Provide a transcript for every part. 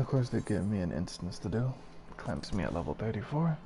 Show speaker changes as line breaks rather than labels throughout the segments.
And of course they give me an instance to do. Cleanse me at level 34.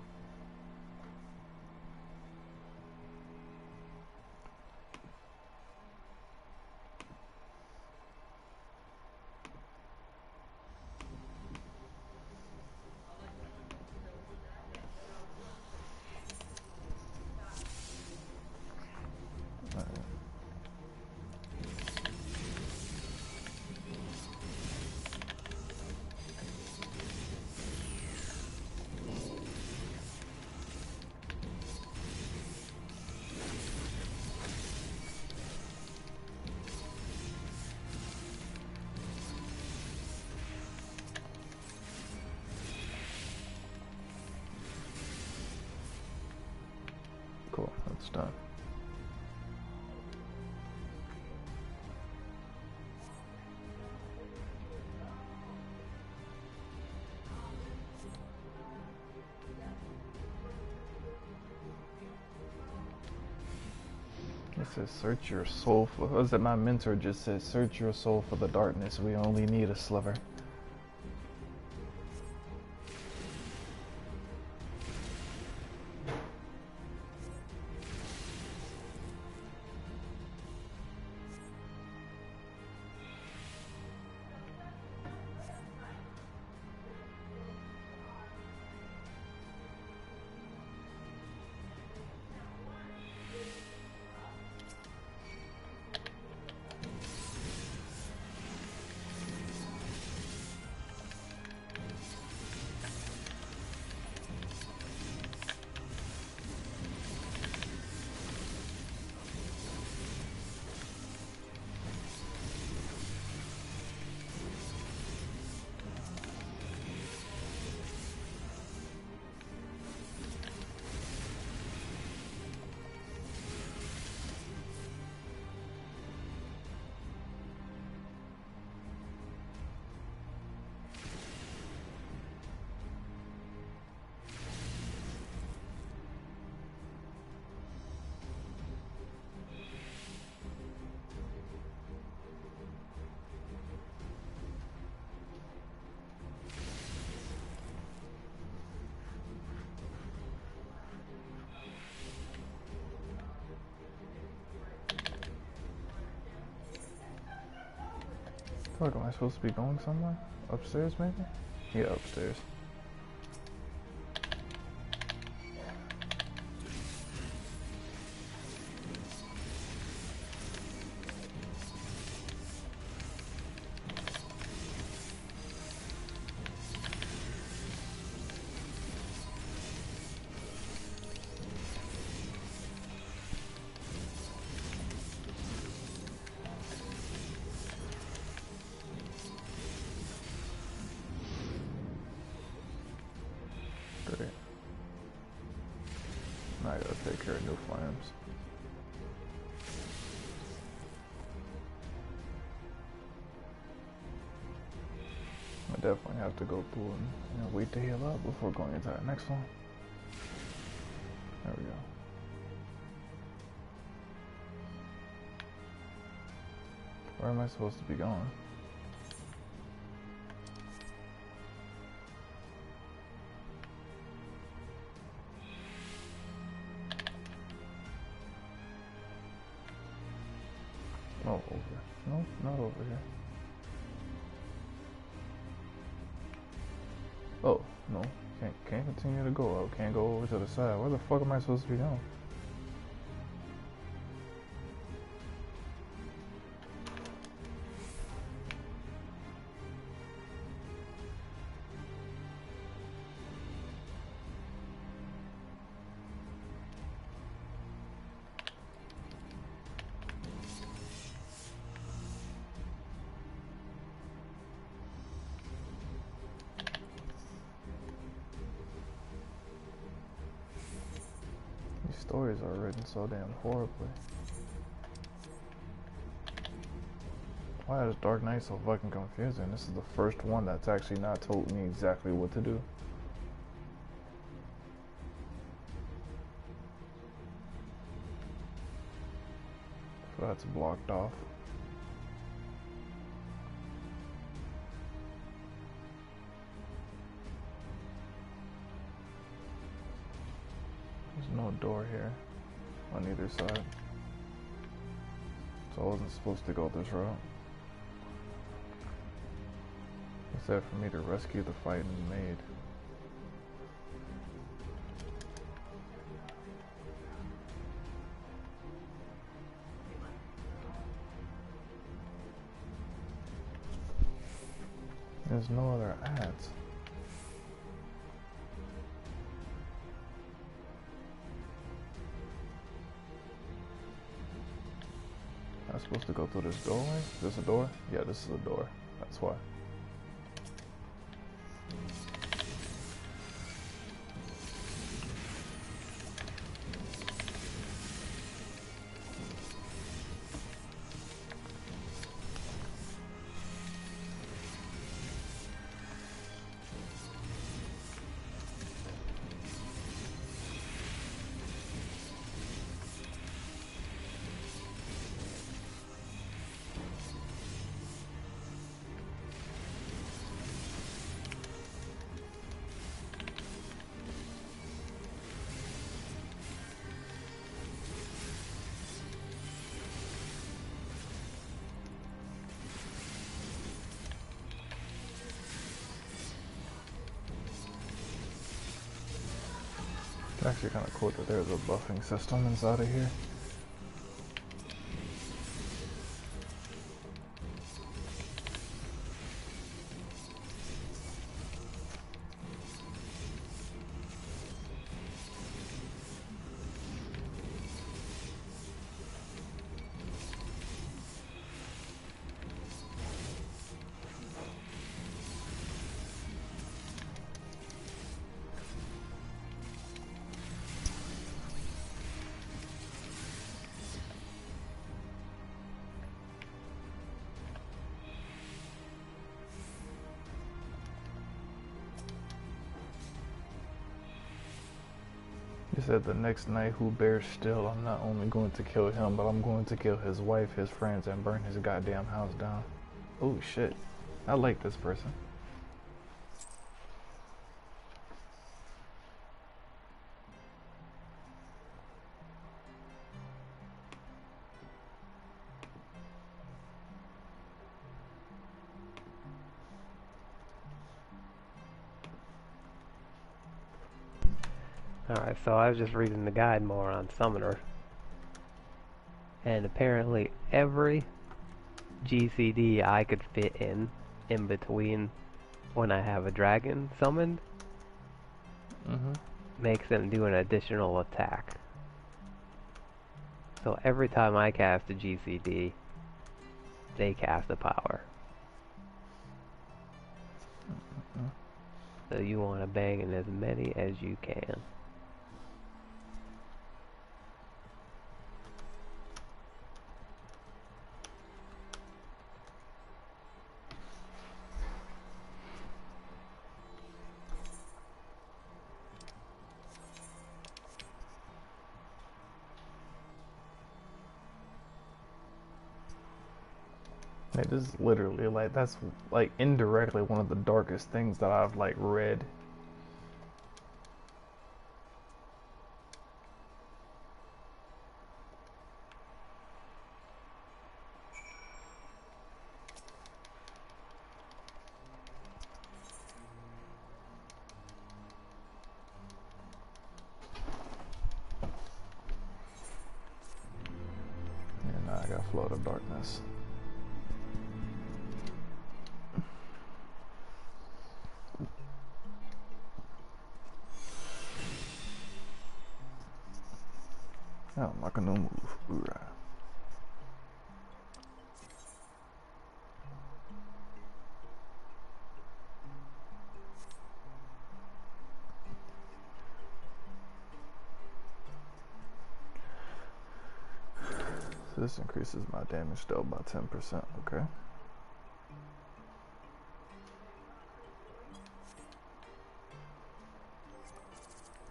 Cool, that's done. It says search your soul for, what was it, my mentor just said, search your soul for the darkness, we only need a sliver. Fuck, am I supposed to be going somewhere? Upstairs, maybe? Yeah, upstairs. Great. Now I gotta take care of new flames. I definitely have to go through and wait to heal up before going into that next one. There we go. Where am I supposed to be going? Oh, over. No, not over here. Oh, no. Can't continue to go out. Can't go over to the side. Where the fuck am I supposed to be going? These stories are written so damn horribly. Why is Dark Knight so fucking confusing? This is the first one that's actually not told me exactly what to do. So that's blocked off. no door here on either side. So I wasn't supposed to go this route. It said for me to rescue the fighting maid. There's no other ads. I'm supposed to go through this doorway? Is this a door? Yeah, this is a door. That's why. It's actually kind of cool that there's a buffing system inside of here. He said the next knight who bears still, I'm not only going to kill him, but I'm going to kill his wife, his friends, and burn his goddamn house down. Oh shit. I like this person.
Alright, so I was just reading the guide more on Summoner. And apparently every GCD I could fit in between when I have a dragon summoned makes them do an additional attack. So every time I cast a GCD, they cast a power. So you want to bang in as many as you can.
Hey, this is literally like, that's like indirectly one of the darkest things that I've like read. And now I got Flood of Darkness. Oh, I'm not gonna move. Hoorah. So this increases my damage dealt by 10%, okay.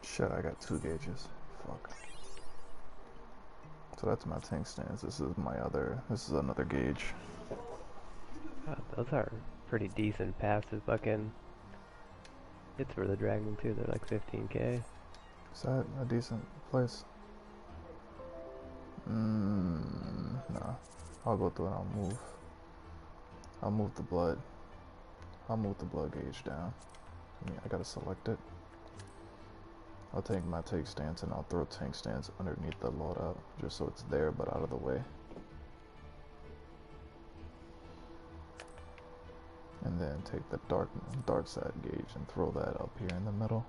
Shit, I got 2 gauges. Fuck. So that's my tank stance. This is another gauge.
Those are pretty decent passive fucking hits for the dragon too. They're like 15k.
Is that a decent place? Nah. I'll go through and I'll move. I'll move the blood. I'll move the blood gauge down. I gotta select it. I'll take my tank stance and I'll throw tank stance underneath the loadout, just so it's there but out of the way. And then take the dark side gauge and throw that up here in the middle.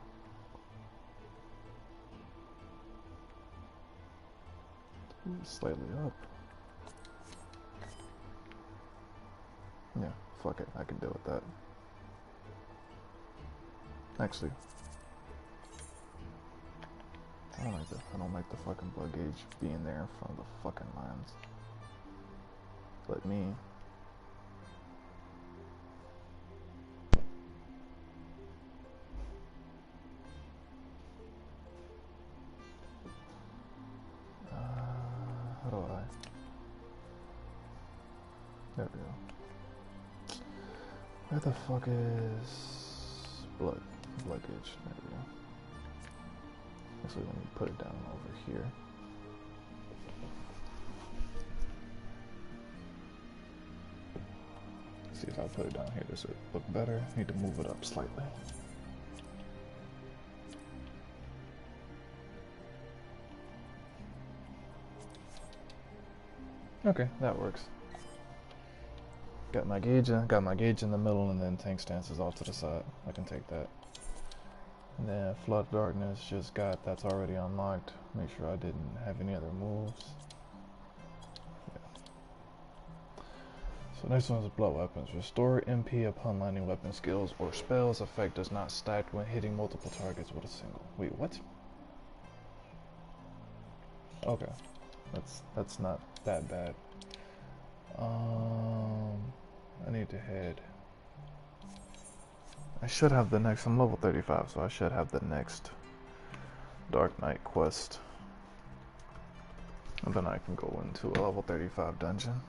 Slightly up. Yeah, fuck it, I can deal with that. Actually, I don't like the fucking blood gauge being there in front of the fucking lines. Let me. How do I? There we go. Where the fuck is blood gauge? There we go. Actually, let me put it down over here. See if I put it down here, does it look better? Need to move it up slightly. Okay, that works. Got my gauge in the middle, and then tank stance is off to the side. I can take that. And then flood darkness that's already unlocked. Make sure I didn't have any other moves. Yeah. So next one is blood weapons. Restore MP upon landing weapon skills or spells. Effect does not stack when hitting multiple targets with a single. Wait, what? Okay, that's not that bad. I need to head. I should have the next. I'm level 35, so I should have the next Dark Knight quest. And then I can go into a level 35 dungeon.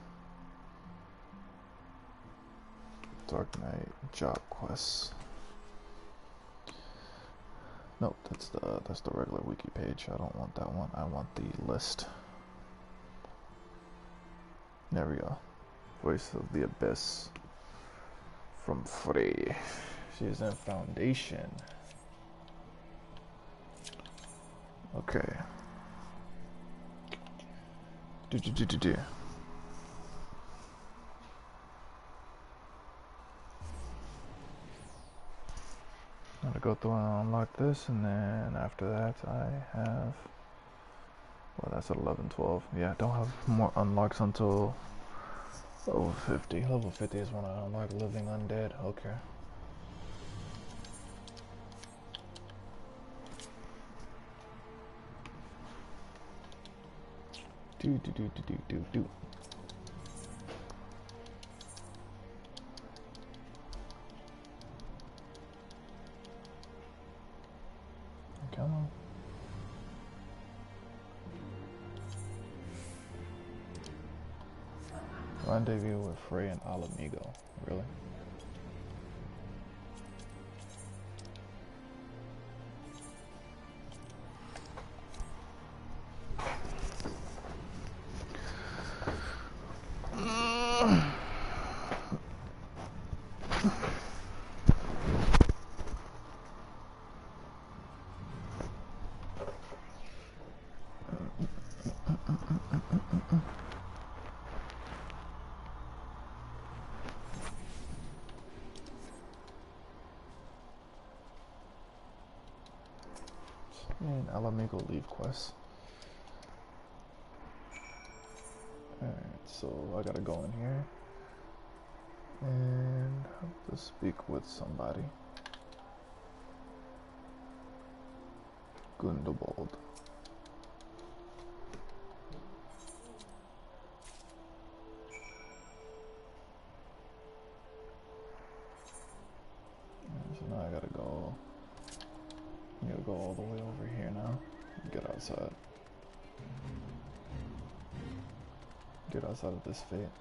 Dark Knight job quests. Nope, that's the regular wiki page. I don't want that one. I want the list. There we go. Voice of the Abyss from Frey. She's in Foundation. Okay. Do. I'm gonna go through and unlock this, and then after that I have. Well, that's at 11, 12. Yeah, I don't have more unlocks until level 50. Level 50 is when I unlock Living Undead. Okay. Do. Come on. Rendezvous with Frey and Alamigo. Really? And Alamigo leave quest. Alright, so I gotta go in here and have to speak with somebody. Gundobald. So now I gotta go. I gotta go all the way over here now. Get outside. Get outside of this fate.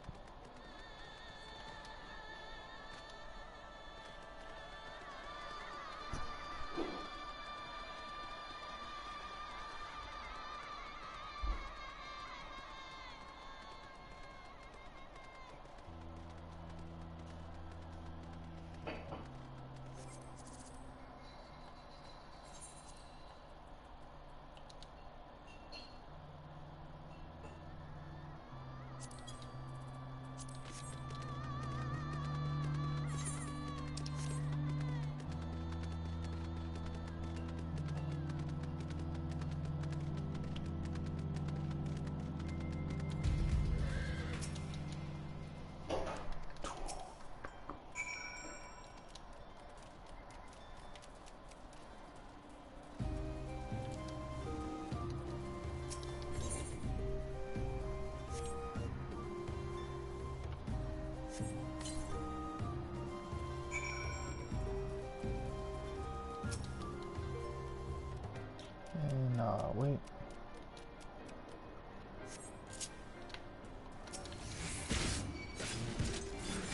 Hey, nah, wait.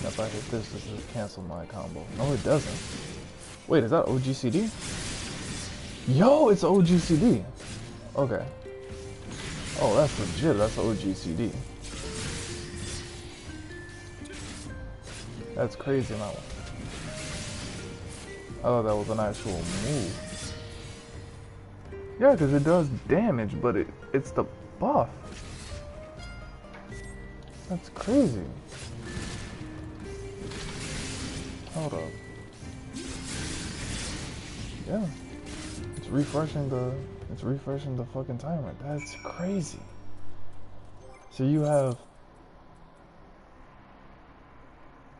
If I hit this, does it cancel my combo? No, it doesn't. Wait, is that OGCD? Yo, it's OGCD. Okay. Oh, that's legit. That's OGCD. That's crazy, man. I thought that was an actual move. Yeah, because it does damage, but it's the buff. That's crazy. Hold up. Yeah. It's refreshing the fucking timer. That's crazy. So you have,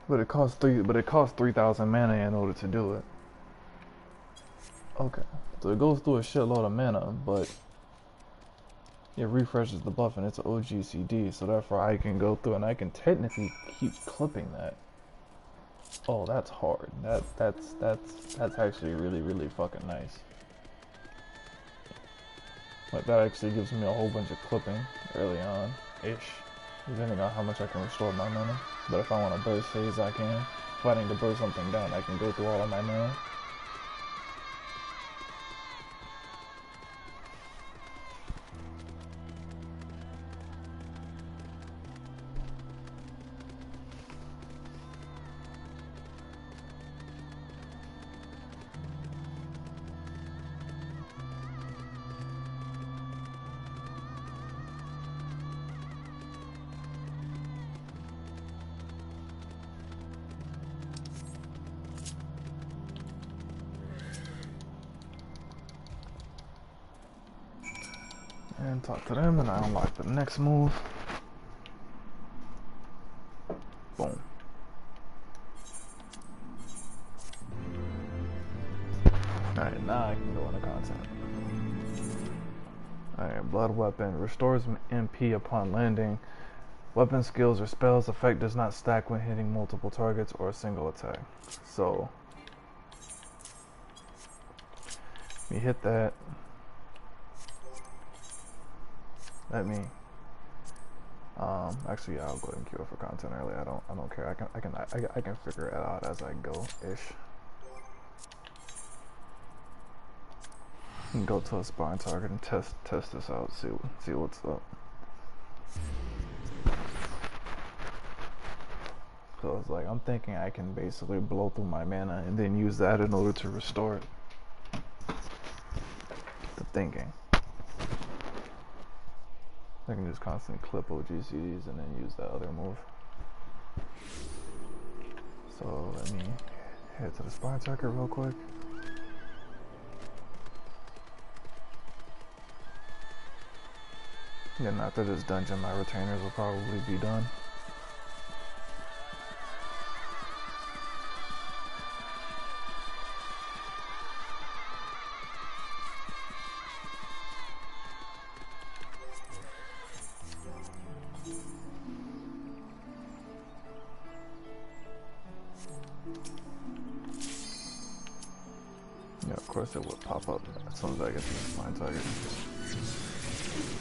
but it costs 3,000 mana in order to do it. Okay. So it goes through a shitload of mana, but it refreshes the buff and it's OGCD, so therefore I can go through and I can technically keep clipping that. Oh, that's hard. That's actually really fucking nice. Like that actually gives me a whole bunch of clipping early on, ish. Depending on how much I can restore my mana. But if I want to burst phase, I can. If I need to burst something down, I can go through all of my mana. And talk to them, and I unlock the next move. Boom. Alright, now I can go into content. Alright, Blood Weapon. Restores MP upon landing. Weapon skills or spells effect does not stack when hitting multiple targets or a single attack. So, we hit that. Let me. Actually, yeah, I'll go ahead and queue up for content early. I don't care. I can figure it out as I go ish. And go to a sparring target and test this out. See what's up. So it's like I'm thinking I can basically blow through my mana and then use that in order to restore it. The thinking. I can just constantly clip OGCDs and then use that other move. So let me head to the sparring target real quick. Then after this dungeon, my retainers will probably be done. Yeah, of course it would pop up as soon as I get to the spine target.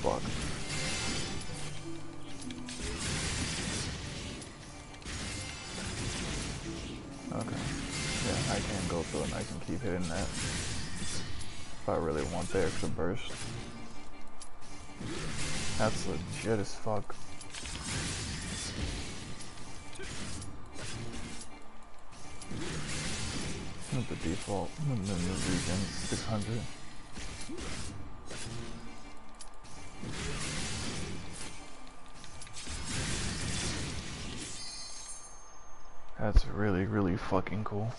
Fuck. Okay. Yeah, I can go through and I can keep hitting that if I really want the extra burst. That's legit as fuck. The default, and then the regen 600. That's really fucking cool.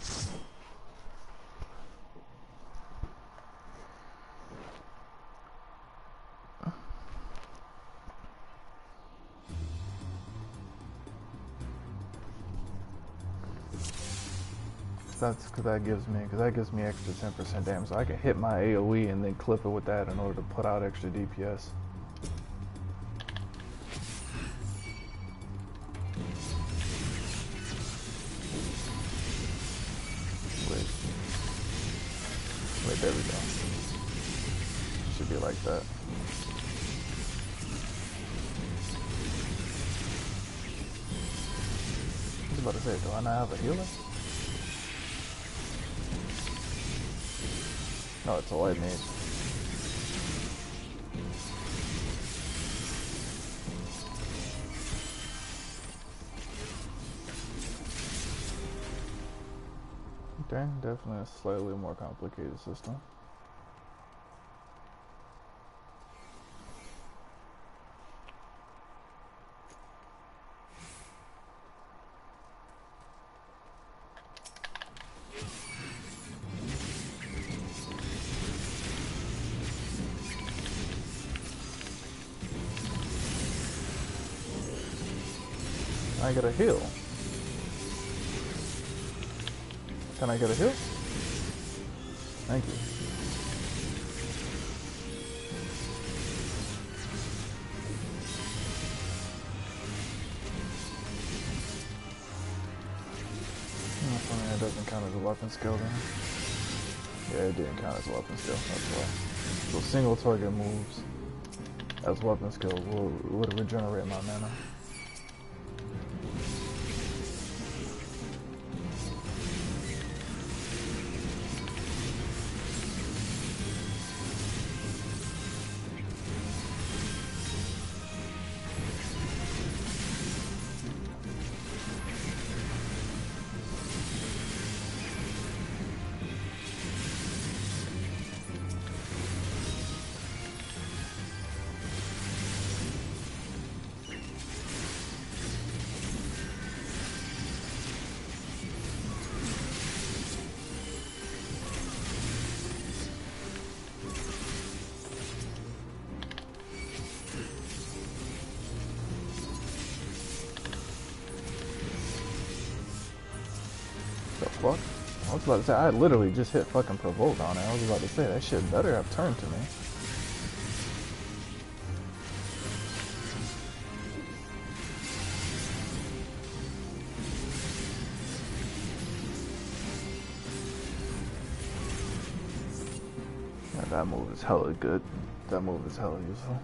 Because that gives me extra 10% damage, so I can hit my AoE and then clip it with that in order to put out extra DPS. There we go. Should be like that. I was about to say, do I not have a healer? No, it's a white mage. Okay, definitely a slightly more complicated system. I get a heal. Can I get a heal? Thank you. I mean, it doesn't count as a weapon skill then. Yeah, it didn't count as a weapon skill, that's why. So single target moves as weapon skill would regenerate my mana. Fuck. I was about to say, I literally just hit fucking provoke on it. I was about to say, that shit better have turned to me. Yeah, that move is hella good. That move is hella useful.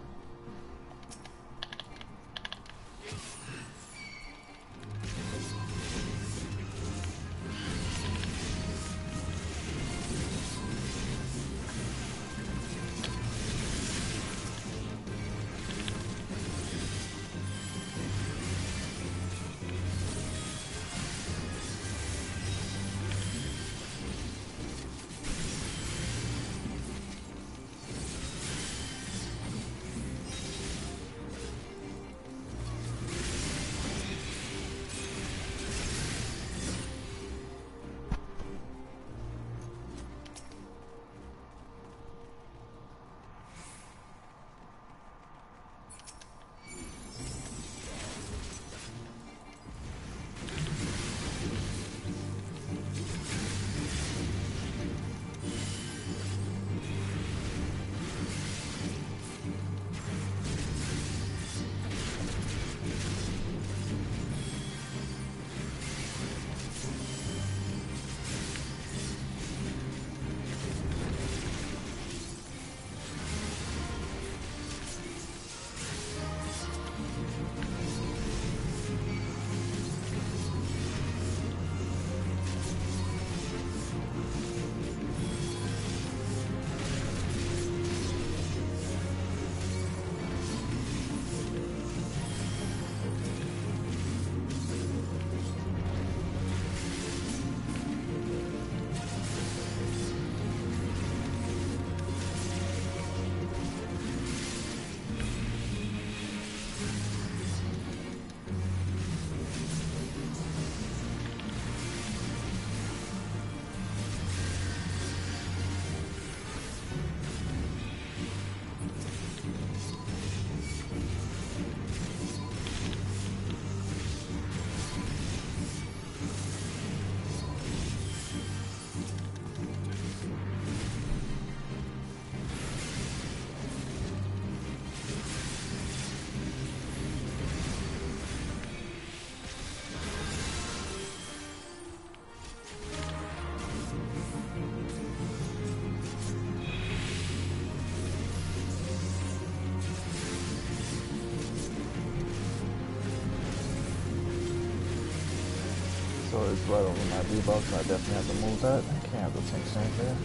So it's right over my debuff, so I definitely have to move that. I can't have the tank stand there.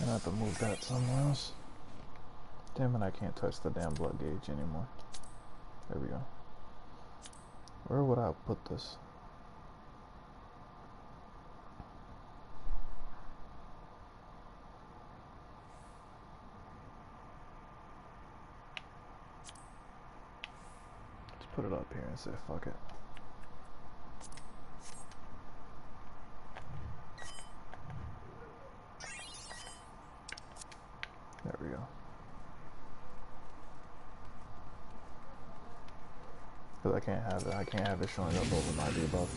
I have to move that somewhere else. Damn it, I can't touch the damn blood gauge anymore. There we go. Where would I put this? Let's put it up here and say fuck it. There we go. Because I can't have it showing up over my debuff.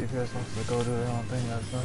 If you guys wants to go do their own thing, that's not.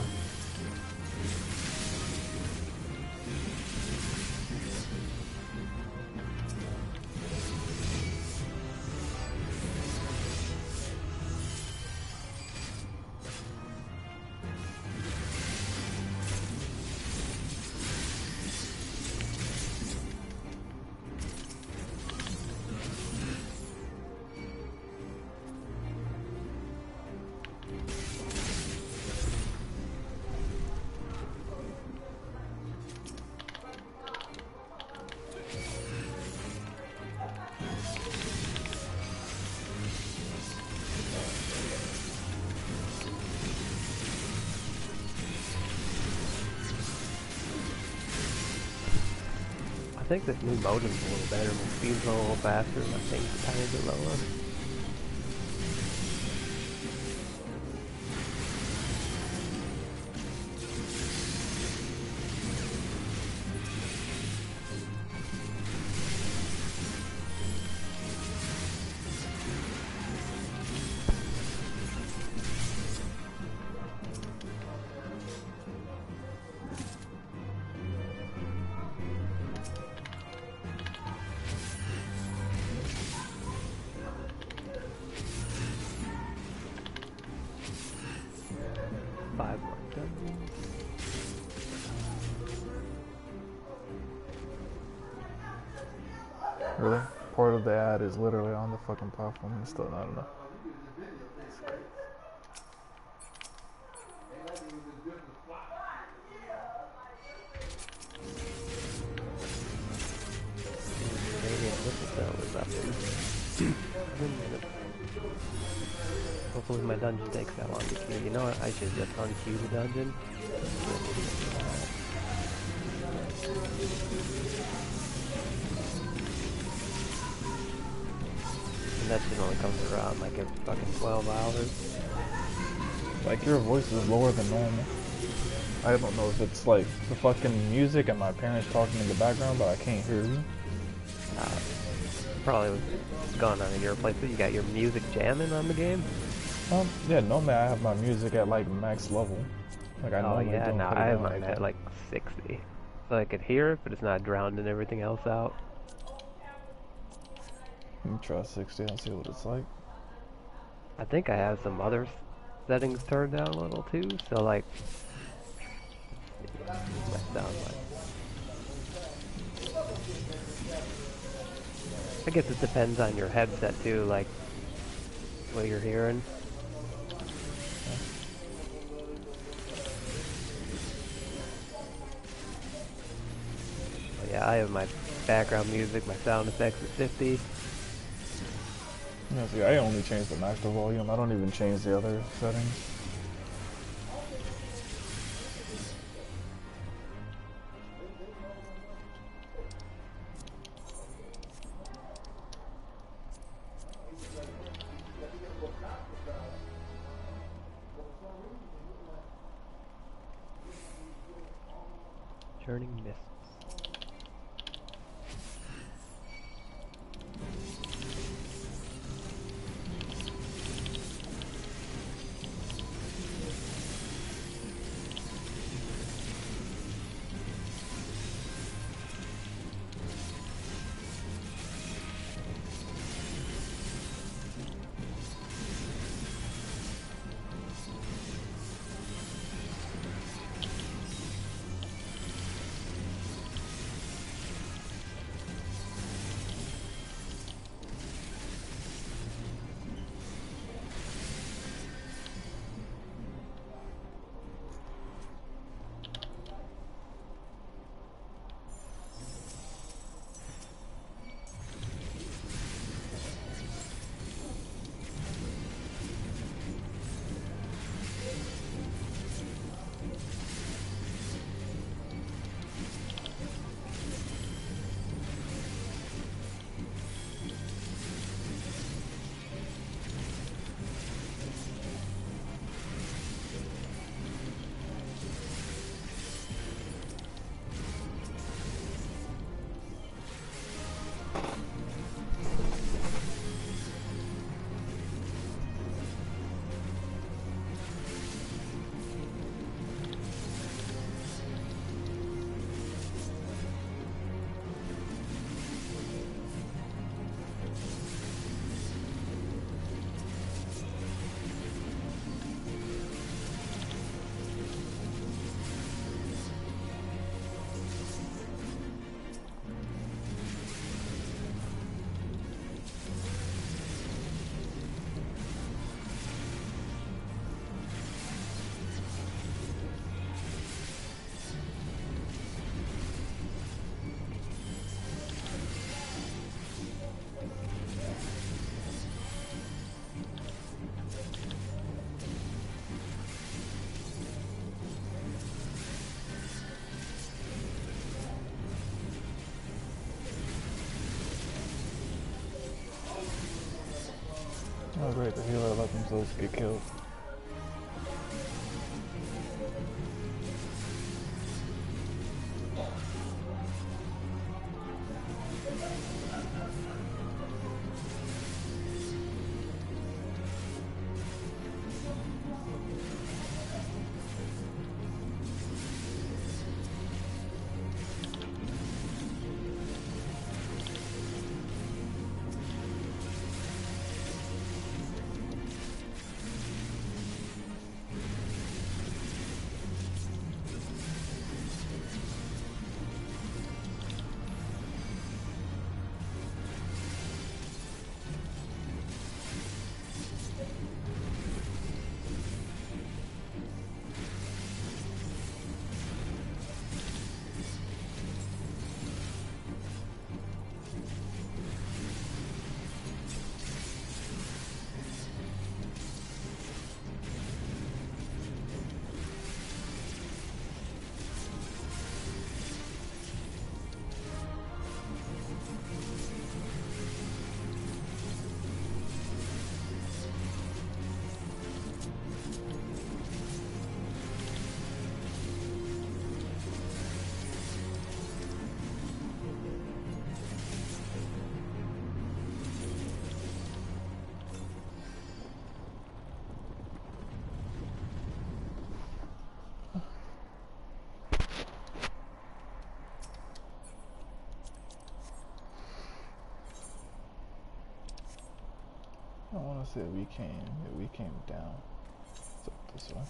I think this new modem's a little better. My speed's a little faster, my thing's a tiny bit lower.
Really? Part of the ad is literally on the fucking platform and still not enough.
Hopefully my dungeon takes that long to queue. You know what? I should just unqueue the dungeon. And that shit only comes around like every fucking 12 hours.
Like, your voice is lower than normal. I don't know if it's like the fucking music and my parents talking in the background, but I can't hear you.
Probably what's going on in your place. You got your music jamming on the game?
Yeah, normally I have my music at like max level. Like I normally don't put it
I have
down
mine
like
at like 60. So I could hear it, but it's not drowning everything else out.
Let me try 60 and see what it's like.
I think I have some other settings turned down a little too, so like, that sounds like. I guess it depends on your headset too, like what you're hearing. But yeah, I have my background music, my sound effects at 50.
Yeah, see, I only change the macro volume. I don't even change the other settings.
Churning mists.
Oh great, the healer let themselves get killed. I want to say we came down. So this way.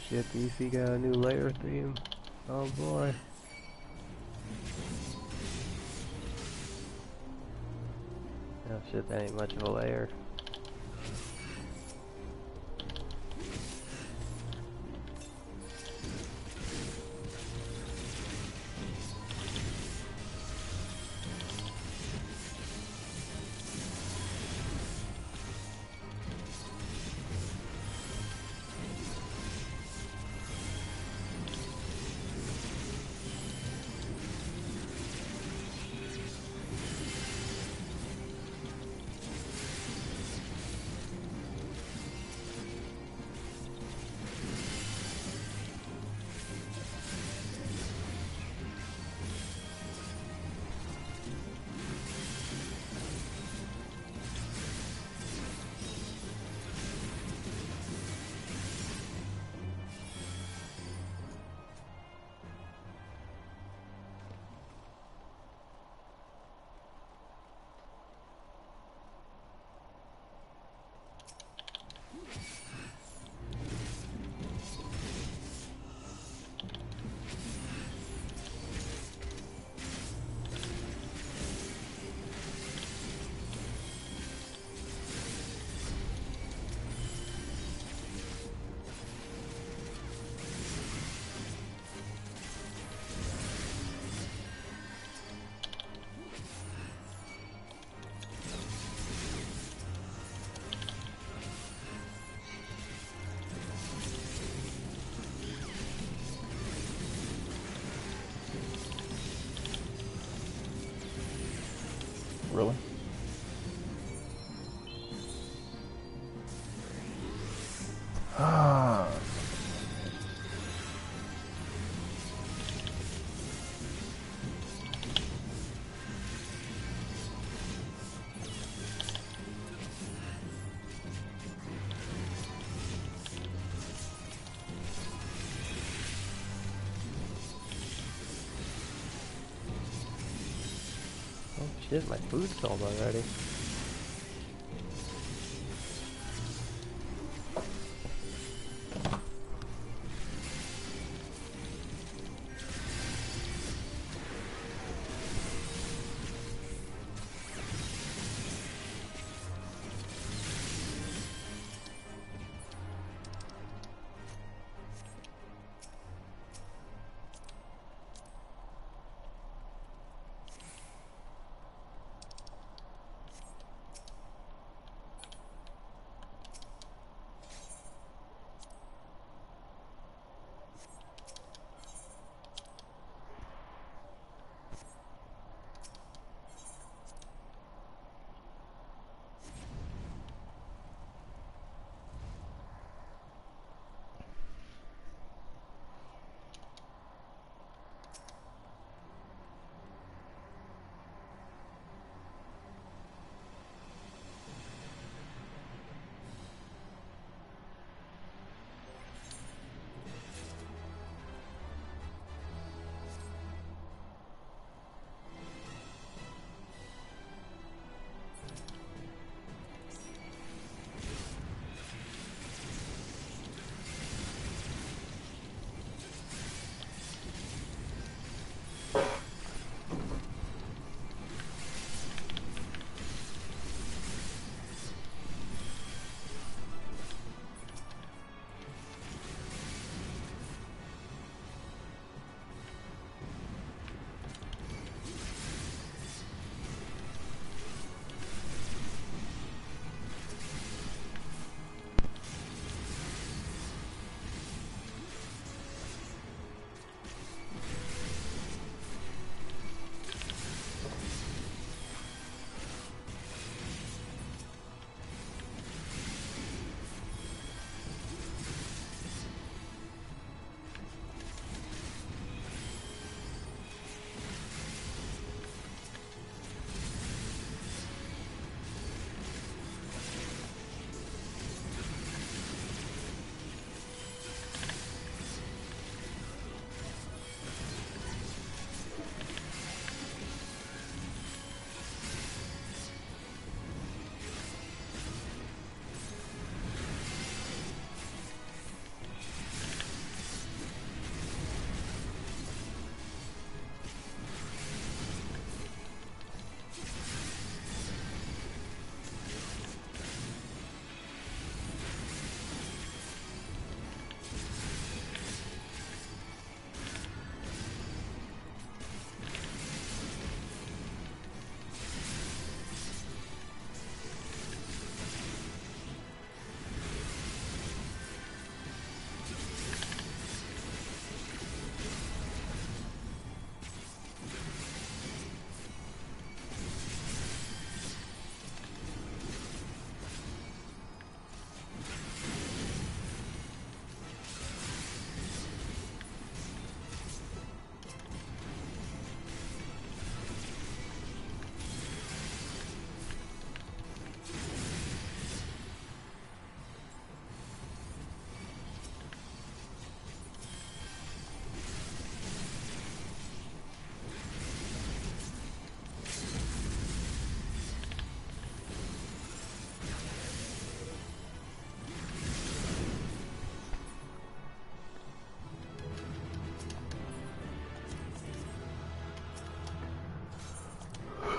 shit, DC got a new layer theme. Oh boy. Oh shit, that ain't much of a layer.
Really? Ah.
Oh shit, my food's sold already.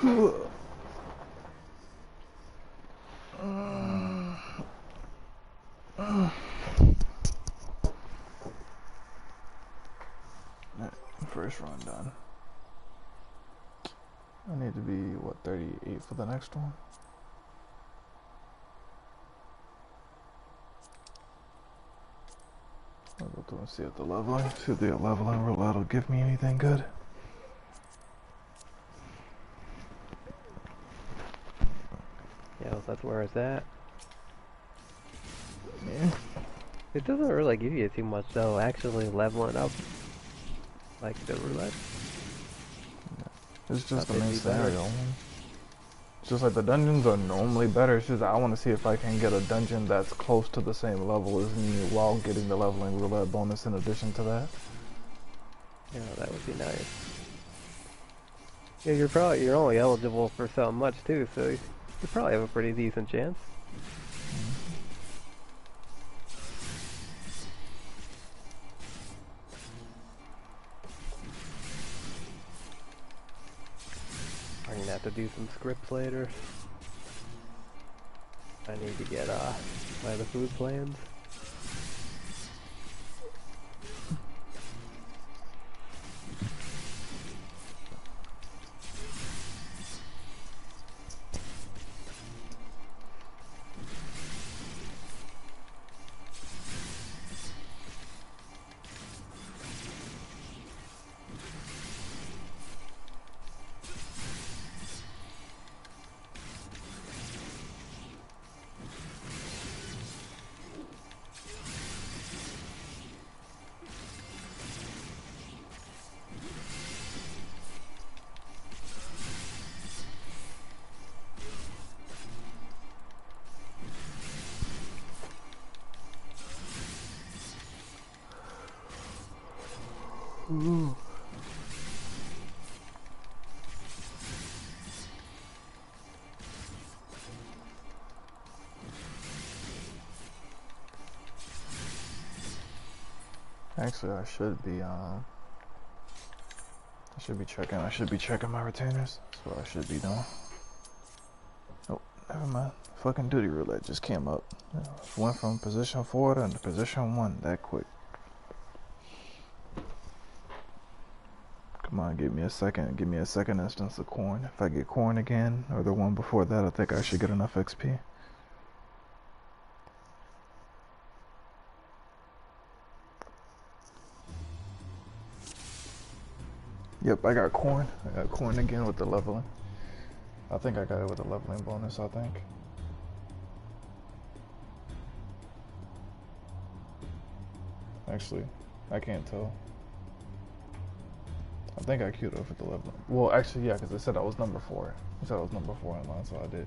First run done. I need to be, what, 38 for the next one? I'll go through and see if the leveling roulette will give me anything good.
Yeah, that's where it's at.
Yeah.
It doesn't really give you too much though, actually leveling up like the roulette.
It's just the main scenario. It's just like the dungeons are normally better. It's just I want to see if I can get a dungeon that's close to the same level as me while getting the leveling roulette bonus in addition to that.
Yeah, that would be nice. Yeah, you're only eligible for so much too, so you probably have a pretty decent chance. I'm gonna have to do some scripts later. I need to get by the food plans. Ooh.
Actually, I should be checking my retainers. That's what I should be doing. Oh, never mind. Fucking duty roulette just came up. Went from position 4 to position 1 that quick. Come on, give me a second instance of corn. If I get corn again, or the one before that, I think I should get enough XP. Yep, I got corn. I got corn again with the leveling. I think I got it with the leveling bonus, I think. Actually, I can't tell. I think I queued up with the leveling. Well, actually, yeah, because it said I was number 4. It said I was number 4 in line, so I did.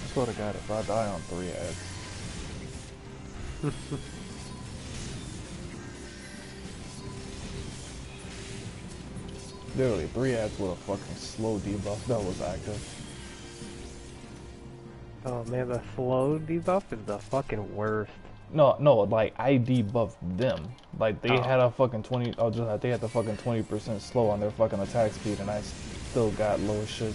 I swear to God, if I die on 3 ads. Literally, 3 ads with a fucking slow debuff that was active.
Oh man, the slow debuff is the fucking worst.
No, like, I debuffed them. Like, they had a fucking 20, they had the fucking 20% slow on their fucking attack speed, and I still got low shit.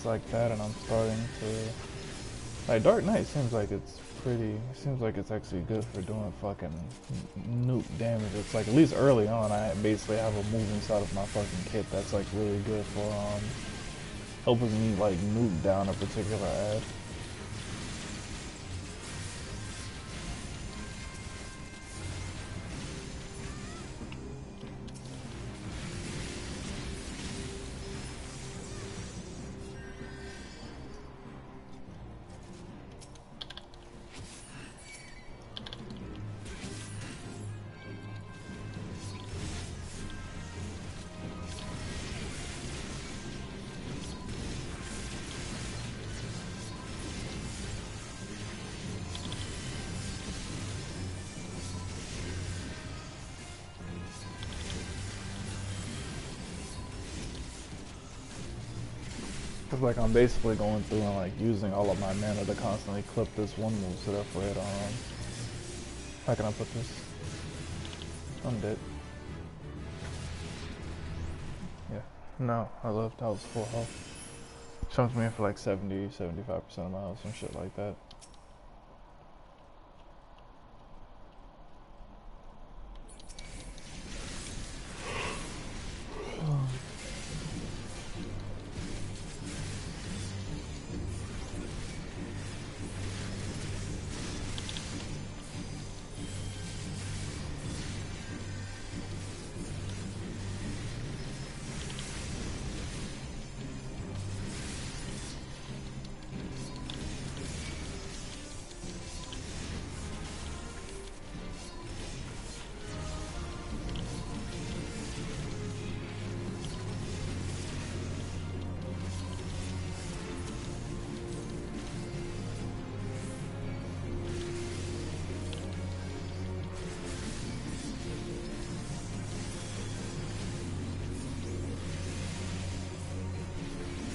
decks like that, and I'm starting to like Dark Knight. Seems like it's pretty. Seems like it's actually good for doing fucking nuke damage. It's like at least early on, I basically have a move inside of my fucking kit that's like really good for helping me like nuke down a particular ad. Cause like I'm basically going through and like using all of my mana to constantly clip this one move set up for it. How can I put this? I'm dead. Yeah. No, I left. I was full health. Jumped me in for like 70-75% of my health, some shit like that.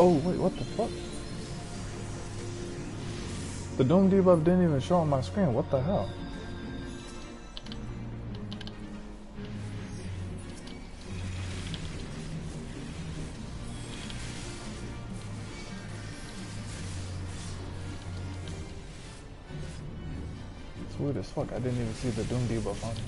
Oh, wait, what the fuck? The Doom debuff didn't even show on my screen. What the hell? It's weird as fuck. I didn't even see the Doom debuff on it.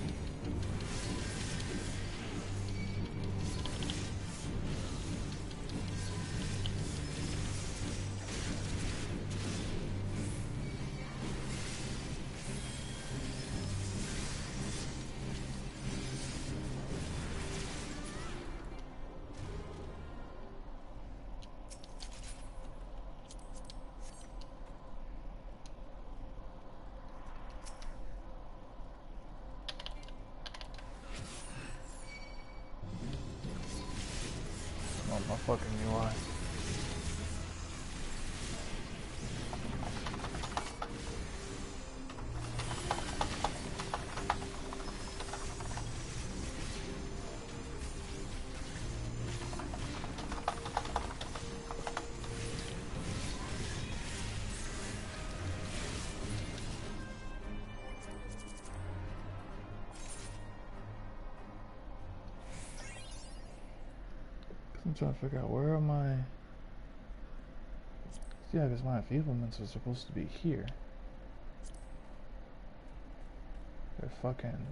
On my fucking UI. I'm trying to figure out where are my... Yeah, because my enfeeblements are supposed to be here. They're fucking...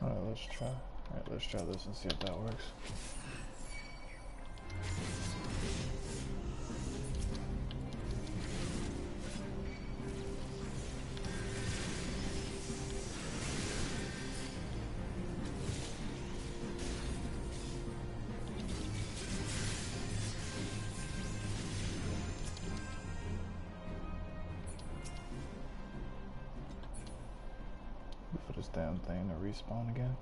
Alright, let's try. Alright, let's try this and see if that works. this damn thing to respawn again.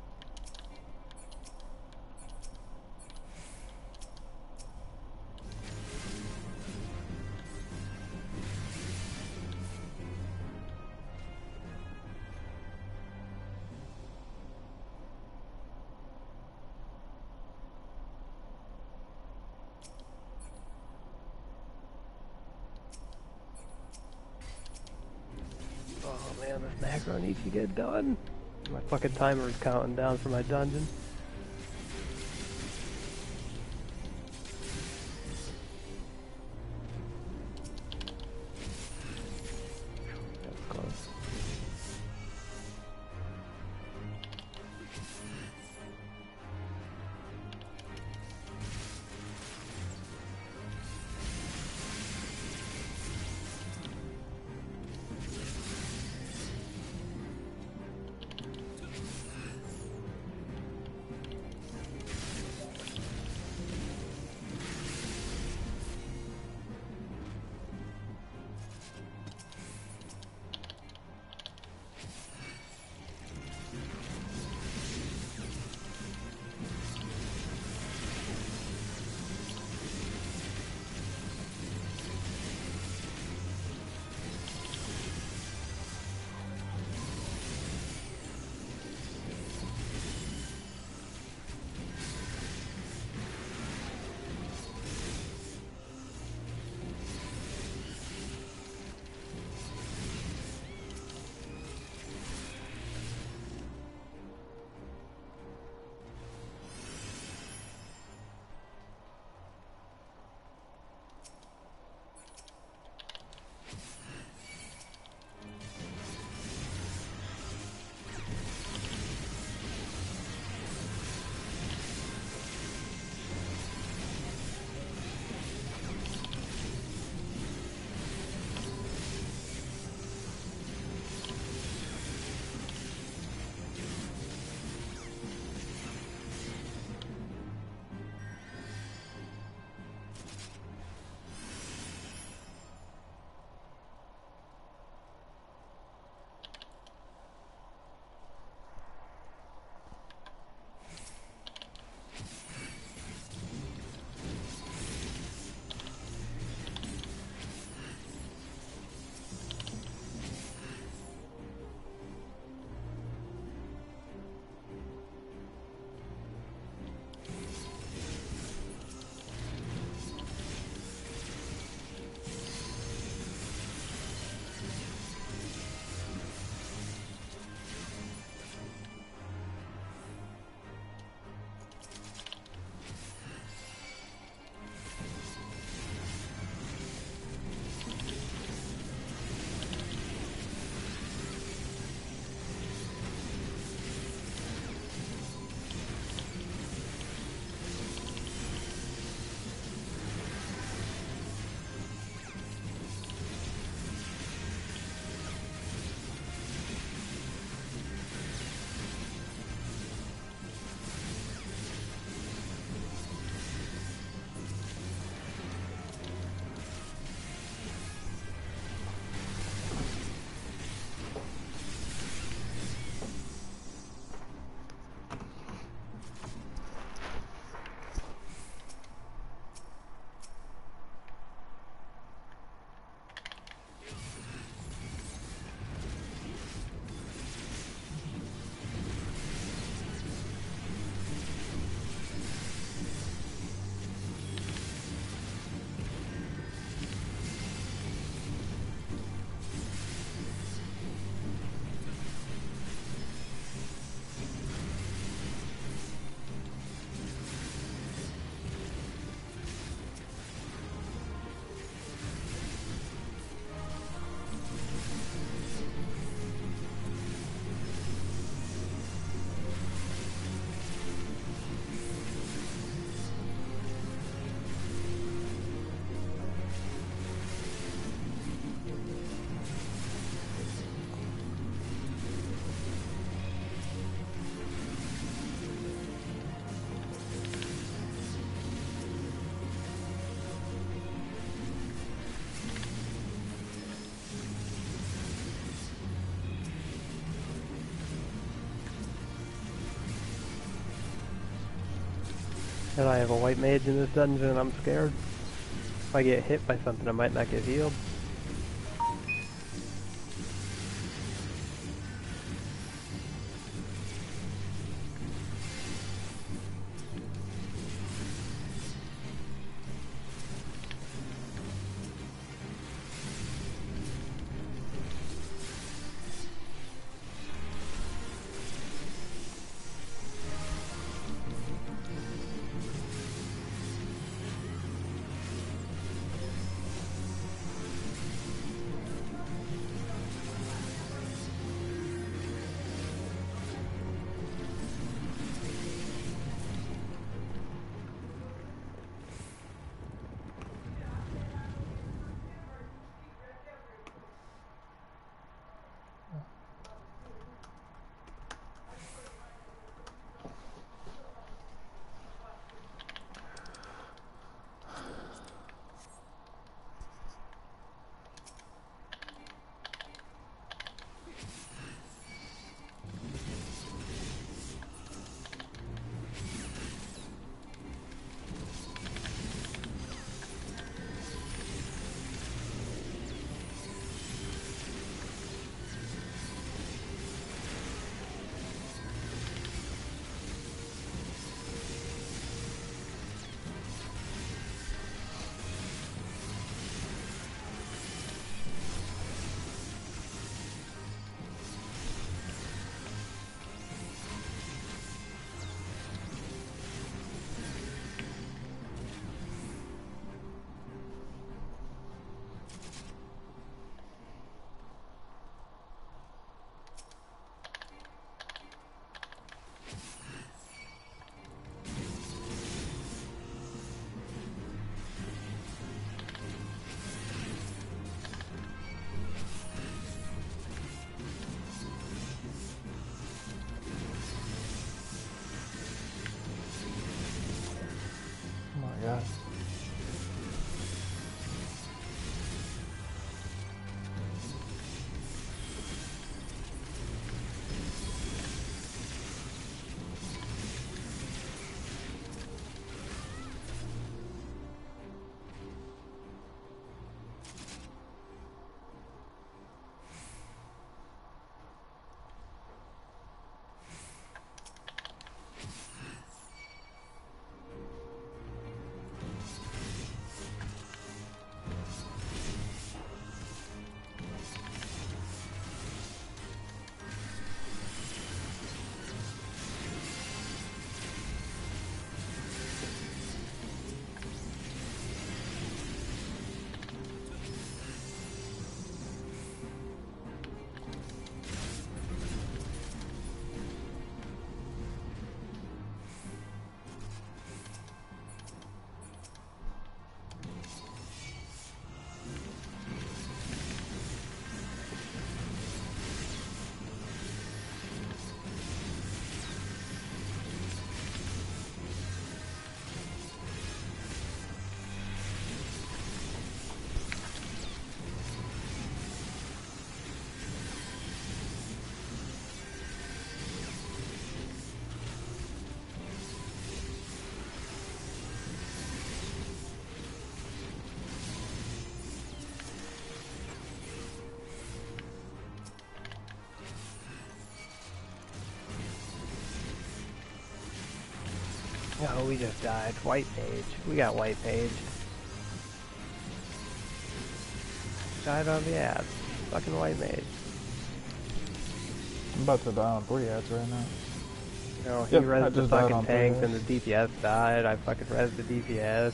Oh man, this macro needs to get done. My fucking timer is counting down for my dungeon. That's close. And I have a white mage in this dungeon and I'm scared. If I get hit by something I might not get healed.
Oh my god.
Oh, we just died. White page. We got white page. Died on the ads. Fucking white mage.
I'm about to die on 3 ads right now.
No, he
Yep, I
rezzed the
just died
fucking
on
tanks
3
and the DPS died. I fucking rezzed the DPS.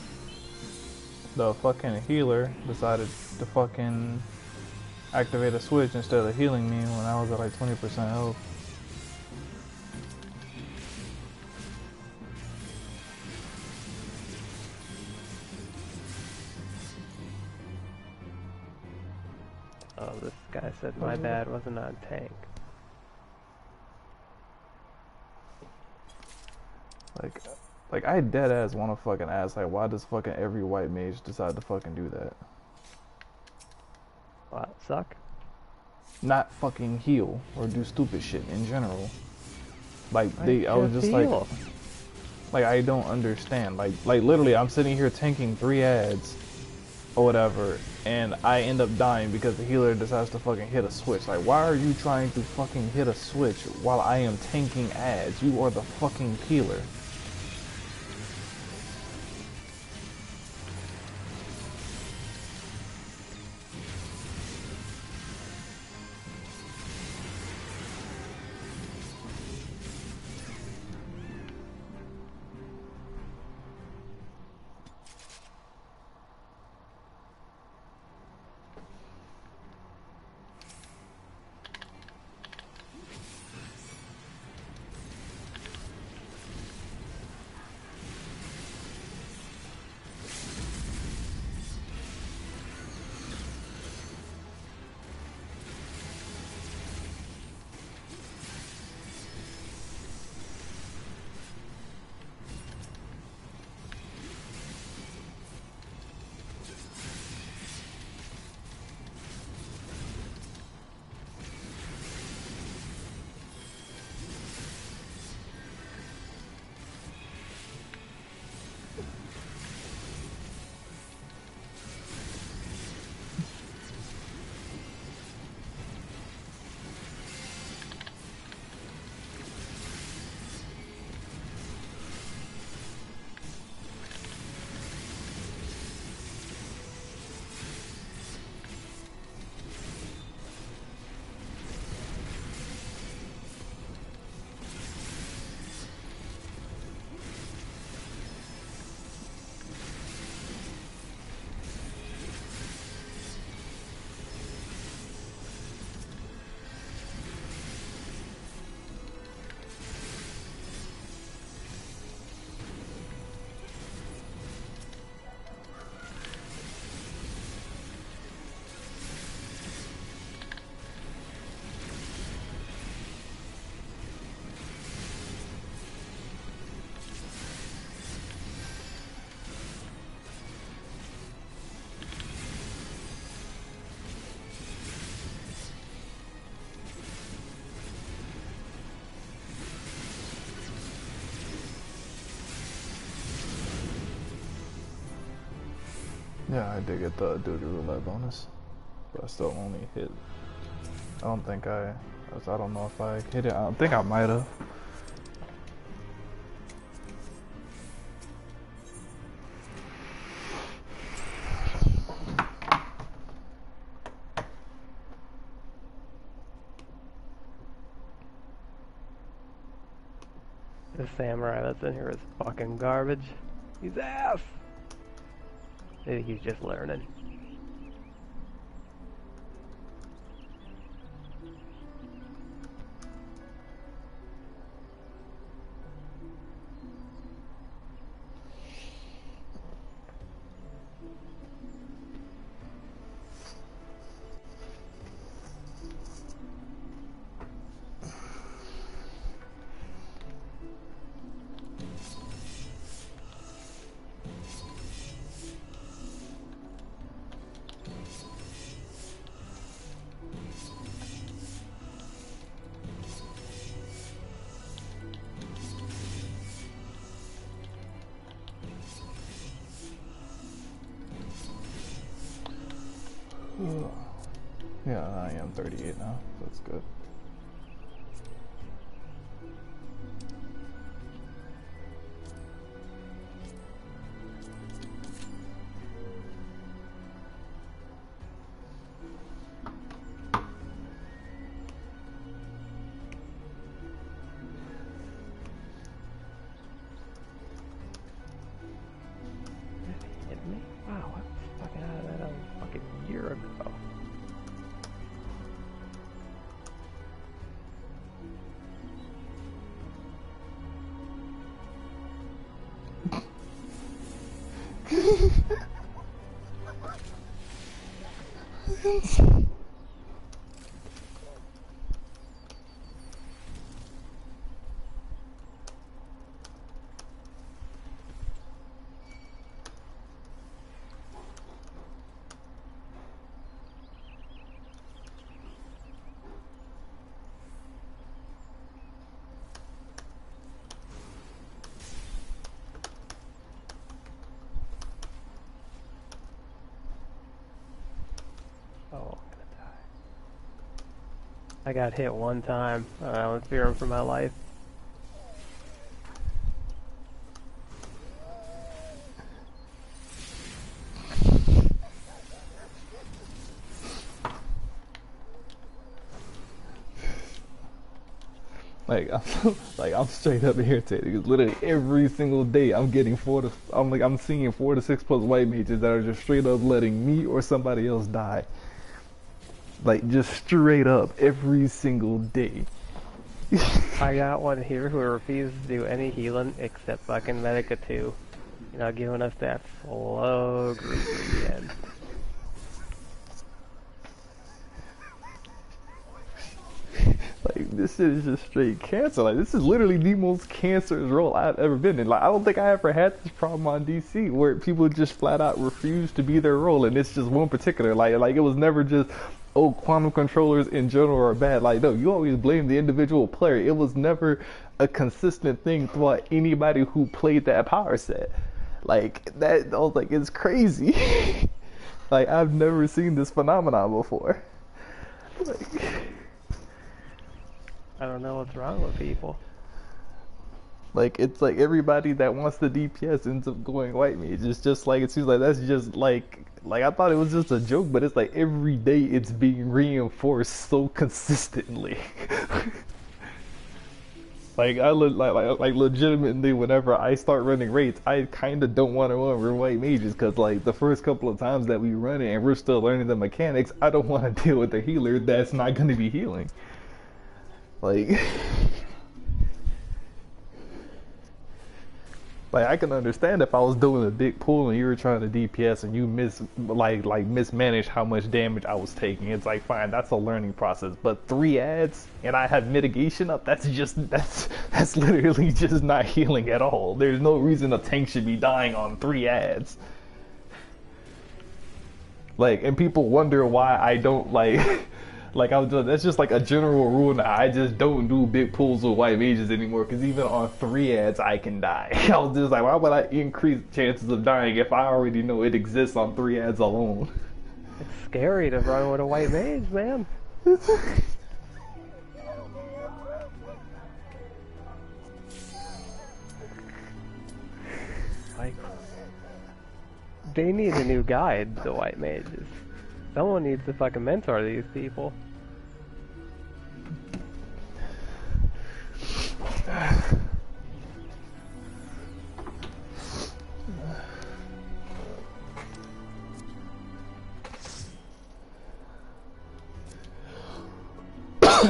The fucking healer decided to fucking activate a switch instead of healing me when I was at like 20% health.
Oh, this guy said my bad wasn't on tank.
Like I dead ass wanna fucking ask, like, why does fucking every white mage decide to fucking do that?
What, suck?
Not fucking heal or do stupid shit in general. Like
I
I was just like,
heal.
Like, I don't understand. Like literally, I'm sitting here tanking 3 ads or whatever, and I end up dying because the healer decides to fucking hit a switch. Like, why are you trying to fucking hit a switch while I am tanking ads? You are the fucking healer. Yeah, I did get the duty roulette bonus, but I still only hit. I don't think I don't know if I hit it. I don't think I might have.
The samurai that's in here is fucking garbage. He's ass. Maybe he's just learning.
Yeah, I am 38 now, so that's good.
Hit me? Wow, I was fucking out of that a fucking year ago. I got hit one time. I was fearing for my life.
I'm straight up irritated because literally every single day I'm seeing 4 to 6 plus white mages that are just straight up letting me or somebody else die. Like just straight up every single day.
I got one here who refuses to do any healing except fucking Medica 2. You know, giving us that slow group again.
Like this shit is just straight cancer. Like this is literally the most cancerous role I've ever been in. Like I don't think I ever had this problem on DC where people just flat out refuse to be their role, and it's just one particular. Like it was never just quantum controllers in general are bad. Like no, you always blame the individual player. It was never a consistent thing throughout anybody who played that power set. Like that, I was like, it's crazy. Like I've never seen this phenomenon before. Like.
I don't know what's wrong with people.
Like it's like everybody that wants the DPS ends up going white mage. It's just like it seems like that's just like I thought it was just a joke, but it's like every day it's being reinforced so consistently. Like like legitimately, whenever I start running raids, I kind of don't want to run white mages because like the first couple of times that we run it and we're still learning the mechanics, I don't want to deal with a healer that's not going to be healing. Like I can understand if I was doing a big pool and you were trying to DPS and you mismanaged how much damage I was taking. It's like fine, that's a learning process. But 3 ads and I have mitigation up, that's literally just not healing at all. There's no reason a tank should be dying on 3 ads. Like, and people wonder why I don't that's just like a general rule now. I just don't do big pools with white mages anymore because even on 3 ads I can die. I was just like, why would I increase chances of dying if I already know it exists on 3 ads alone?
It's scary to run with a white mage, man. Like, they need a new guide, the white mages. Someone needs to fucking mentor these people.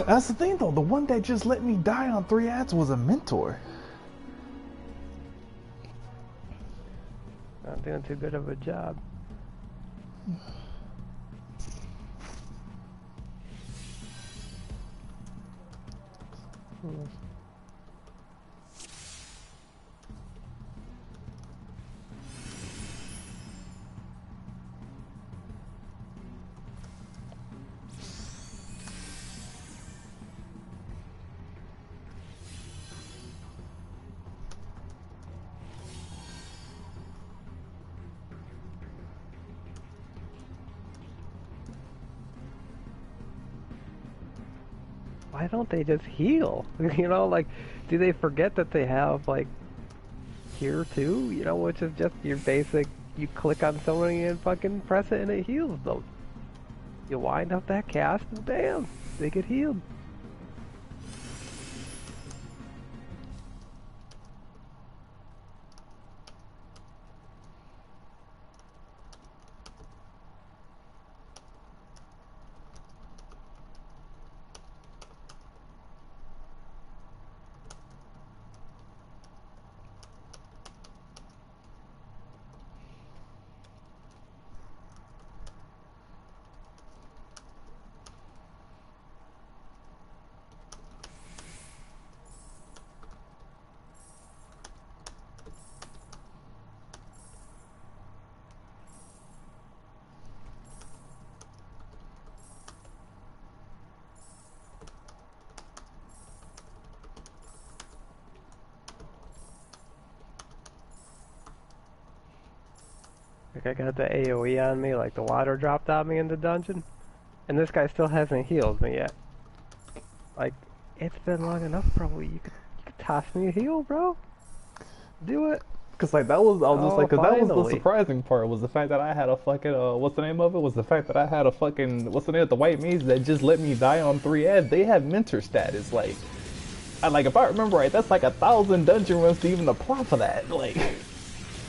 That's the thing though, the one that just let me die on 3 ads was a mentor.
Not doing too good of a job. Why don't they just heal? You know, like, do they forget that they have, like, here too? You know, which is just your basic, you click on somebody and fucking press it and it heals them. You wind up that cast and bam, they get healed. Like, I got the AoE on me, like the water dropped on me in the dungeon, and this guy still hasn't healed me yet. Like, it's been long enough, bro. You could toss me a heal, bro. Do it.
Cause like that was, I was just
Oh,
like, cause that was the
finally.
surprising part was the fact that I had a fucking, what's the name of it? Was the fact that I had a fucking, what's the name of the white mage that just let me die on 3 ads. They have mentor status, like, if I remember right, that's like 1,000 dungeon runs to even apply for that. Like,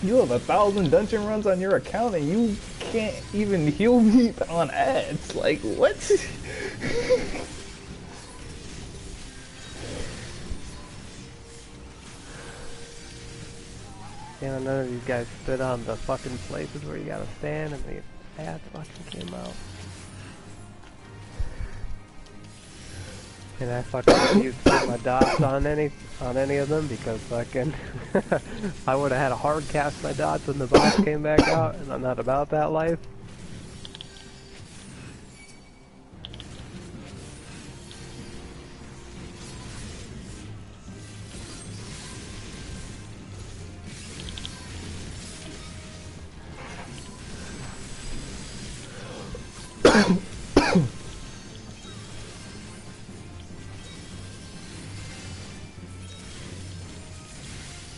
you have 1,000 dungeon runs on your account and you can't even heal me on ads. Like, what?
Yeah, none of these guys stood on the fucking places where you gotta stand and the ads fucking came out. And I fucking refused to put my dots on any of them because fucking I would have had a hard cast my dots when the boss came back out, and I'm not about that life.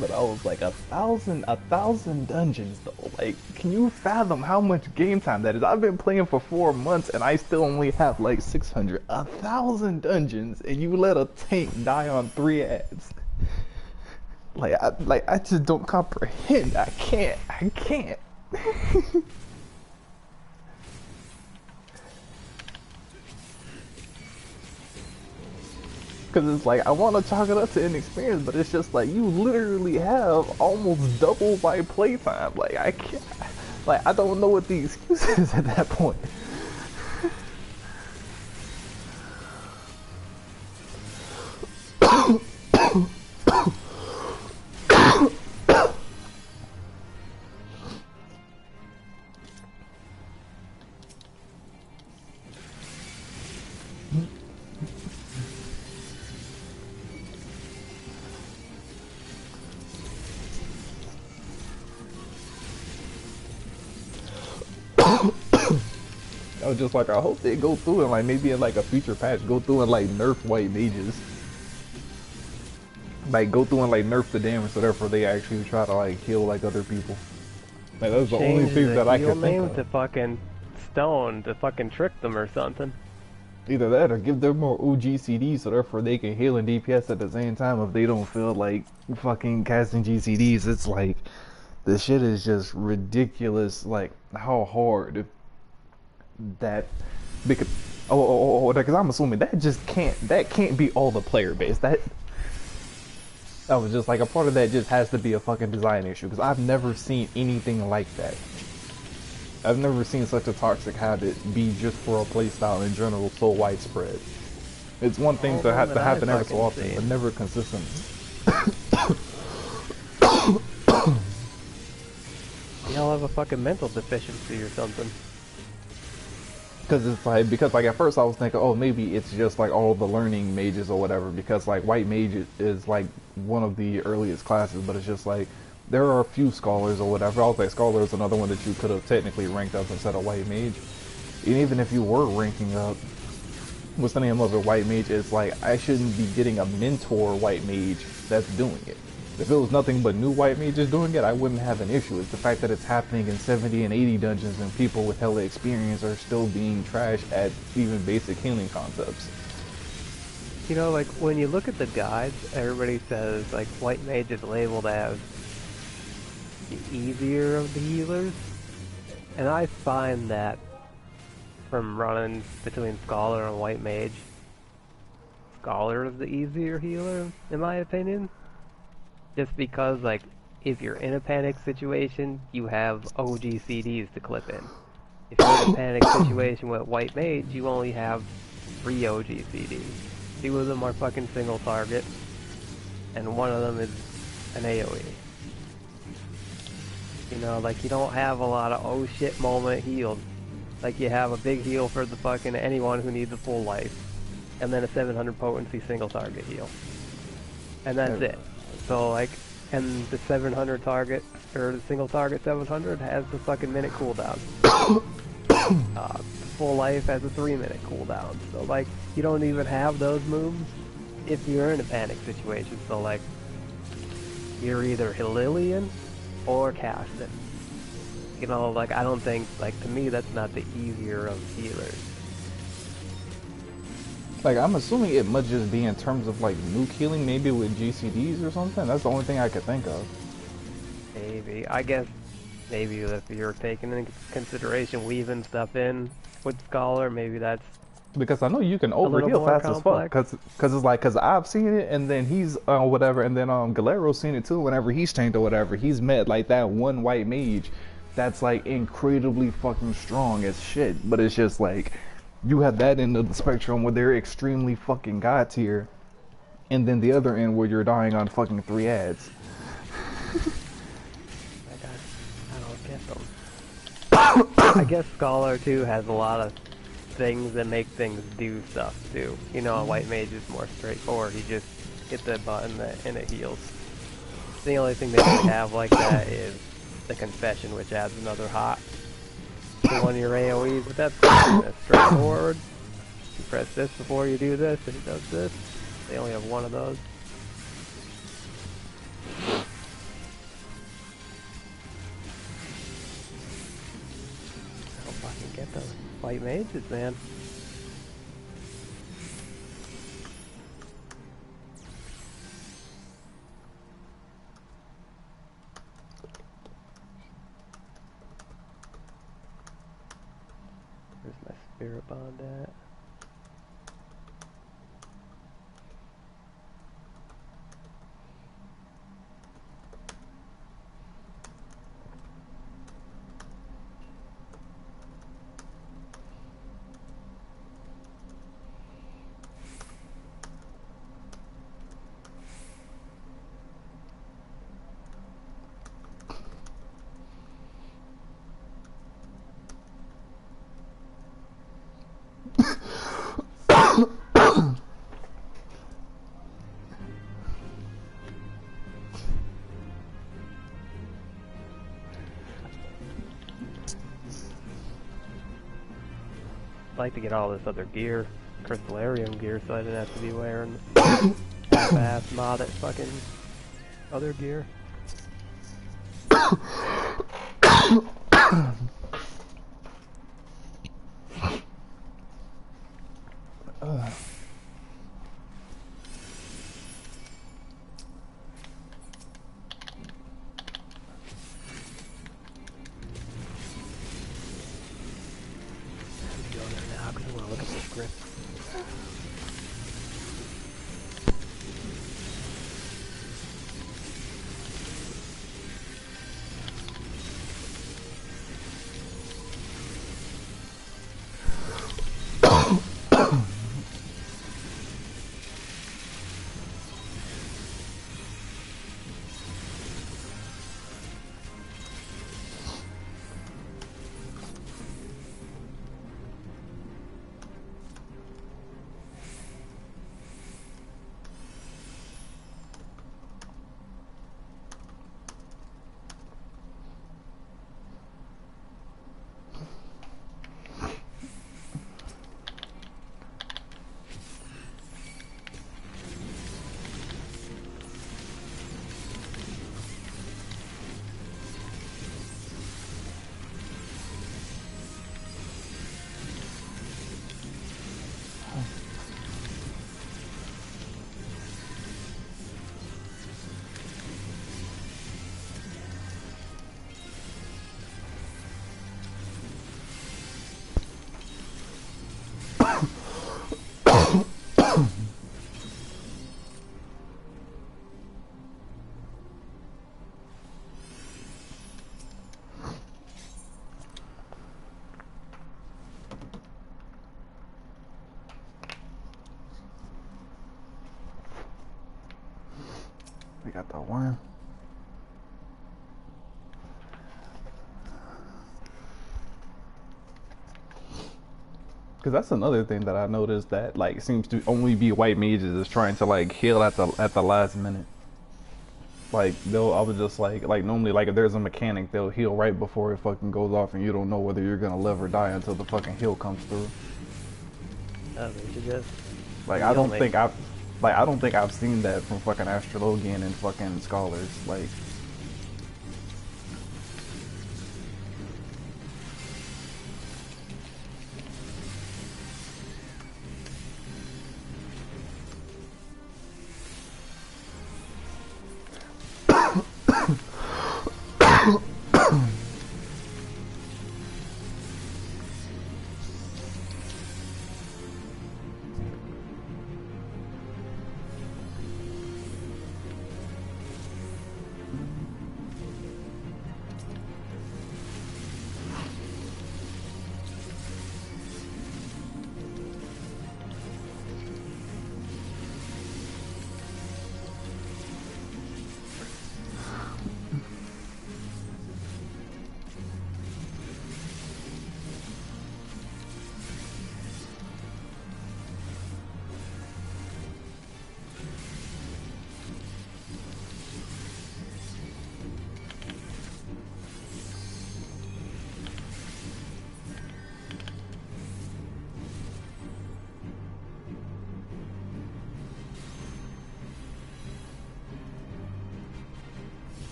But I was like 1,000 dungeons though. Like, can you fathom how much game time that is? I've been playing for 4 months and I still only have like 600. 1,000 dungeons, and you let a tank die on 3 ads. I just don't comprehend. I can't. Because it's like, I want to chalk it up to inexperience, but it's just like, you literally have almost double my playtime. Like, I can't, like, I don't know what the excuse is at that point. I was just like, I hope they go through and like maybe in like a future patch, go through and like nerf white mages. Like go through and like nerf the damage, so therefore they actually try to like heal like other people. Like that's the only
Change
thing
the
that I
heal
can think
name
of.
to fucking Stone to fucking trick them or something.
Either that or give them more OGCDs so therefore they can heal and DPS at the same time if they don't feel like fucking casting GCDs. It's like, the shit is just ridiculous, like how hard that, because because I'm assuming that can't be all the player base. That was just like a part of that just has to be a fucking design issue because I've never seen anything like that. I've never seen such a toxic habit be just for a playstyle in general so widespread. It's one thing to have to happen every so often, but never consistent.
Y'all have a fucking mental deficiency or something.
Because at first I was thinking, oh, maybe it's just like all the learning mages or whatever, because like white mage is like one of the earliest classes, but it's just like there are a few scholars or whatever. I was like, scholar is another one that you could have technically ranked up instead of white mage. And even if you were ranking up, what's the name of it, white mage, it's like I shouldn't be getting a mentor white mage that's doing it. If it was nothing but new white mages doing it, I wouldn't have an issue. It's the fact that it's happening in 70 and 80 dungeons and people with hella experience are still being trashed at even basic healing concepts.
You know, like, when you look at the guides, everybody says, like, white mage is labeled as the easier of the healers. And I find that from running between Scholar and white mage, Scholar is the easier healer, in my opinion. Just because, like, if you're in a panic situation, you have OG CDs to clip in. If you're in a panic situation with white mage, you only have 3 OG CDs. 2 of them are fucking single target, and 1 of them is an AoE. You know, like, you don't have a lot of oh shit moment heals. Like, you have a big heal for the fucking anyone who needs a full life, and then a 700 potency single target heal. And that's it. So, like, and the 700 target, or the single target 700 has the fucking minute cooldown. full life has a 3-minute cooldown. So like you don't even have those moves if you're in a panic situation. So like you're either Hylian or Caston. You know, like I don't think, like to me that's not the easier of healers.
Like, I'm assuming it must just be in terms of like nuke healing, maybe with GCDs or something. That's the only thing I could think of.
Maybe. I guess maybe if you're taking into consideration weaving stuff in with Scholar, maybe that's
Because I know you can
a little
overheal
more
fast as fuck.
complex.
Cause it's like, cause I've seen it, and then he's whatever, and then Galero's seen it too. Whenever he's tanked or whatever, he's met like that one white mage that's like incredibly fucking strong as shit. But it's just like you have that end of the spectrum where they're extremely fucking god tier, and then the other end where you're dying on fucking 3 ads.
I don't get them. I guess Scholar too has a lot of things that make things do stuff too. You know, a white mage is more straightforward. You just hit the button and it heals. The only thing they really have like that is the confession, which adds another hot to one of your AoEs, but that's straightforward. You press this before you do this, and it does this. They only have one of those. I don't fucking get those white mages, man. Where's my spirit bond at? I'd like to get all this other gear, Crystallarium gear, so I didn't have to be wearing half-ass modded fucking other gear.
We got the worm. Because that's another thing that I noticed that like seems to only be white mages is trying to like heal at the last minute. Like I was just like normally like if there's a mechanic, they'll heal right before it fucking goes off, and you don't know whether you're gonna live or die until the fucking heal comes through.
Oh, they should just
Like
heal me.
I don't think I've seen that from fucking Astrologian and fucking scholars. Like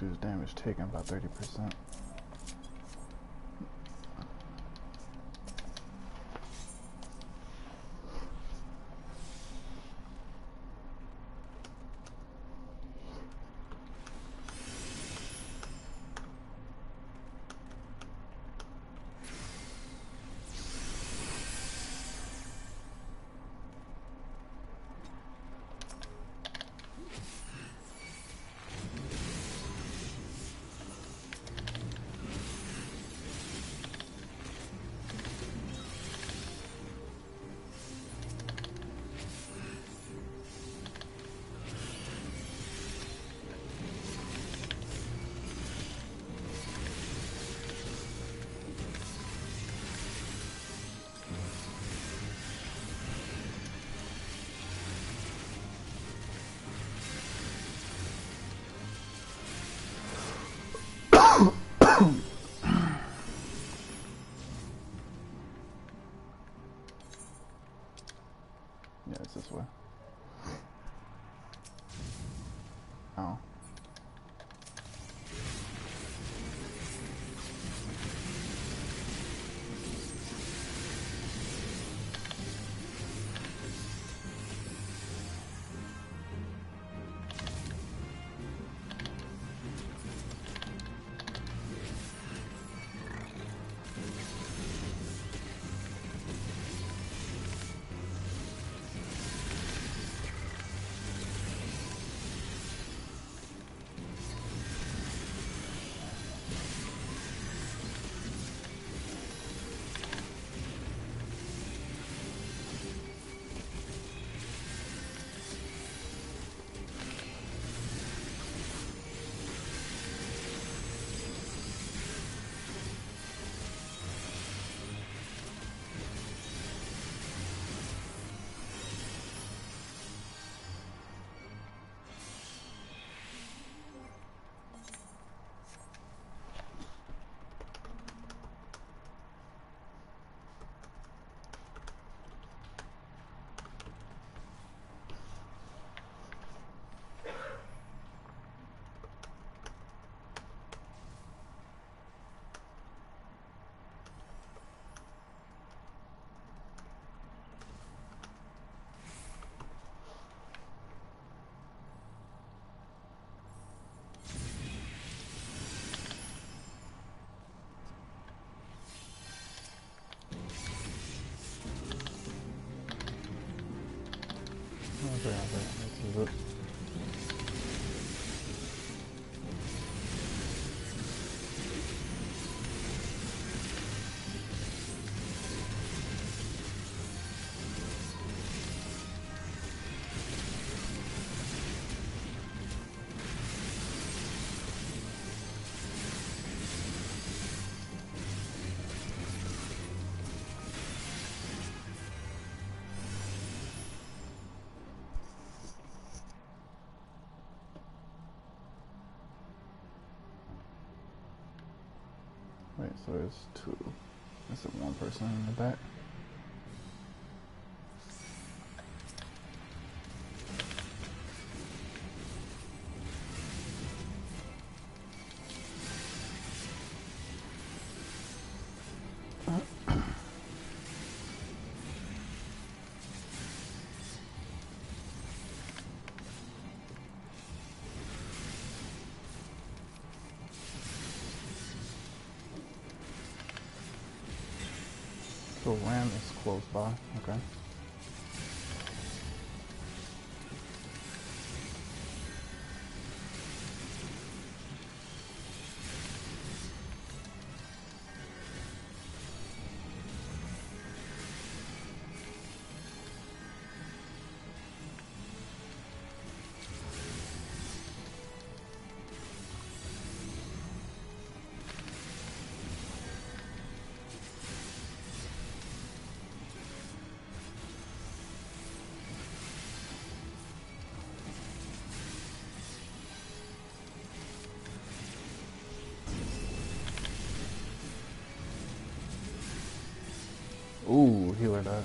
reduce damage taken by 30%. Yeah, it's this way. Oh. This is it. Wait, so there's two. That's one person in the back. So Ram is close by. Okay. Ooh, healer died.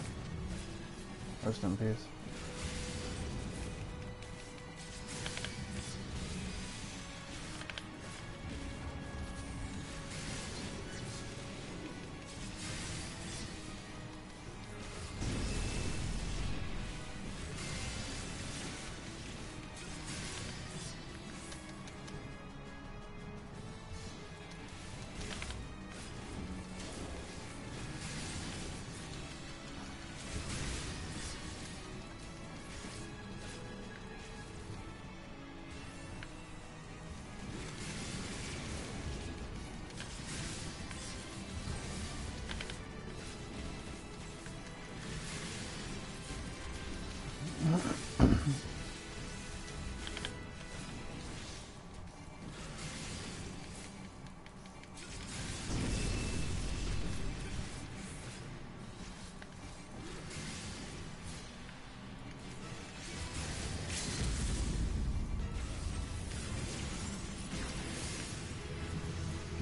Rest in peace.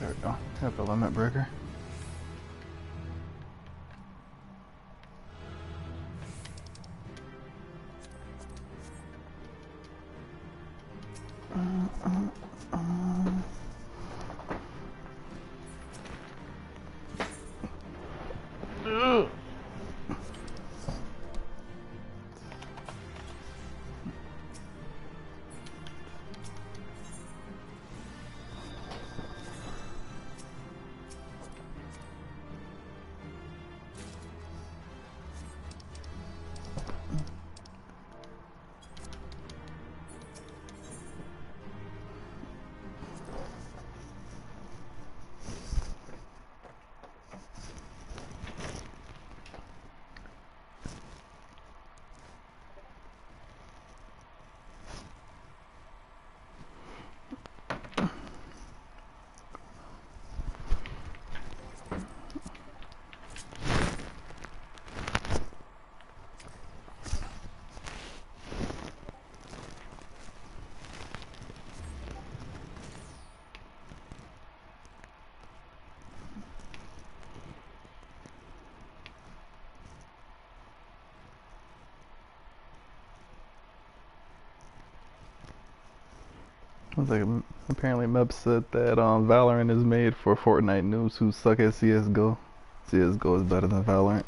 There we go. Hit the limit breaker. It's like apparently Meb said that Valorant is made for Fortnite noobs who suck at CS:GO. CS:GO is better than Valorant.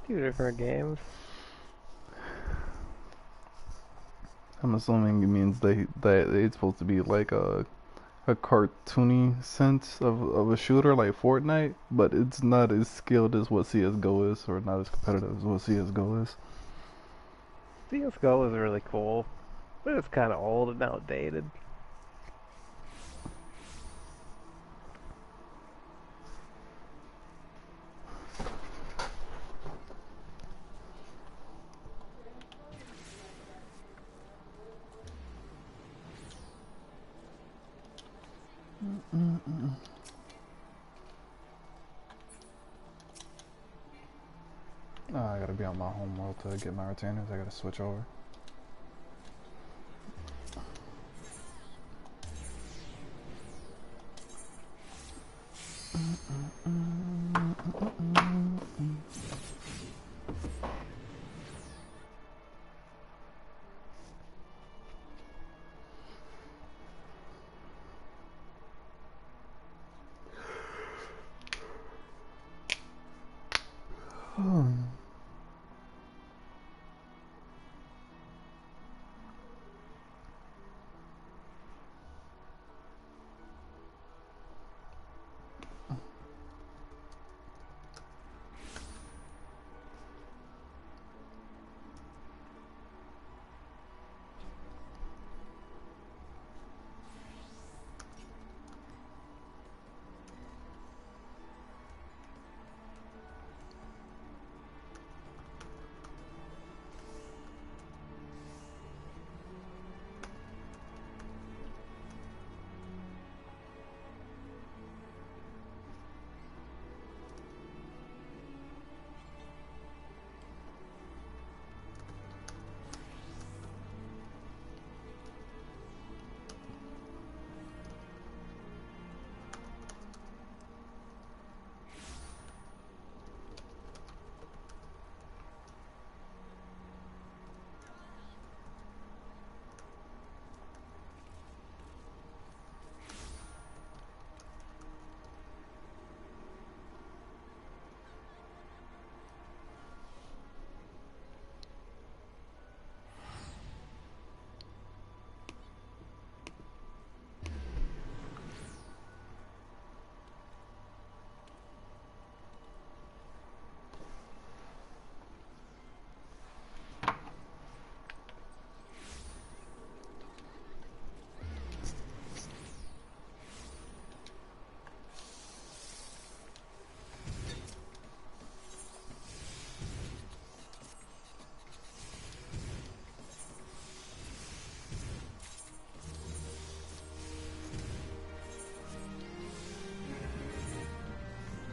Two different games.
I'm assuming it means that it's supposed to be like a cartoony sense of a shooter like Fortnite, but it's not as skilled as what CS:GO is, or not as competitive as what CS:GO is.
CS:GO is really cool, but it's kind of old and outdated.
I gotta be on my home world to get my retainers. I gotta switch over.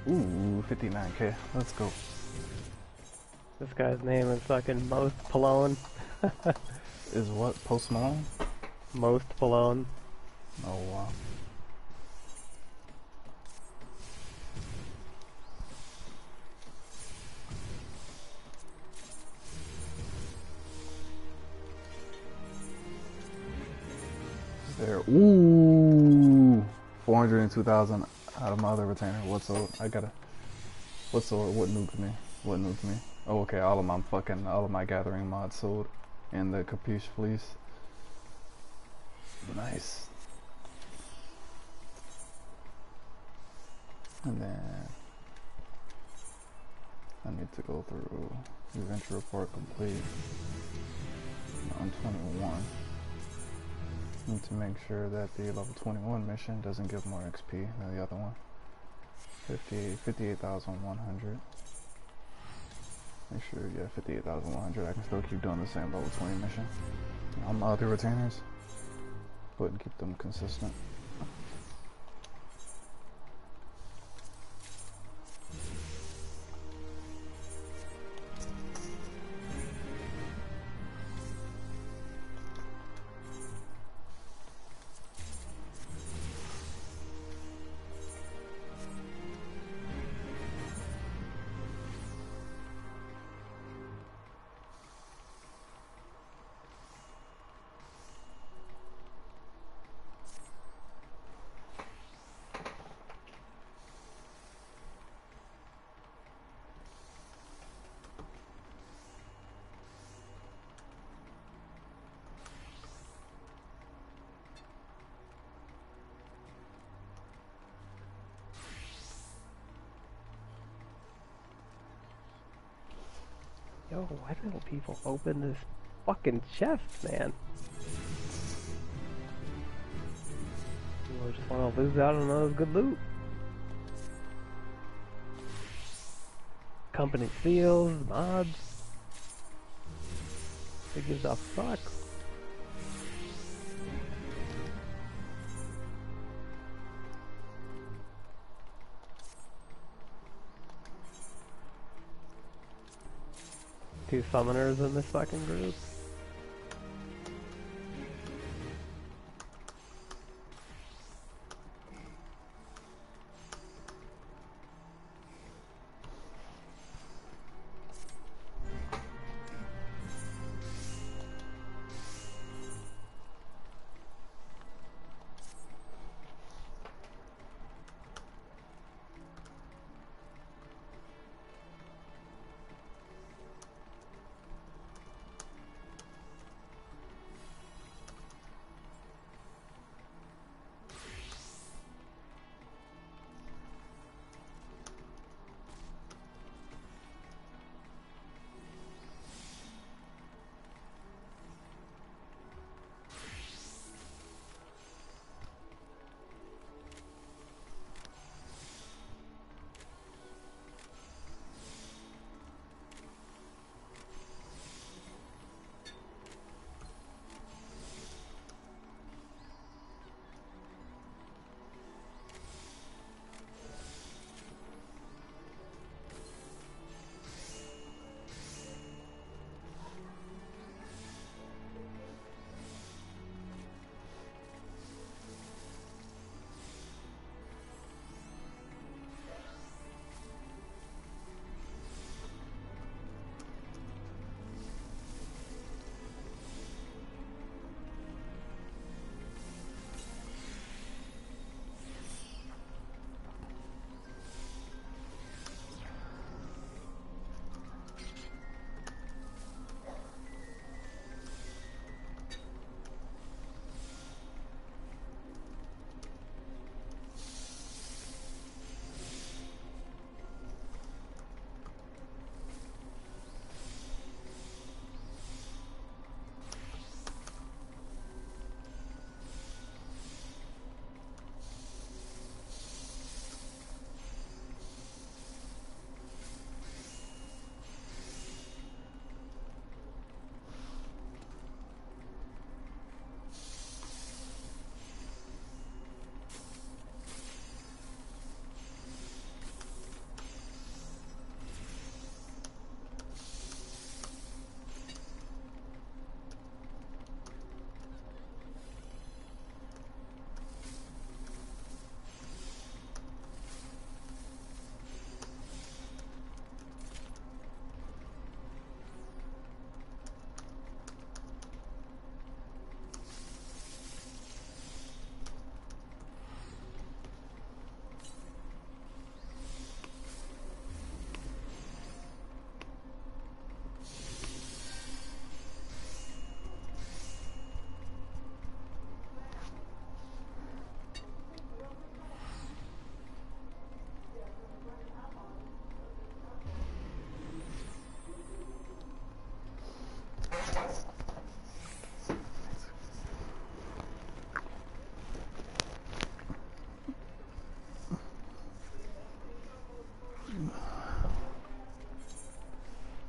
Ooh, 59K. Let's go.
This guy's name is fucking Most Pallone.
Is what? Post Malone?
Most Pallone.
Oh, wow. There. Ooh, 402,000 out of my other retainer. What sold? I gotta. What sold? What nuked me? What nuked me? Oh, okay. All of my gathering mods sold, and the Capiche fleece. Nice. And then I need to go through adventure report complete on 21. Need to make sure that the level 21 mission doesn't give more XP than the other one. 58,100. Make sure, yeah, 58,100. I can still keep doing the same level 20 mission on my other retainers, but keep them consistent.
Yo, why do people open this fucking chest, man? I just want to lose out on all this good loot. Company seals, mods. Who gives a fuck? Two summoners in this fucking group.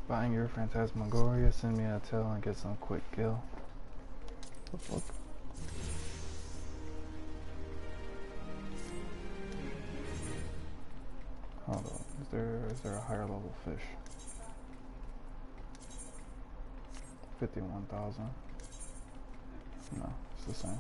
Buying your Phantasmagoria, send me a tail and get some quick kill. What the fuck? Hold on, is there a higher level fish? 51,000. No, it's the same.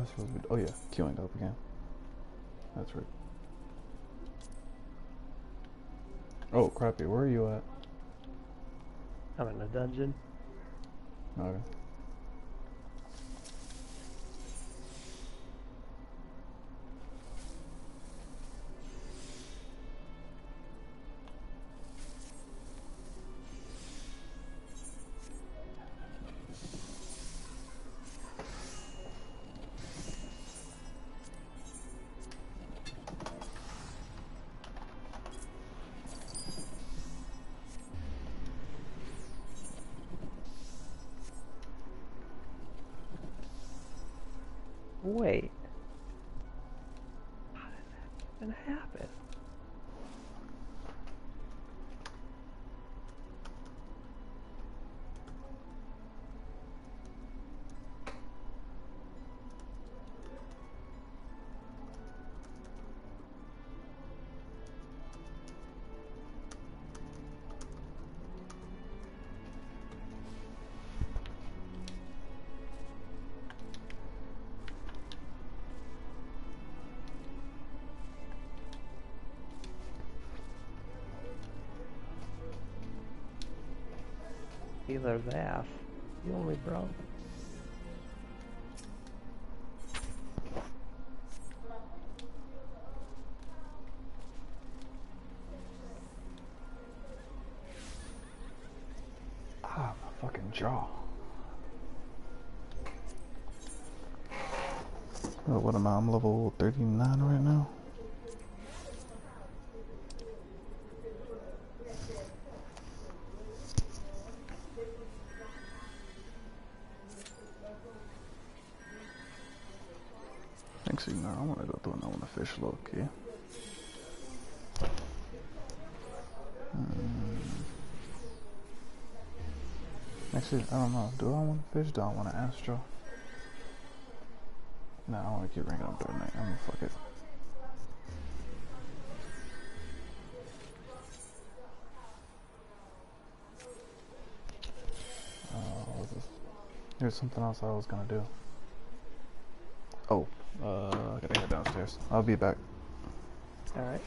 supposed to be? Oh yeah, queuing up again. That's right. Oh, crappy, where are you at?
I'm in a dungeon.
Okay.
Wait. How did that even happen? Healer's ass. You only broke.
Ah, my fucking jaw. Oh, what am I? I'm level 39 right now. Actually, no, I want to go through and I want to fish low key. Actually, I don't know. Do I want to fish? Do I want to astro? No, I want to keep ringing up during night. I'm gonna fuck it. What's this? There's something else I was gonna do. Oh, I gotta head downstairs. I'll be back.
Alright.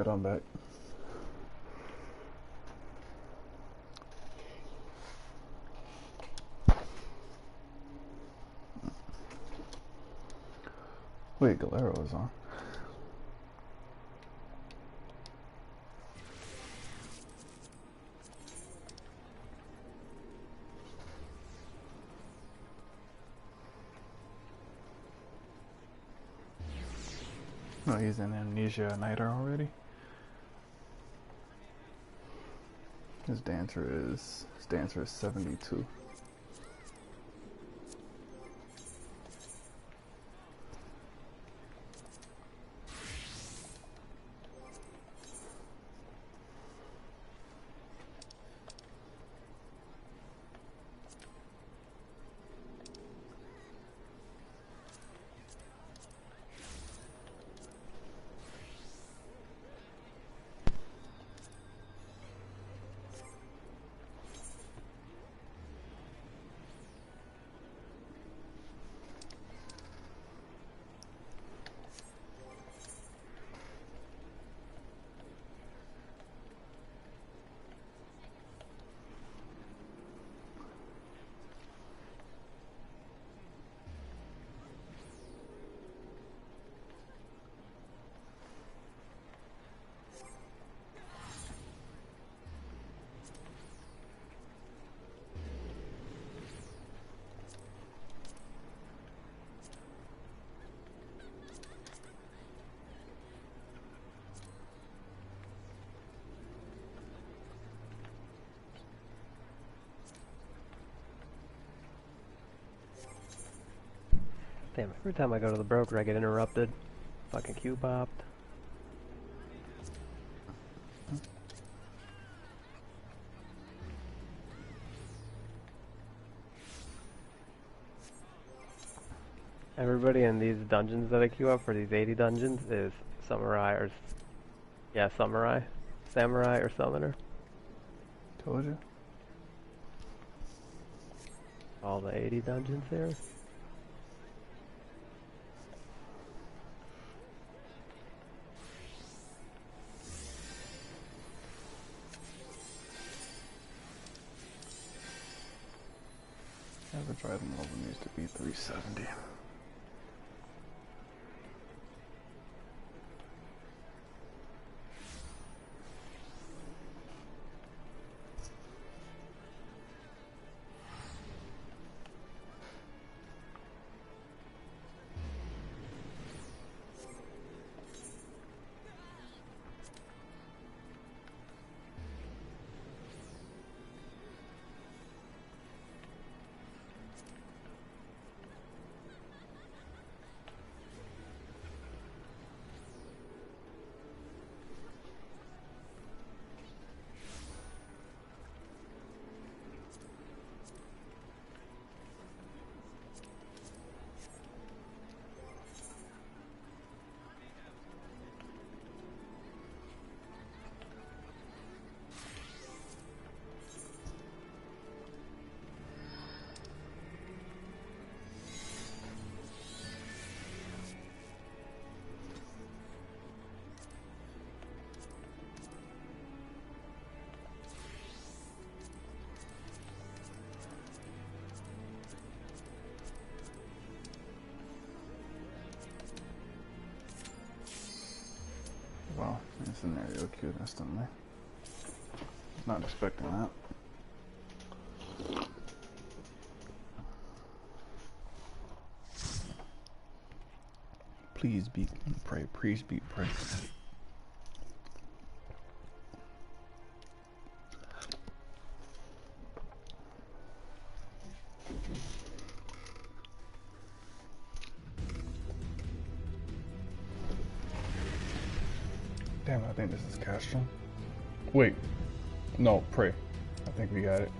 Alright, I'm back. Wait, Galero is on. No, he's in Amnesia Nighter already. His dancer is 72.
Damn, every time I go to the broker I get interrupted. Fucking Q popped. Everybody in these dungeons that I queue up for these 80 dungeons is samurai or... Yeah, samurai or summoner.
Told you.
All the 80 dungeons here.
Average item level needs to be 370. Wow, scenario queued instantly. Not expecting that. Please be pray, please be pray. Damn, I think this is Castro. Wait, no, pray. I think we got it.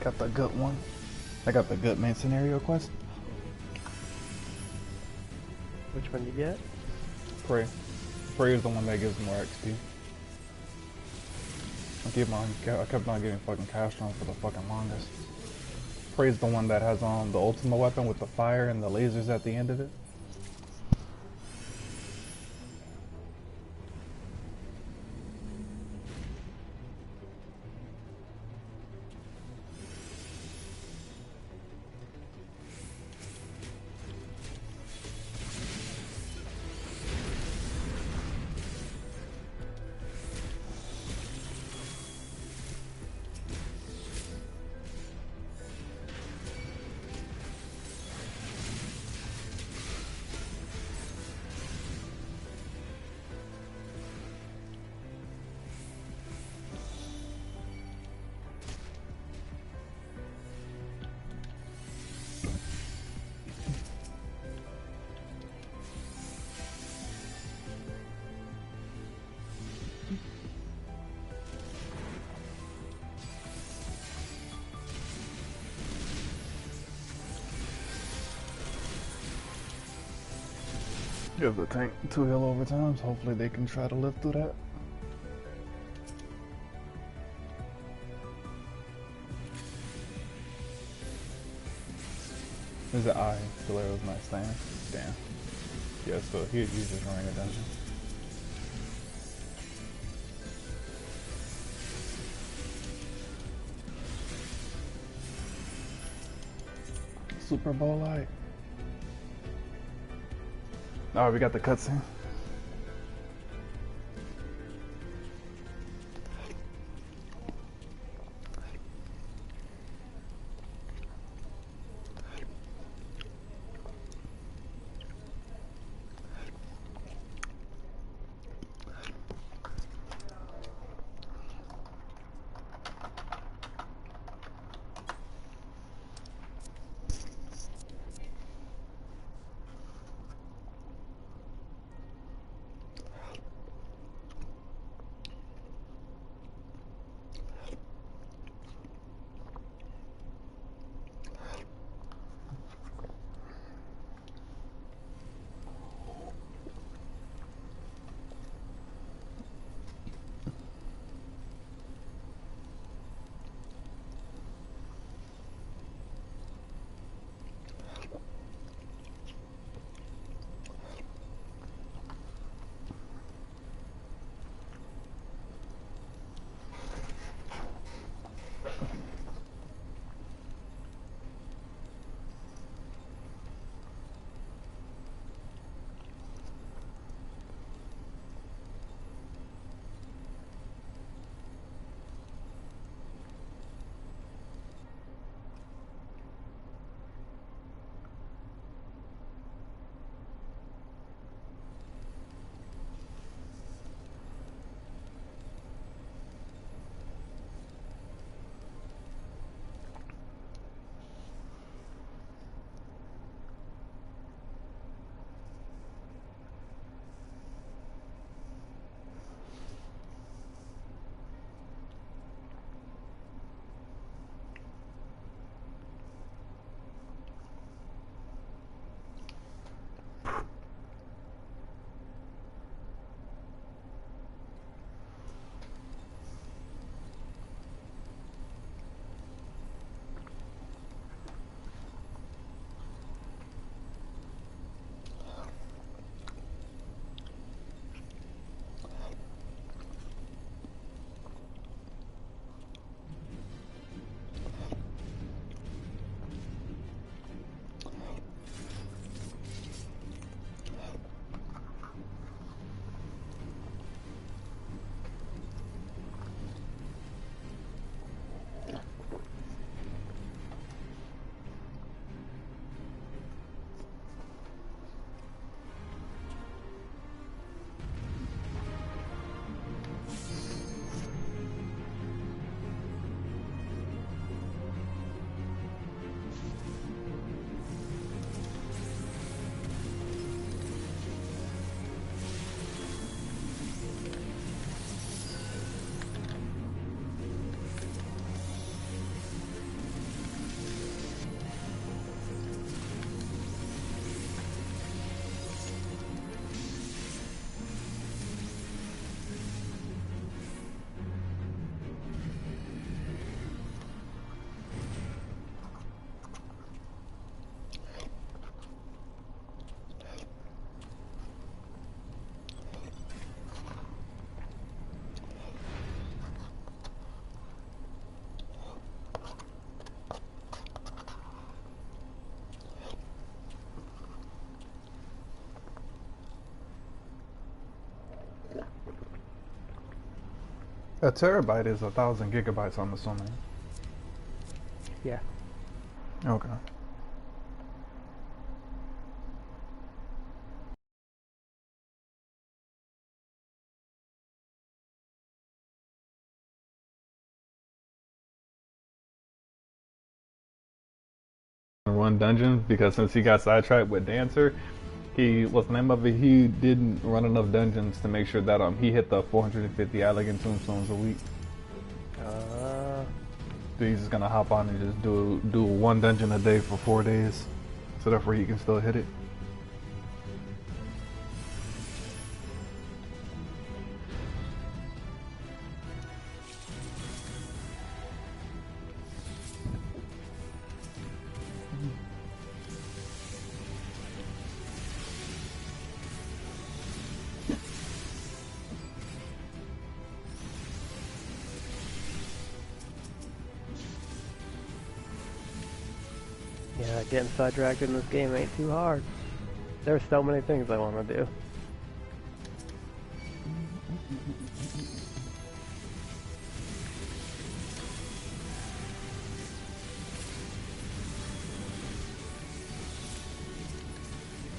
Got the good one. I got the good main scenario quest.
Which one you get?
Pray. Pray is the one that gives more XP. I kept on getting fucking cashed on for the fucking longest. Pray is the one that has the ultimate weapon with the fire and the lasers at the end of it. Give the tank 2 heal overtimes. Hopefully they can try to live through that. There's an eye. Valero's not staying. Damn. Yeah, so he's just running a dungeon. Super Bowl light. Alright, we got the cutscene. A terabyte is 1,000 gigabytes, I'm assuming.
Yeah.
Okay. Run dungeons because since he got sidetracked with Dancer, he what's the name of it? He didn't run enough dungeons to make sure that he hit the 450 elegant tombstones a week. So he's just gonna hop on and just do one dungeon a day for 4 days, so therefore he can still hit it.
Yeah, getting sidetracked in this game ain't too hard. There's so many things I want to do.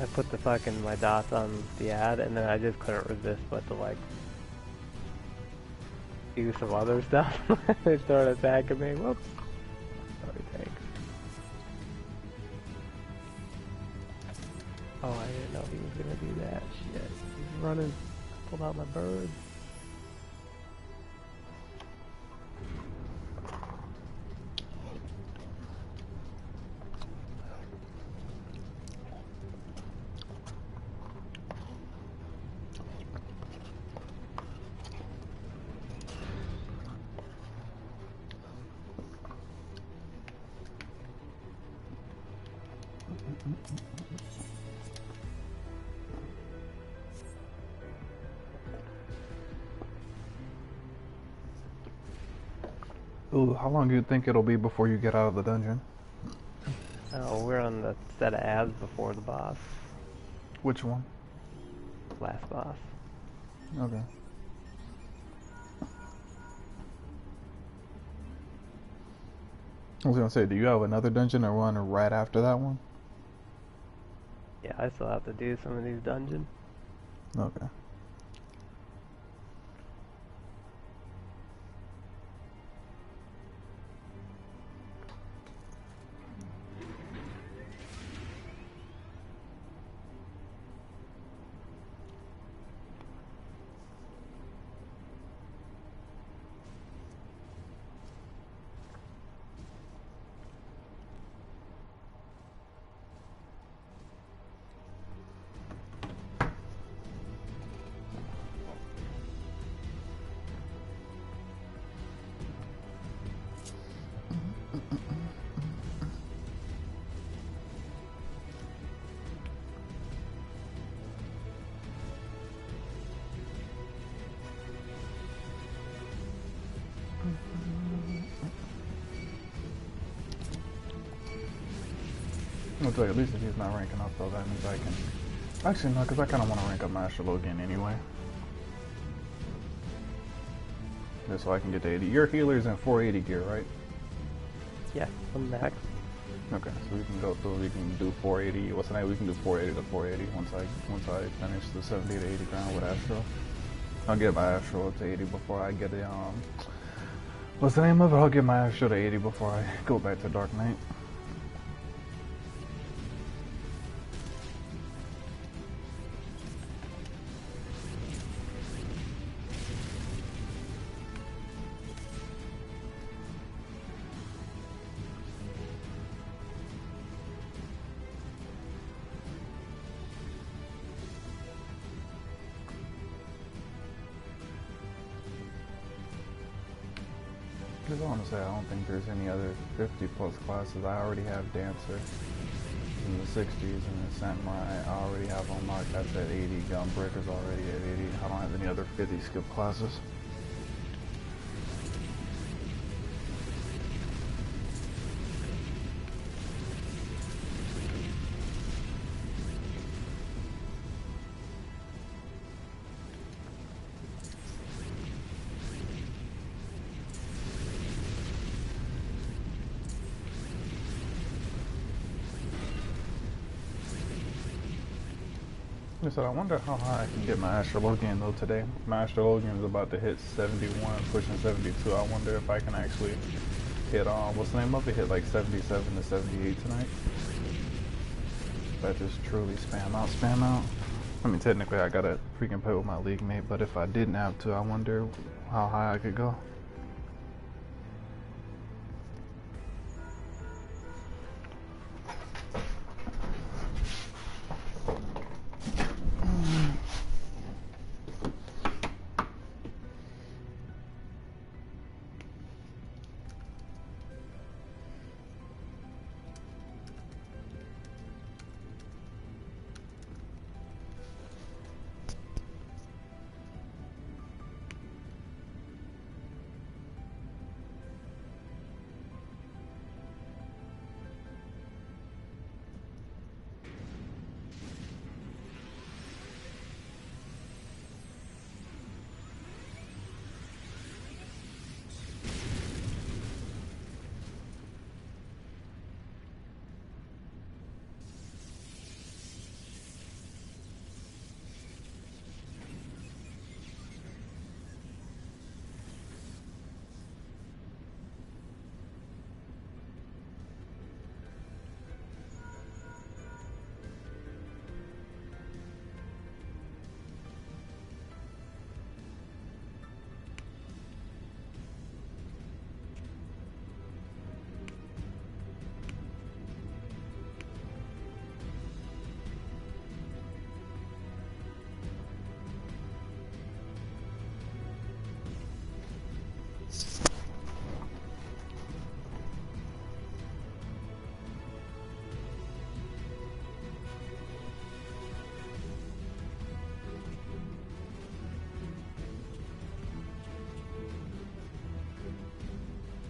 I put the fucking my dots on the ad, and then I just couldn't resist but to like do some other stuff. They started attacking me. Whoops. Sorry, thanks. Oh, I didn't know he was gonna do that. Shit. He's running. Pulled out my bird.
Ooh, how long do you think it'll be before you get out of the dungeon?
Oh, we're on the set of ads before the boss.
Which one?
Last boss.
Okay. I was gonna say, do you have another dungeon or one right after that one?
Yeah, I still have to do some of these dungeons.
Okay. I'll tell you, at least if he's not ranking up though, that means I can... Actually, no, because I kind of want to rank up my Astrologian anyway. Just so I can get to 80. Your healer's in 480 gear, right?
Yeah, I'm max.
Okay, so we can go through, we can do 480, what's the name? We can do 480 to 480 once I finish the 70 to 80 ground with Astro. I'll get my Astro up to 80 before I get the, what's the name of it? I'll get my Astro to 80 before I go back to Dark Knight. Because honestly, I don't think there's any other 50 plus classes. I already have Dancer in the 60s, and then Samurai I already have unlocked. That's at 80. Gunbreaker's already at 80. I don't have any other 50 skip classes. I said, I wonder how high I can get my Astrologian though today. My Astrologian is about to hit 71, pushing 72. I wonder if I can actually hit what's the name of it? Hit like 77 to 78 tonight. If I just truly spam out. I mean, technically I gotta freaking play with my league mate, but if I didn't have to, I wonder how high I could go.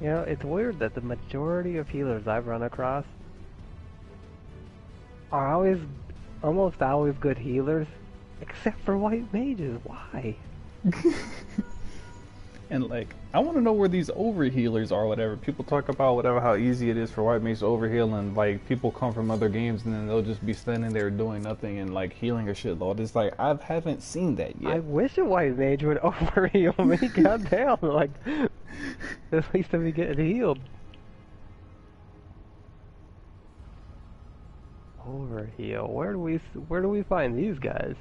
You know, it's weird that the majority of healers I've run across are almost always good healers, except for white mages. Why?
And like, I want to know where these overhealers are, whatever. People talk about whatever, how easy it is for white mages to overheal, and like people come from other games and then they'll just be standing there doing nothing and like healing or shit. Lord, it's like I haven't seen that yet.
I wish a white mage would overheal me. Goddamn, like at least I'd be getting healed. Overheal. Where do we find these guys?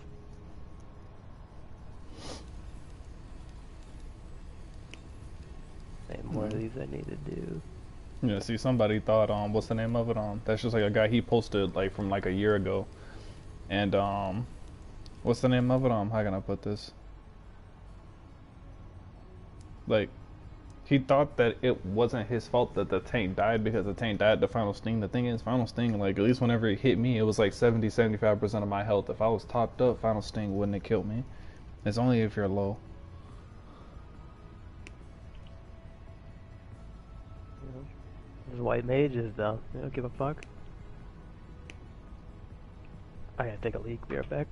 More of these I need to do.
Yeah, see, somebody thought, what's the name of it? That's just like a guy he posted like from like a year ago, and what's the name of it? How can I put this? Like, he thought that it wasn't his fault that the tank died because the tank died the final sting. The thing is, final sting, like at least whenever it hit me, it was like 70-75% of my health. If I was topped up, final sting wouldn't have killed me. It's only if you're low.
There's white mages though. They don't give a fuck. I gotta take a leak. Be right back.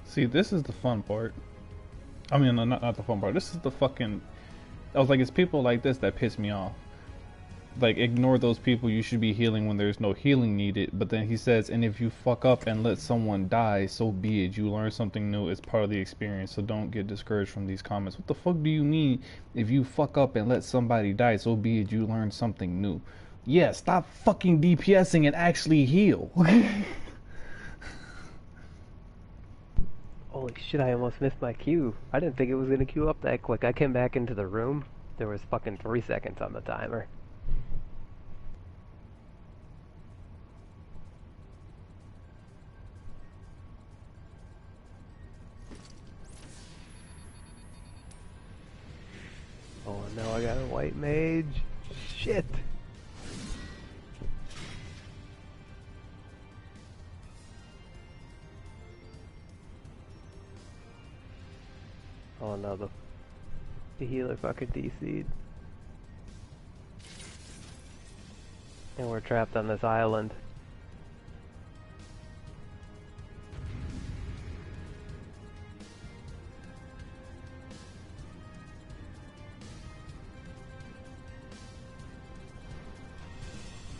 See, this is the fun part. I mean, not the fun part. This is the fucking... I was like, it's people like this that piss me off. like ignore those people. You should be healing when there's no healing needed. But then he says, and if you fuck up and let someone die, so be it. You learn something new. It's part of the experience. So don't get discouraged from these comments. What the fuck do you mean? If you fuck up and let somebody die, so be it. You learn something new. Yeah, stop fucking DPSing and actually heal.
Holy shit, I almost missed my queue. I didn't think it was gonna queue up that quick. I came back into the room. There was fucking 3 seconds on the timer. Oh, now I got a white mage. Shit. Oh no, the healer fucking DC'd. And we're trapped on this island.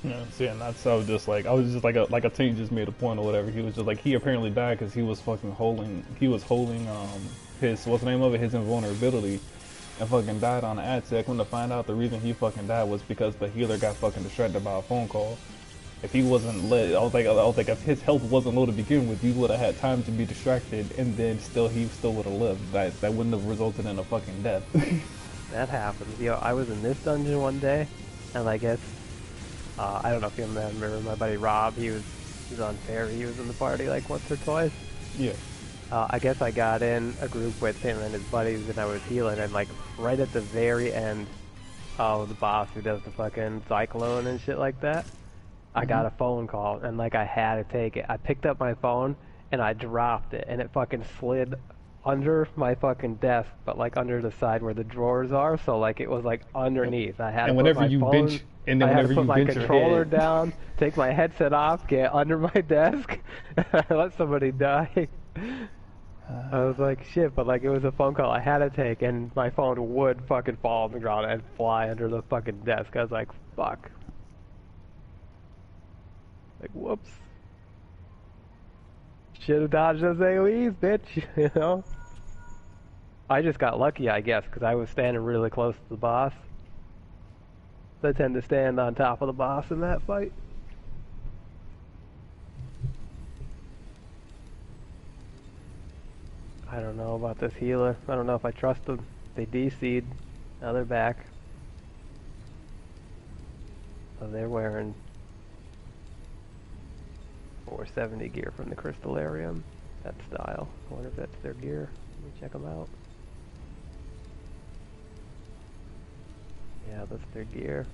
Yeah, see, and that's I was just like a team just made a point or whatever. He was just like he apparently died because he was fucking holding his what's the name of it, his invulnerability, and fucking died on an ad tech. When to find out the reason he fucking died was because the healer got fucking distracted by a phone call. If he wasn't lit, I was like if his health wasn't low to begin with, you would have had time to be distracted, and then he still would have lived. That wouldn't have resulted in a fucking death.
That happens. Yo, I was in this dungeon one day, and I guess I don't know if you remember my buddy Rob. He was on Fairy. He was in the party like once or twice.
Yeah.
I guess I got in a group with him and his buddies, and I was healing, and like right at the very end of the boss who does the fucking cyclone and shit like that, I got a phone call, and like I had to take it. I picked up my phone and I dropped it, and it fucking slid under my fucking desk, but like under the side where the drawers are, so like it was like underneath. I had to put my phone, I had to put my controller down, take my headset off, get under my desk, let somebody die. I was like, shit, but like it was a phone call I had to take, and my phone would fucking fall on the ground and fly under the fucking desk. I was like, fuck. Like, whoops. Should've dodged those AoEs, bitch, you know? I just got lucky, I guess, because I was standing really close to the boss. I tend to stand on top of the boss in that fight. I don't know about this healer. I don't know if I trust them. They DC'd. Now they're back. So they're wearing 470 gear from the Crystallarium. That style. I wonder if that's their gear. Let me check them out. Yeah, that's their gear.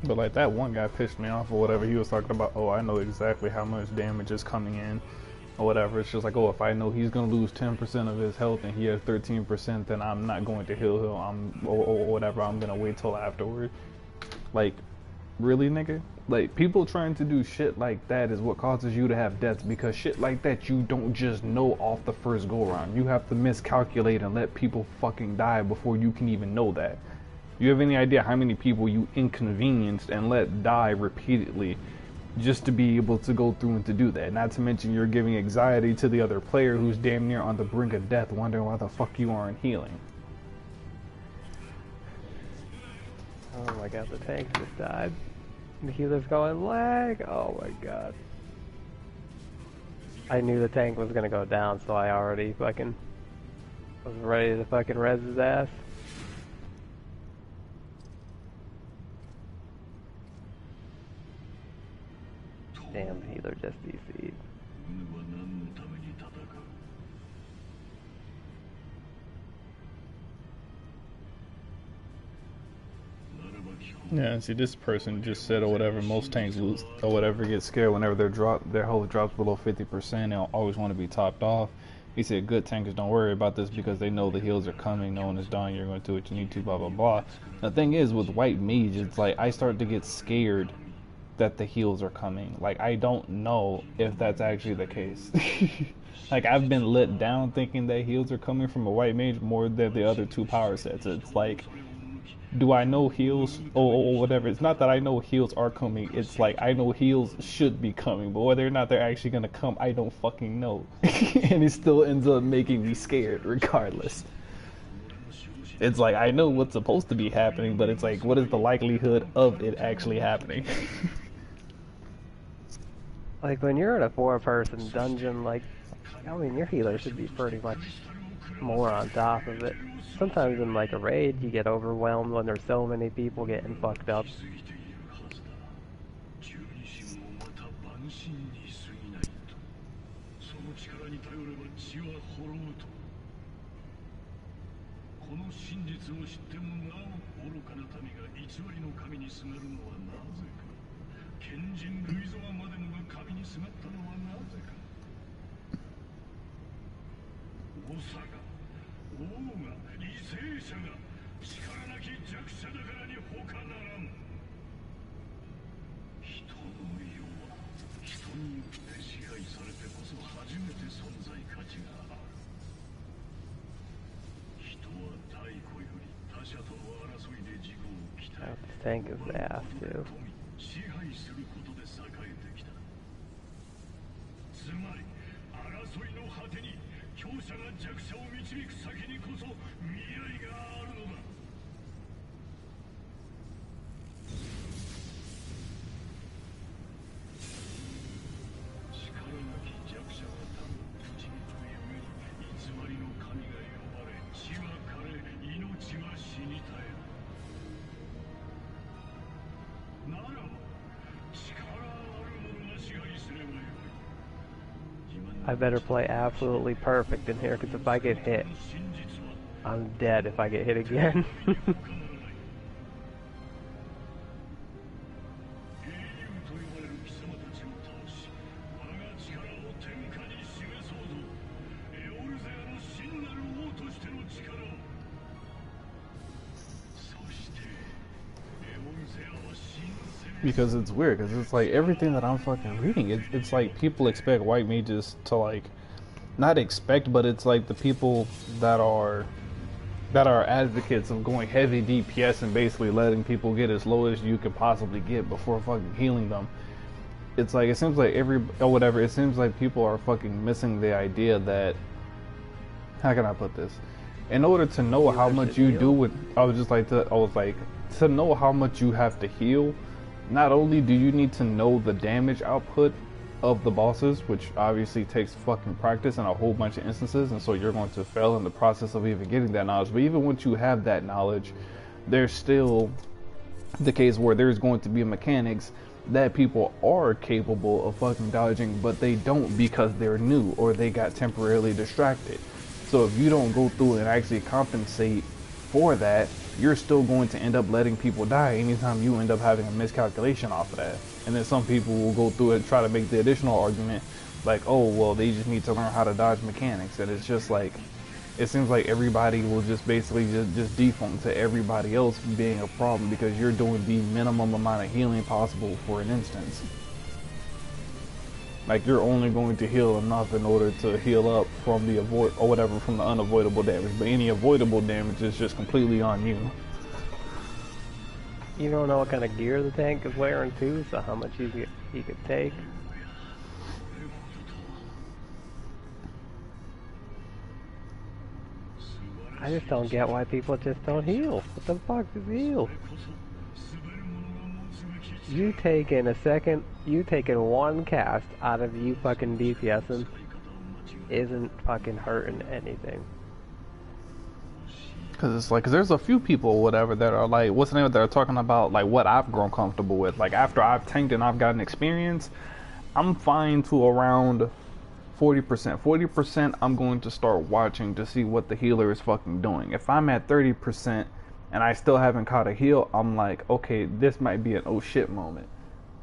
But like that one guy pissed me off or whatever. He was talking about, oh, I know exactly how much damage is coming in or whatever. It's just like, oh, if I know he's gonna lose 10% of his health and he has 13%, then I'm not going to heal him. Or whatever. I'm gonna wait till afterward. Like, really, nigga? Like, people trying to do shit like that is what causes you to have deaths, because shit like that you don't just know off the first go around. You have to miscalculate and let people fucking die before you can even know that. You have any idea how many people you inconvenienced and let die repeatedly just to be able to go through and to do that? Not to mention you're giving anxiety to the other player who's damn near on the brink of death, wondering why the fuck you aren't healing.
Oh my god, the tank just died. The healer's going lag. Oh my god. I knew the tank was gonna go down, so I already fucking was ready to fucking res his ass. Damn, the they're just DC'd.
Yeah, see, this person just said or whatever, most tanks lose or whatever get scared whenever their health drops below 50%. They'll always want to be topped off. He said good tankers don't worry about this because they know the heals are coming. No one is dying. You're going to do what you need to, blah, blah, blah. The thing is, with white mage, it's like I start to get scared that the heals are coming. Like, I don't know if that's actually the case. Like, I've been let down thinking that heals are coming from a white mage more than the other two power sets. It's like, do I know heals or whatever? It's not that I know heals are coming. It's like I know heals should be coming, but whether or not they're actually gonna come, I don't fucking know. And it still ends up making me scared regardless. It's like I know what's supposed to be happening, but it's like, what is the likelihood of it actually happening?
Like when you're in a 4-person dungeon, like, I mean, your healer should be pretty much more on top of it. Sometimes in like a raid, you get overwhelmed when there's so many people getting fucked up. This tank is ass too. I better play absolutely perfect in here, because if I get hit, I'm dead if I get hit again.
Because it's weird, because it's like everything that I'm fucking reading, it's like people expect white mages to like, not expect, but it's like the people that are advocates of going heavy DPS and basically letting people get as low as you could possibly get before fucking healing them. It's like, it seems like it seems like people are fucking missing the idea that, how can I put this? In order to know how much you do with, I was like, to know how much you have to heal, not only do you need to know the damage output of the bosses, which obviously takes fucking practice in a whole bunch of instances, and so you're going to fail in the process of even getting that knowledge, but even once you have that knowledge, there's still the case where there's going to be mechanics that people are capable of fucking dodging, but they don't because they're new or they got temporarily distracted. So if you don't go through and actually compensate for that, you're still going to end up letting people die anytime you end up having a miscalculation off of that. And then some people will go through it and try to make the additional argument like, oh, well, they just need to learn how to dodge mechanics. And it's just like, it seems like everybody will just basically just default to everybody else being a problem because you're doing the minimum amount of healing possible for an instance. Like, you're only going to heal enough in order to heal up from the from the unavoidable damage. But any avoidable damage is just completely on you.
You don't know what kind of gear the tank is wearing too, so how much he could take. I just don't get why people just don't heal. What the fuck is heal? You taking one cast out of you fucking DPSing isn't fucking hurting anything.
Cause it's like, cause there's a few people or whatever that are like, what's the name, that are talking about like what I've grown comfortable with. Like after I've tanked and I've gotten experience, I'm fine to around 40%. 40%, I'm going to start watching to see what the healer is fucking doing. If I'm at 30% and I still haven't caught a heal, I'm like, okay, this might be an oh shit moment.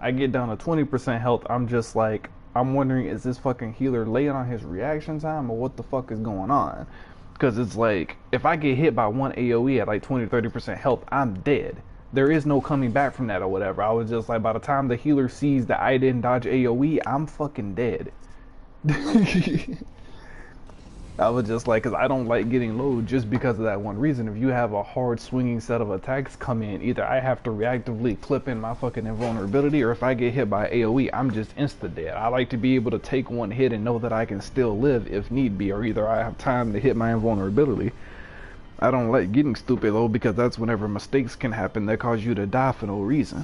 I get down to 20% health, I'm just like, I'm wondering, is this fucking healer late on his reaction time or what the fuck is going on? Because it's like, if I get hit by one AoE at like 20-30% health, I'm dead. There is no coming back from that or whatever. I was just like, by the time the healer sees that I didn't dodge AoE, I'm fucking dead. I was just like, because I don't like getting low just because of that one reason. If you have a hard swinging set of attacks come in, either I have to reactively clip in my fucking invulnerability, or if I get hit by AoE, I'm just insta dead. I like to be able to take one hit and know that I can still live if need be, or either I have time to hit my invulnerability. I don't like getting stupid low because that's whenever mistakes can happen that cause you to die for no reason.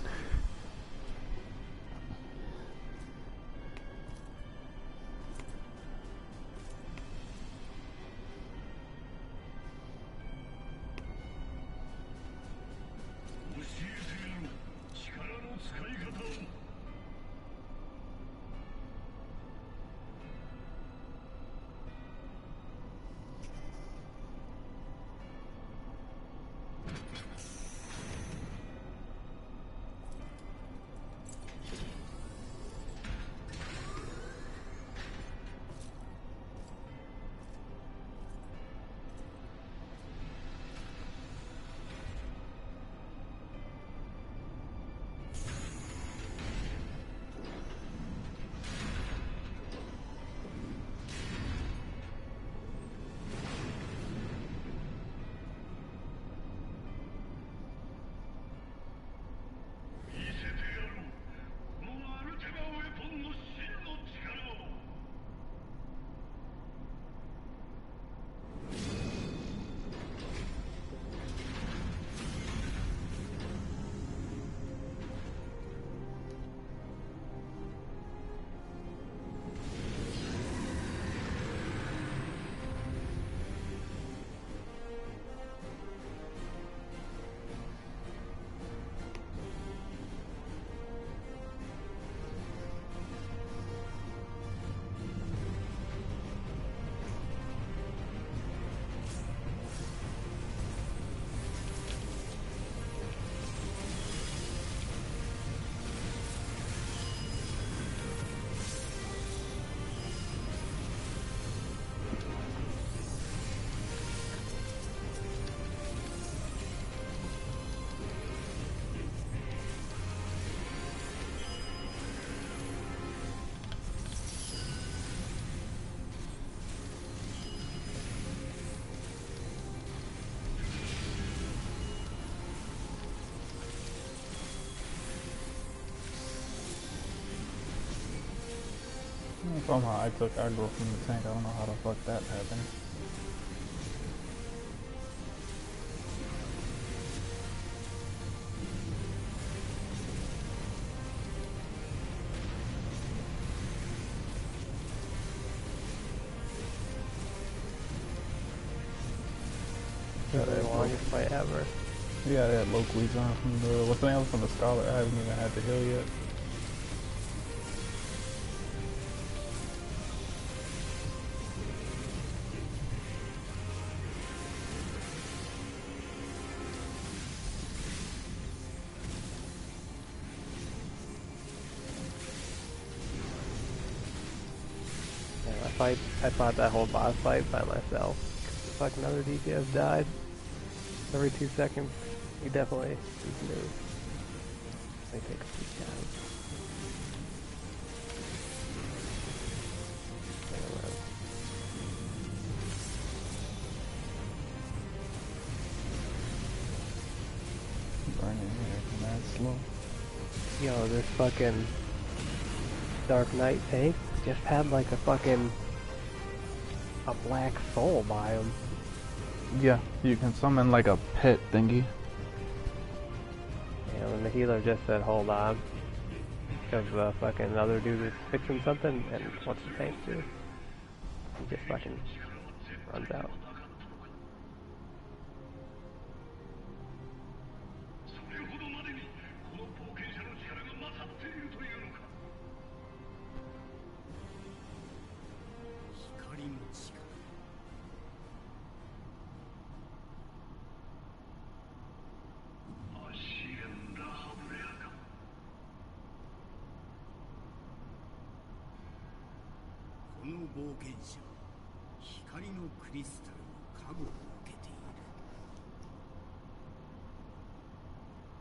Somehow I took aggro from the tank. I don't know how the fuck that happened.
The longest fight ever.
Yeah, they had low cleats on from the, what's the name from the Scholar? I haven't even had to heal yet.
I fought that whole boss fight by myself. Fucking other DPS died. Every 2 seconds, you definitely need to move. They take a few times.
Burning here, mad slow.
Yo, this fucking Dark Knight tank just had like a black soul by him.
Yeah, you can summon like a pet thingy.
Yeah, and the healer just said hold on. Because the fucking other dude is fixing something, and what's the tank do? He just fucking runs out.
の冒険者光のクリスタルの加護を受けている。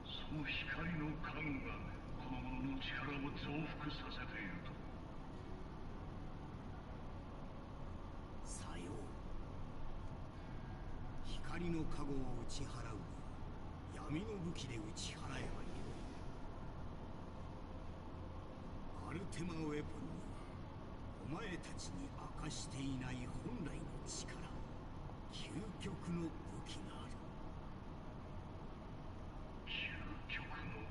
その光の加護がこの者の力を増幅させていると。
さよう。光の加護を打ち払うには闇の武器で打ち払えばいい。アルテマウェポンにはお前たちに明かしていない本来の力、究極の武器がある。
究極の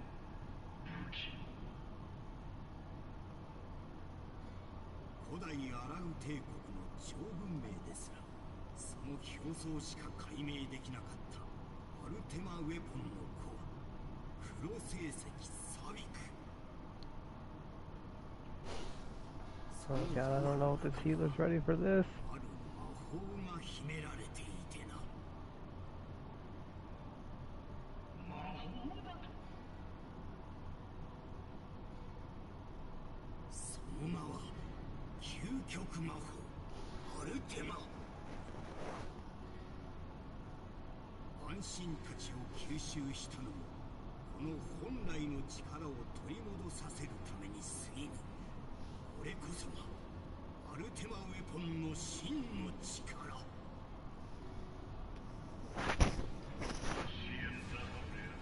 武器。
古代アラウ帝国の超文明ですらその表層しか解明できなかったアルテマウェポンの子は黒星石サビク。
Oh god, I don't know if this healer's ready for this.
ある魔法が秘められていてな。
魔法だと。
その名は究極魔法アルテマ。万神たちを吸収したのもこの本来の力を取り戻させるために過ぎぬ。これこそがアルテマウェポンの真の力。
シエンダ・ハブレア、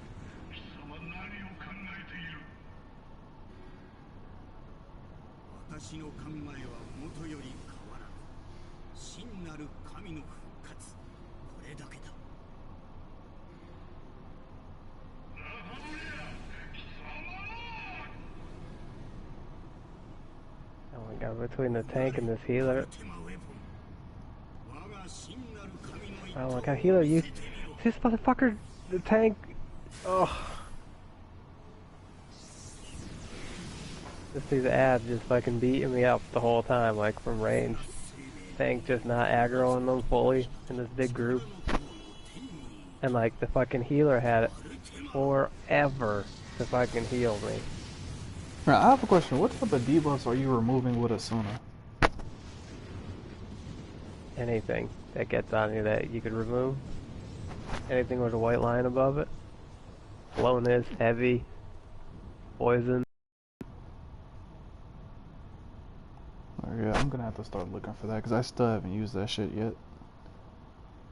貴様何を考えている。
私の考えは元より変わらぬ。真なる神の復活、これだけだ。
ハブレア、貴様。
Oh my god, between the tank and this healer. Oh my god, healer, you... This motherfucker, the tank... Oh. Just see the ad just fucking beating me up the whole time, like from range. Tank just not aggroing them fully in this big group. And like the fucking healer had it forever to fucking heal me.
Right, I have a question. What type of debuffs are you removing with Asuna?
Anything that gets on you that you could remove. Anything with a white line above it. Slowness, heavy, poison.
Yeah, I'm gonna have to start looking for that because I still haven't used that shit yet.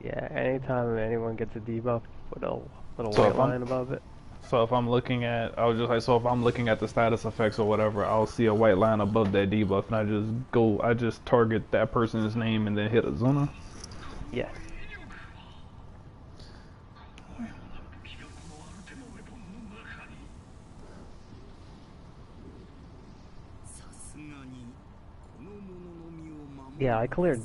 Yeah, anytime anyone gets a debuff with a little
So
white line above it.
So if I'm looking at, I was just like, so if I'm looking at the status effects or whatever, I'll see a white line above that debuff, and I just target that person's name and then hit Azuna.
Yeah. Yeah, I cleared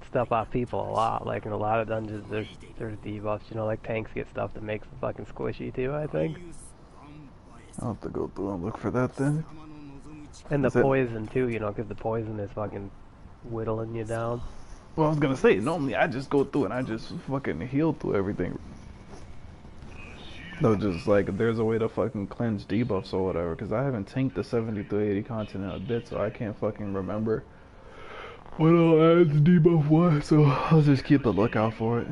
stuff off people a lot. Like in a lot of dungeons, there's debuffs. You know, like tanks get stuff that makes them fucking squishy too. I think.
I'll have to go through and look for that then.
And the poison too. You know, because the poison is fucking whittling you down.
Well, I was gonna say normally I just go through and I just fucking heal through everything. No, just like there's a way to fucking cleanse debuffs or whatever. Because I haven't tanked the 70 through 80 content in a bit, so I can't fucking remember what all adds debuff was, so I'll just keep a lookout for it.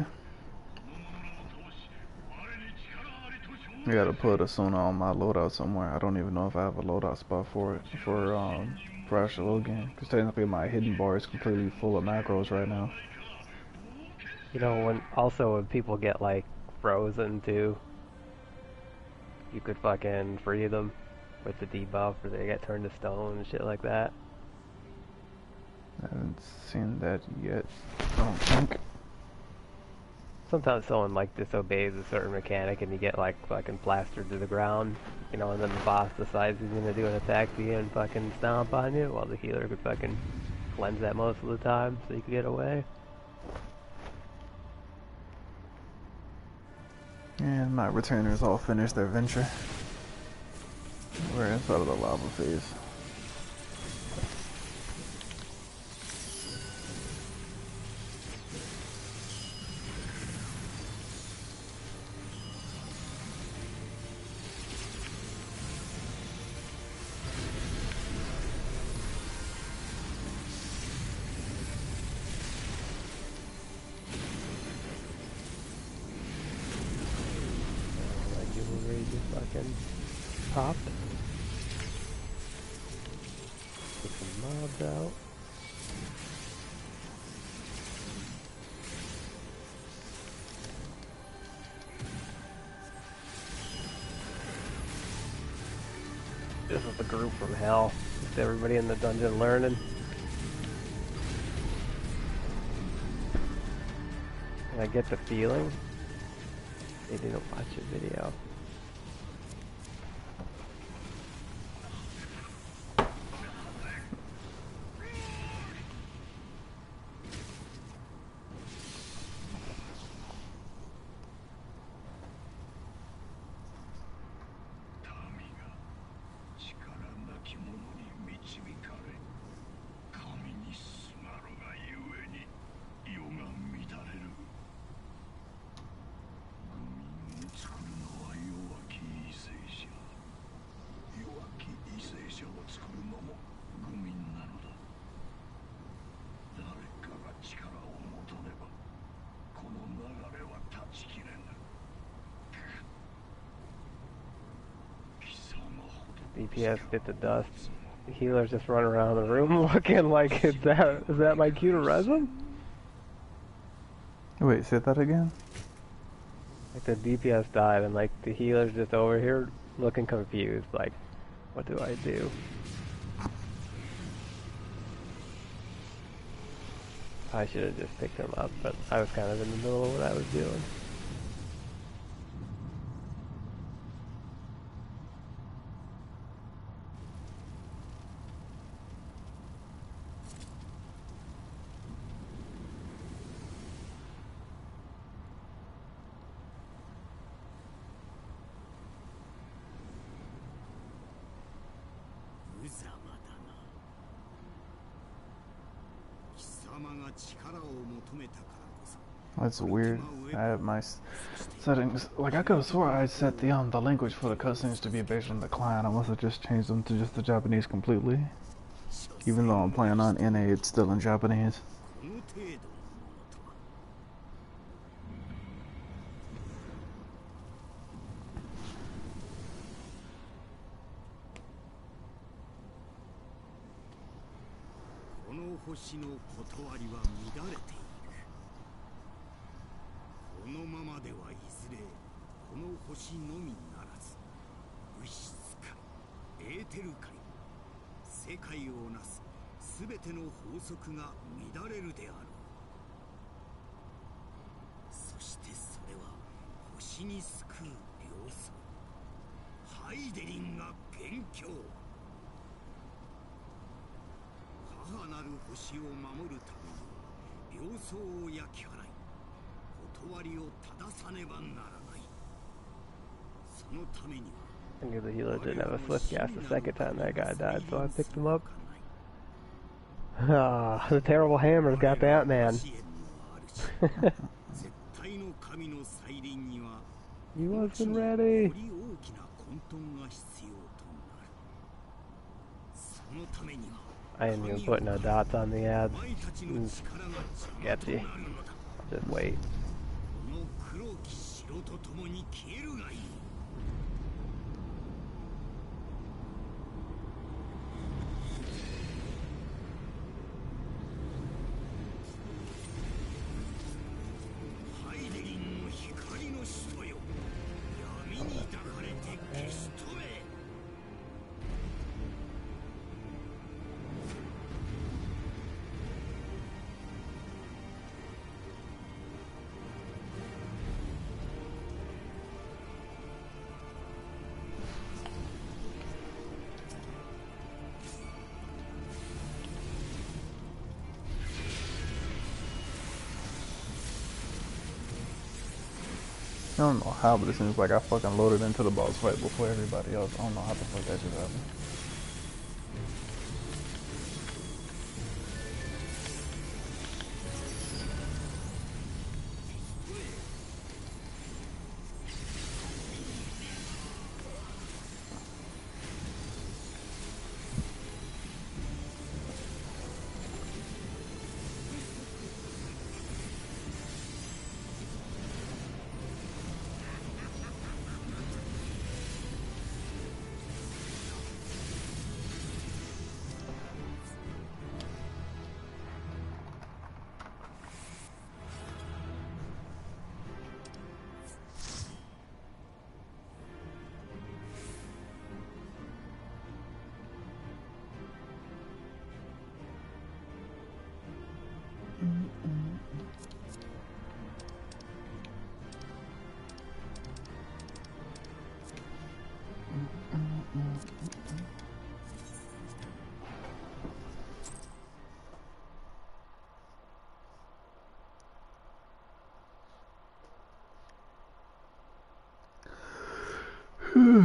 I gotta put Asuna on my loadout somewhere. I don't even know if I have a loadout spot for it, for Astrologian, because technically my hidden bar is completely full of macros right now.
You know, when people get like frozen too, you could fucking free them with the debuff, or they get turned to stone and shit like that.
I haven't seen that yet, I don't think.
Sometimes someone like disobeys a certain mechanic and you get like fucking plastered to the ground, you know, and then the boss decides he's gonna do an attack to you and fucking stomp on you, while the healer could fucking cleanse that most of the time so you could get away.
And my returners all finished their venture. We're inside of the lava phase.
fucking popped. Get some mobs out. This is the group from hell. Just everybody in the dungeon learning. And I get the feeling they didn't watch a video. DPS bit the dust. The healers just run around the room looking like, is that my cue to res him?
Wait, say that again?
Like the DPS died and like the healer's just over here looking confused, like, what do I do? I should have just picked him up, but I was kind of in the middle of what I was doing.
That's weird. I have my settings. Like, I could have swore I set the language for the cutscenes to be based on the client. I must have just changed them to just the Japanese completely. Even though I'm playing on NA, it's still in Japanese. I knew the healer didn't have a swift gas the second time that guy died, so I picked him up. Ah, the terrible hammers got that man. He wasn't ready. I ain't even putting no dots on the ads. Sketchy. Just wait. I don't know how, but it seems like I fucking loaded into the boss fight before everybody else. I don't know how the fuck that just happened.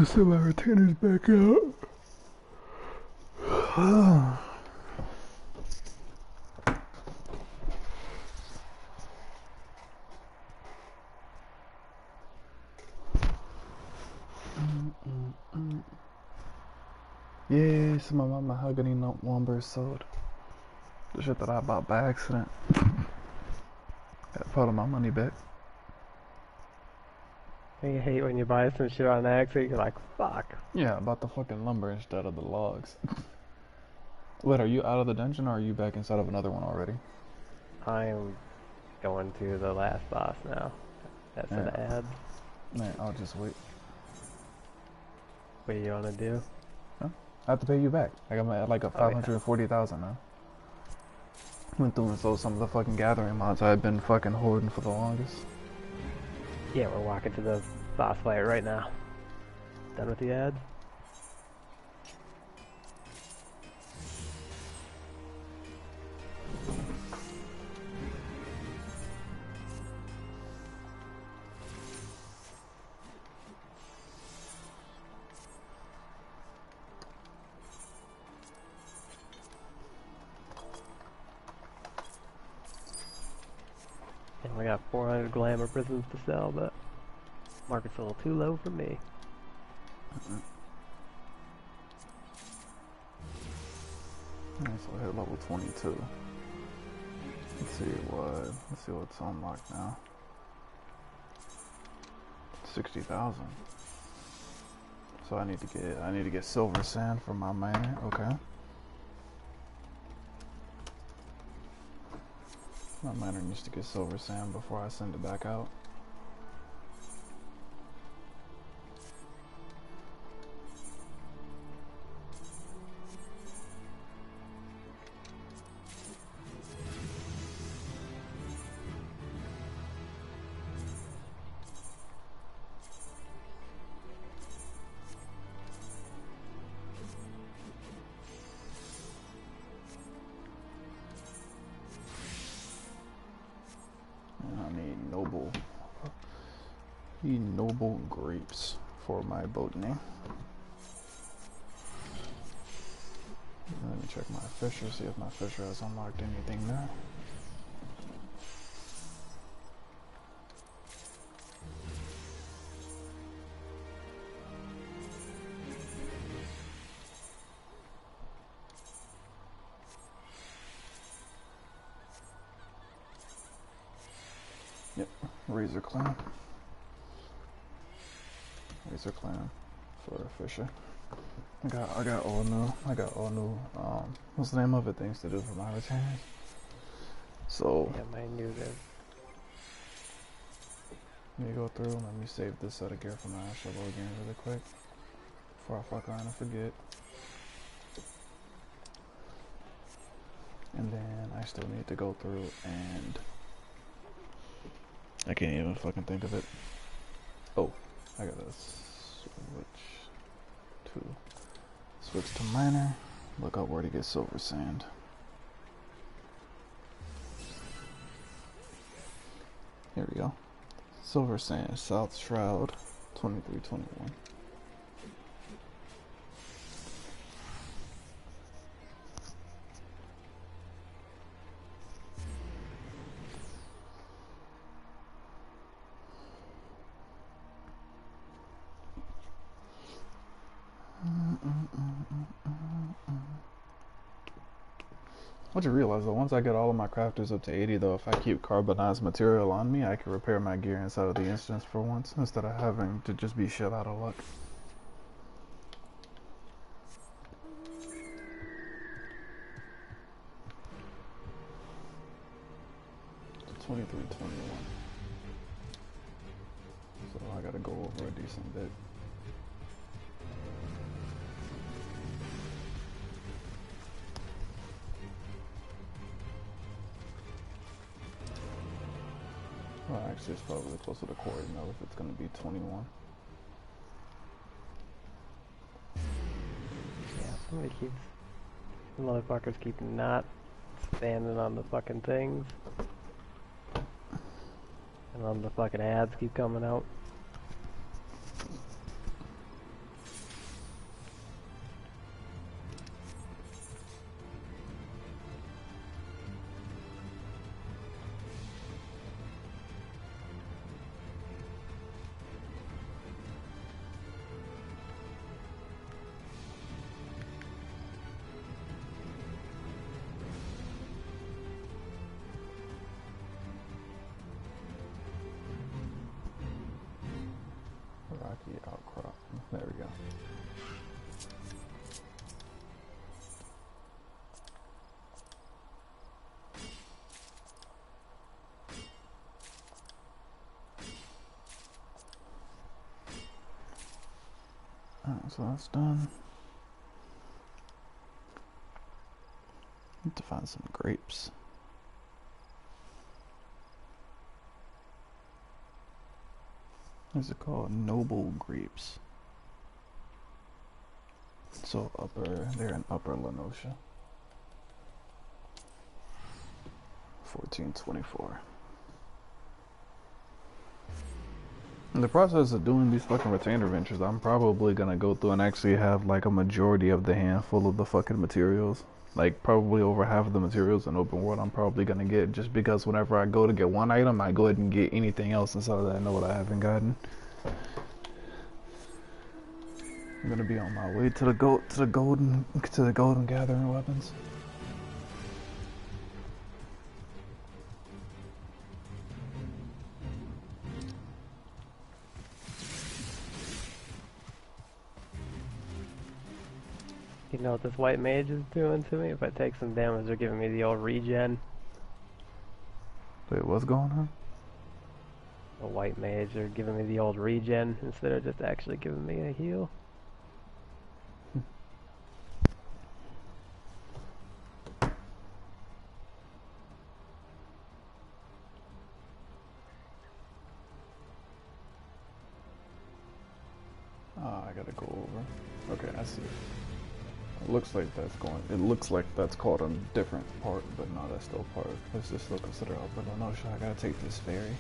Send my retainers back out. Yeah, some of my mahogany lumber is sold. The shit that I bought by accident. Got part of my money back.
You hate when you buy some shit on accident, you're like, fuck.
Yeah, I bought the fucking lumber instead of the logs. Wait, are you out of the dungeon or are you back inside of another one already?
I'm going to the last boss now. That's an ad.
Man, I'll just wait.
What do you want to do?
Huh? I have to pay you back. I got my, like a 540,000 now. Went through and sold some of the fucking gathering mods I had been fucking hoarding for the longest.
Yeah, we're walking to the boss fight right now. Done with the ads? And we got 400 glamour prisms to sell, but market's a little too low for me.
Alright, so I hit level 22. Let's see what's unlocked now. 60,000. So I need to get silver sand for my miner. Okay. My miner needs to get silver sand before I send it back out. Noble grapes for my botany. Let me check my fisher, see if my fisher has unlocked anything there. Yep, razor clam. Razor clam for a fisher. I got all new what's the name of it, things to do for my retainers. So
Yeah, mine knew that.
let me go through, let me save this set of gear for my Astrologian really quick before I fuck around and forget. And then I still need to go through and I can't even fucking think of it. Oh, I gotta switch to miner, look up where to get silver sand. Here we go. Silver sand, South Shroud, 2321. What you realize though, once I get all of my crafters up to 80 though, if I keep carbonized material on me, I can repair my gear inside of the instance for once, instead of having to just be shit out of luck. So 2321. So I gotta go over a decent bit. Well, actually, it's probably closer to quarter now if it's going to be 21.
Yeah, somebody keeps... The motherfuckers keep not standing on the fucking things. And on the fucking ads keep coming out.
Alright, so that's done. Need to find some grapes. What's it called? Noble grapes. So they're in Upper Lenosha. 1424. In the process of doing these fucking retainer ventures, I'm probably gonna go through and actually have like a majority of the handful of the fucking materials. Like probably over half of the materials in open world I'm probably gonna get, just because whenever I go to get one item, I go ahead and get anything else inside of that I know what I haven't gotten. I'm gonna be on my way to the golden gathering weapons.
You know what this white mage is doing to me? If I take some damage, they're giving me the old regen.
Wait, what's going on?
The white mage are giving me the old regen instead of just actually giving me a heal.
I gotta go over. Okay, I see. It looks like that's called a different part, but no, that's still part. Let's just still consider Upper Lenosha. I gotta take this ferry.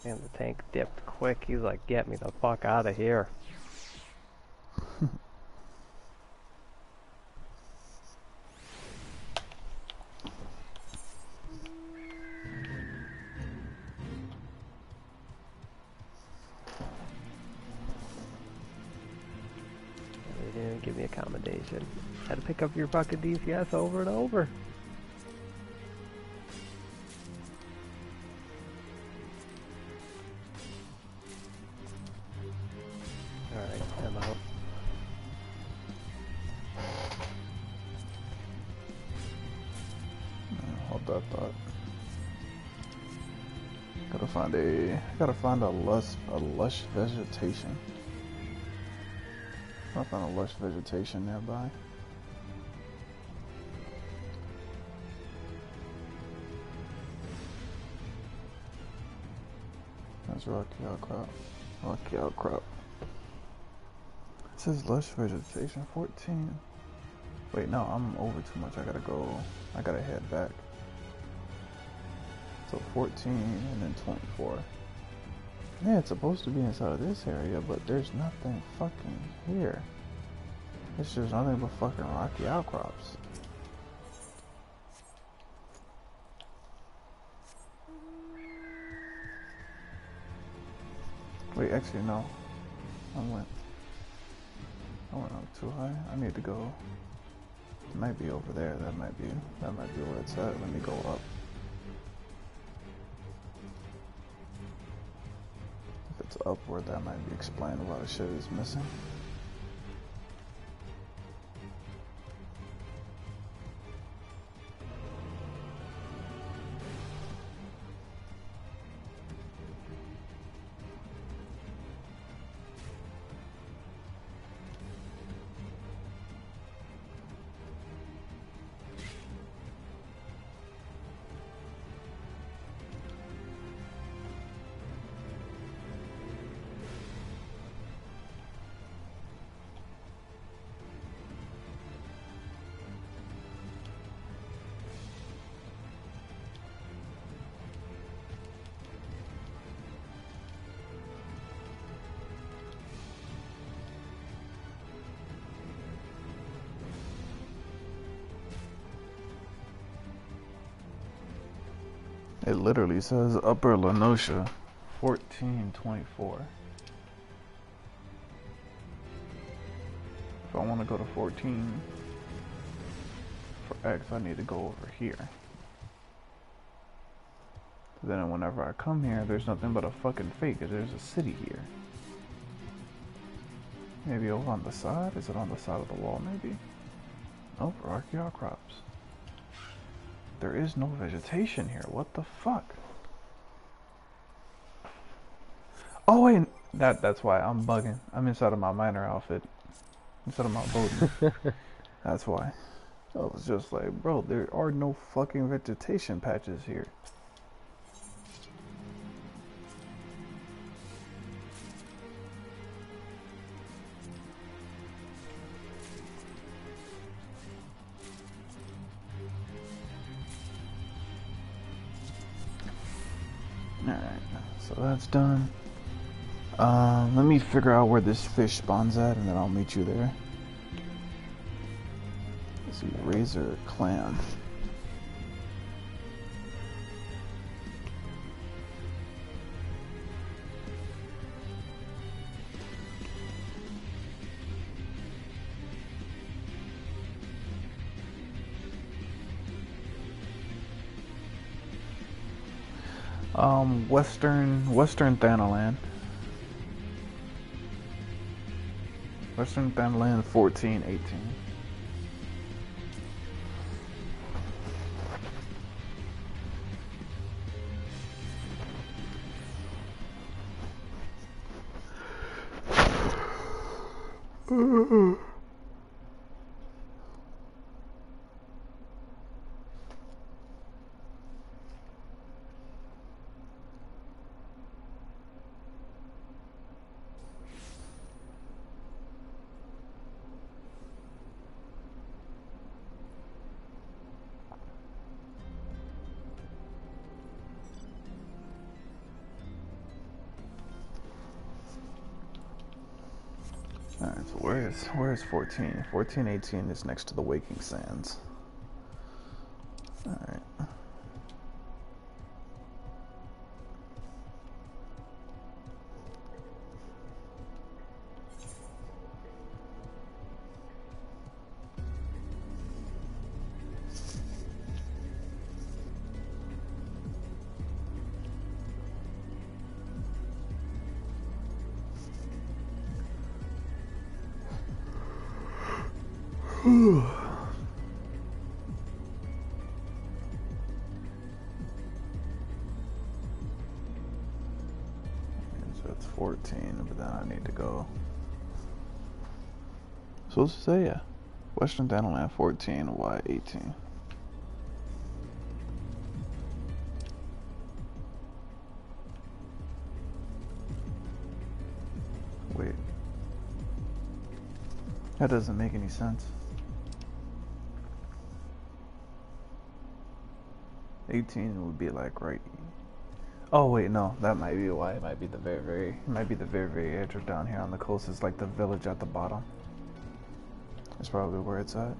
And the tank dipped quick. He's like, get me the fuck out of here. They didn't give me accommodation. Had to pick up your fucking DCS over and over. Alright, I'm out.
Hold that thought. Gotta find a lush vegetation. Gotta find a lush vegetation nearby. That's rocky outcrop. Rocky outcrop. It says lush vegetation 14. Wait, no, I'm over too much. I gotta head back. So 14 and then 24. Yeah, it's supposed to be inside of this area, but there's nothing fucking here. It's just nothing but fucking rocky outcrops. Wait, actually no. I went up too high. I need to go. It might be over there. That might be where it's at. Let me go up. If it's upward, that might be explaining why the shit is missing. It literally says Upper Lenosha 1424. If I want to go to 14 for X, I need to go over here. Then whenever I come here, there's nothing but a fucking fake, because there's a city here. Maybe over on the side? Is it on the side of the wall, maybe? Nope, archaeological crops. There is no vegetation here. What the fuck? Oh wait, that's why I'm bugging. I'm inside of my miner outfit. Instead of my boat. That's why. I was just like, bro, there are no fucking vegetation patches here. Alright, so that's done. Let me figure out where this fish spawns at, and then I'll meet you there. Let's see, razor clam. Western Thanalan. Western Thanalan 1418. Alright, so where is 14? 1418 is next to the Waking Sands. Alright. So it's 14, but then I need to go. So let's say, yeah. Western Thanalan 14, Y18. Wait. That doesn't make any sense. 18 would be like right. Oh wait, no, that might be why. It might be the very edge of down here on the coast. It's like the village at the bottom. That's probably where it's at.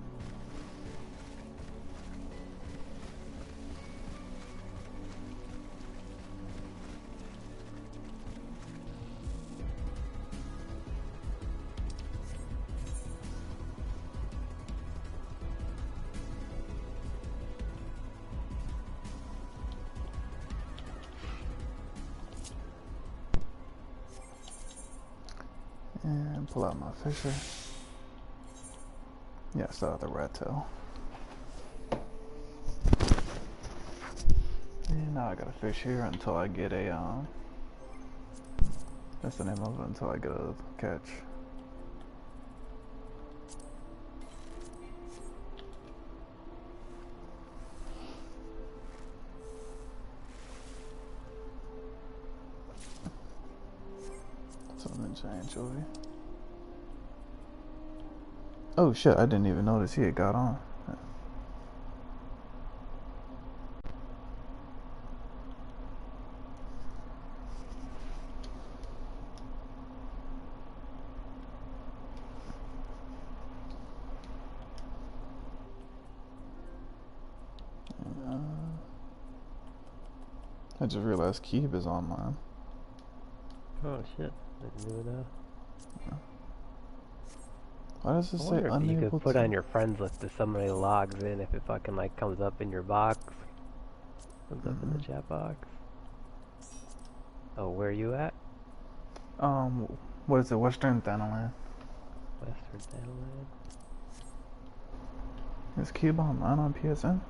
And pull out my fisher. Yeah, still have the rat tail. And now I gotta fish here until I get a that's the name of it, until I get a catch. Something anchovy. Oh shit, I didn't even notice he had got on. I just realized Keeb is online.
Oh shit, I didn't even know.
Why does it say
I wonder if you
unable
could put
to?
on your friends list if somebody logs in, if it fucking like comes up in your box. Comes up in the chat box. Oh, where are you at?
What is it? Western Thanalan.
Western Adelaide.
Is Keybomb not on PSN?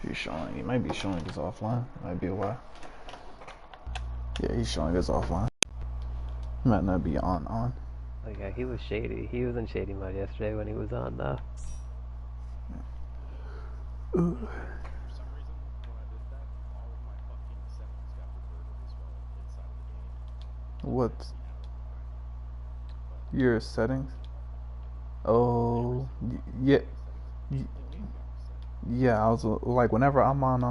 If he's showing, he might be showing us offline. Might be a while. Yeah, he's showing us offline. He might not be on.
Oh yeah, he was shady. He was in shady mode yesterday when he was on
Ooh.
For some reason, when I did that, all of my fucking settings got reverted as well inside of the game.
What?
See how it went.
Your settings? Oh, yeah. Yeah, I was like, whenever I'm on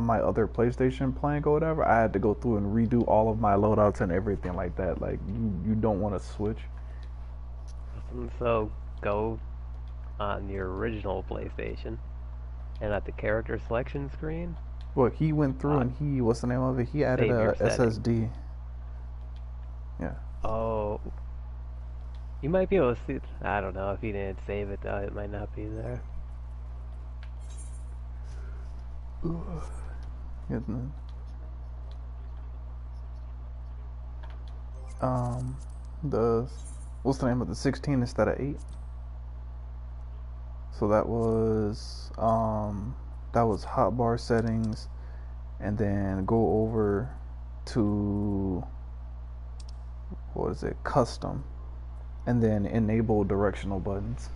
my other PlayStation playing or whatever, I had to go through and redo all of my loadouts and everything like that. Like, you don't want to switch.
So go on your original PlayStation and at the character selection screen.
Well, he went through and what's the name of it? He added a SSD. Yeah.
Oh, you might be able to see. I don't know if you didn't save it though. It might not be there. What's the name of the 16 instead of 8? So that was hotbar settings, and then go over to what is it, custom, and then enable directional buttons.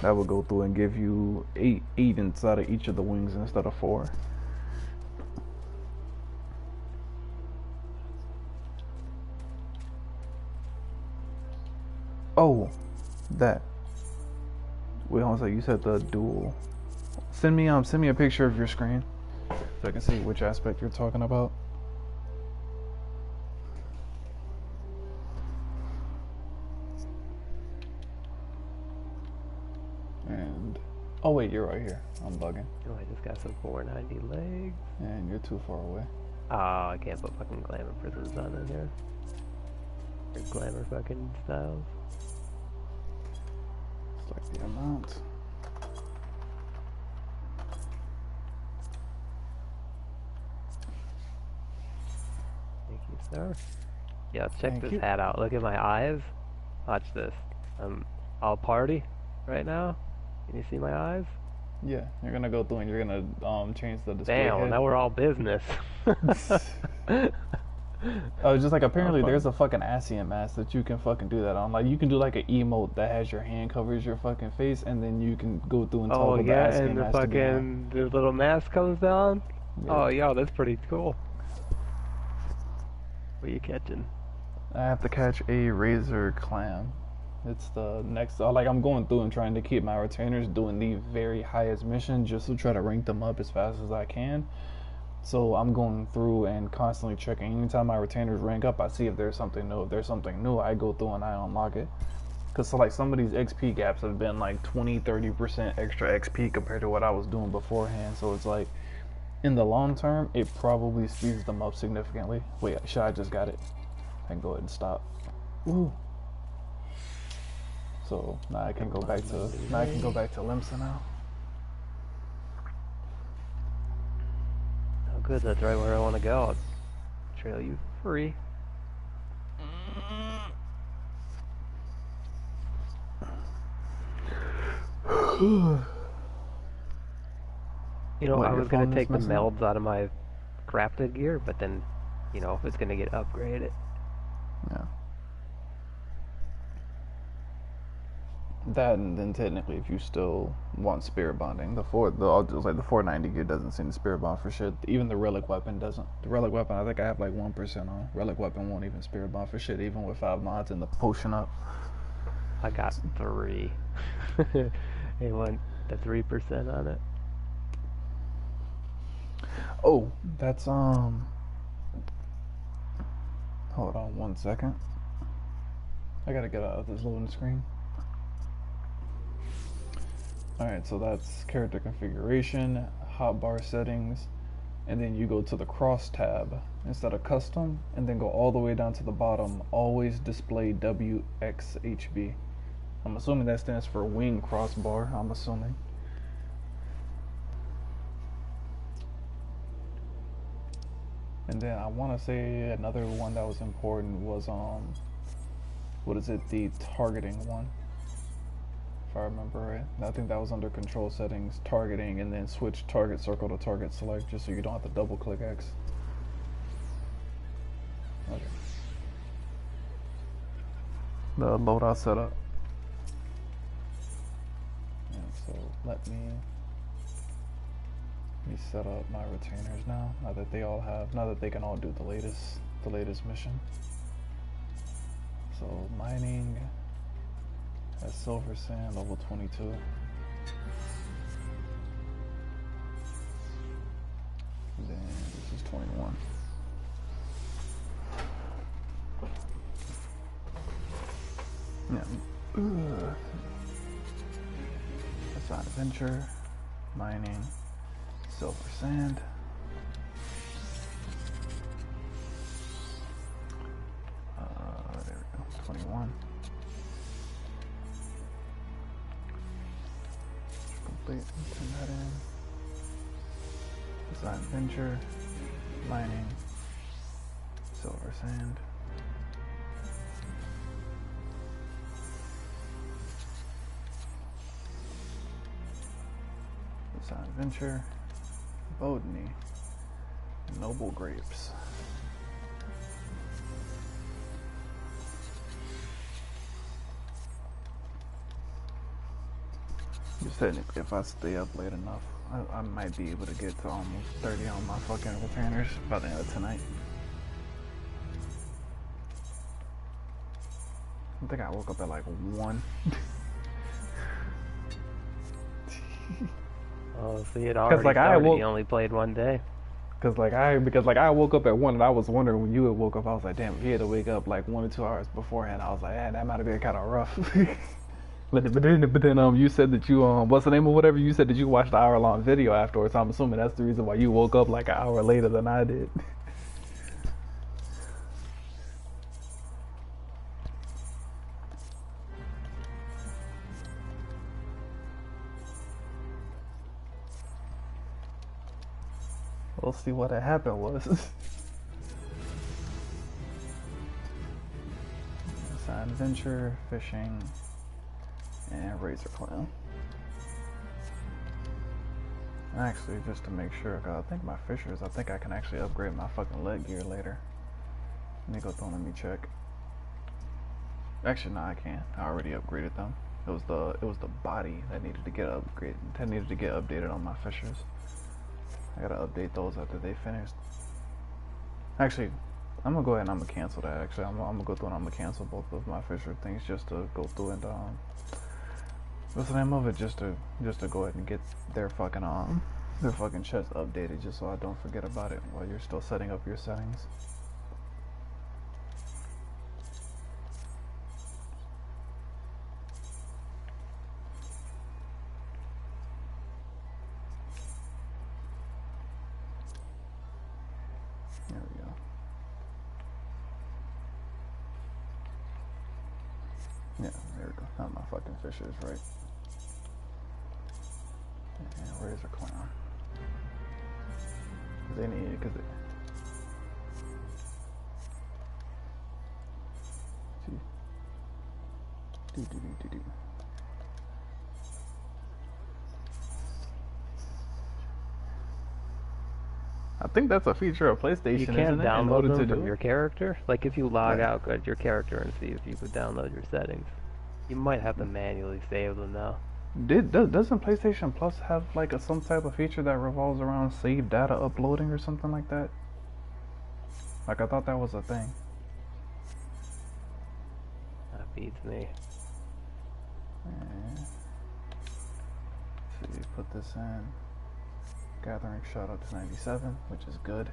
That would go through and give you eight inside of each of the wings instead of 4. Oh, that. Wait, hold on a second. You said the dual. Send me a picture of your screen so I can see which aspect you're talking about. And oh wait, you're right here. I'm bugging. Oh, I just got some 490 legs.
And you're too far away.
Oh, I can't put fucking glamour prisons on in here. Or glamour fucking styles.
Select the amount.
Thank you, sir. Yeah, check
Thank
this
you.
hat out. Look at my eyes. Watch this. All party right now. Can you see my eyes?
Yeah, you're gonna go through and you're gonna change the display.
Damn,
head.
now we're all business.
Oh, just like apparently there's a fucking ASEAN mask that you can fucking do that on. Like you can do like an emote that has your hand covers your fucking face, and then you can go through and toggle the ASEAN
and the
mask to be on.
fucking the little mask comes down.
Yeah.
Oh, yo, that's pretty cool. What are you catching?
I have to catch a razor clam. It's the next. Like I'm going through and trying to keep my retainers doing the very highest mission just to try to rank them up as fast as I can. So I'm going through and constantly checking. Anytime my retainers rank up, I see if there's something new. If there's something new, I go through and I unlock it. Because so like some of these XP gaps have been like 20-30% extra XP compared to what I was doing beforehand. So it's like, in the long term, it probably speeds them up significantly. Wait, shit, I just got it. I can go ahead and stop. Ooh. So now I can go back to Limsa now.
Oh, good. That's right where I want to go. I'll trail you free. You know,
What,
I
your
was gonna
phone is
take the
missing?
melds out of my crafted gear, but then, you know, it's gonna get upgraded.
Yeah. That, and then technically, if you still want spirit bonding, the 490 gear doesn't seem to spirit bond for shit. Even the relic weapon doesn't. The relic weapon, I think I have like 1% on. Relic weapon won't even spirit bond for shit, even with 5 mods and the potion up.
I got 3. It went the 3% on it.
Oh, that's hold on 1 second. I gotta get out of this loading screen. Alright, so that's character configuration, hotbar settings, and then you go to the cross tab instead of custom, and then go all the way down to the bottom, always display WXHB. I'm assuming that stands for wing crossbar, I'm assuming. And then I want to say another one that was important was what is it? The targeting one, if I remember right. I think that was under control settings, targeting, and then switch target circle to target select, just so you don't have to double click X. Okay. The loadout setup. Yeah, so let me set up my retainers now. Now that they can all do the latest mission. So mining at silver sand level 22. And then this is 21. Yeah. Assign adventure, mining, silver sand. There we go. 21. Complete. Turn that in. Assign adventure, mining, silver sand. Assign adventure, Bodney, noble grapes. Just technically, if I stay up late enough, I might be able to get to almost 30 on my fucking retainers by the end of tonight. I think I woke up at like 1.
Oh, so you had already started, you only played one day.
Because I woke up at 1 and I was wondering when you had woke up, I was like, damn, if you had to wake up like 1 or 2 hours beforehand, I was like, that might have been kind of rough. But then you said that you what's the name of whatever you said that you watched the hour-long video afterwards. So I'm assuming that's the reason why you woke up like an hour later than I did. We'll see what had happened was. Assign adventure, fishing, and razor clown. Actually, just to make sure, cause I think my fishers, I think I can actually upgrade my fucking leg gear later. Let me go through and let me check. Actually, no, I can't. I already upgraded them. It was the body that needed to get upgraded. That needed to get updated on my fishers. I gotta update those after they finished. Actually, I'm gonna go ahead and I'm gonna cancel that. Actually, I'm gonna go through and I'm gonna cancel both of my fisher things just to go through and what's the name of it? Just to go ahead and get their fucking chest updated, just so I don't forget about it while you're still setting up your settings. There we go. Yeah, there we go. Now my fucking fisher is right. And where's the clown? They need it because it. Do. I think that's a feature of PlayStation.
You can't download them from your character. Like if you log out, go to your character and see if you could download your settings. You might have to manually save them now.
Doesn't PlayStation Plus have like some type of feature that revolves around save data uploading or something like that? Like I thought that was a thing.
That beats me.
So you put this in. Gathering shot up to 97, which is good.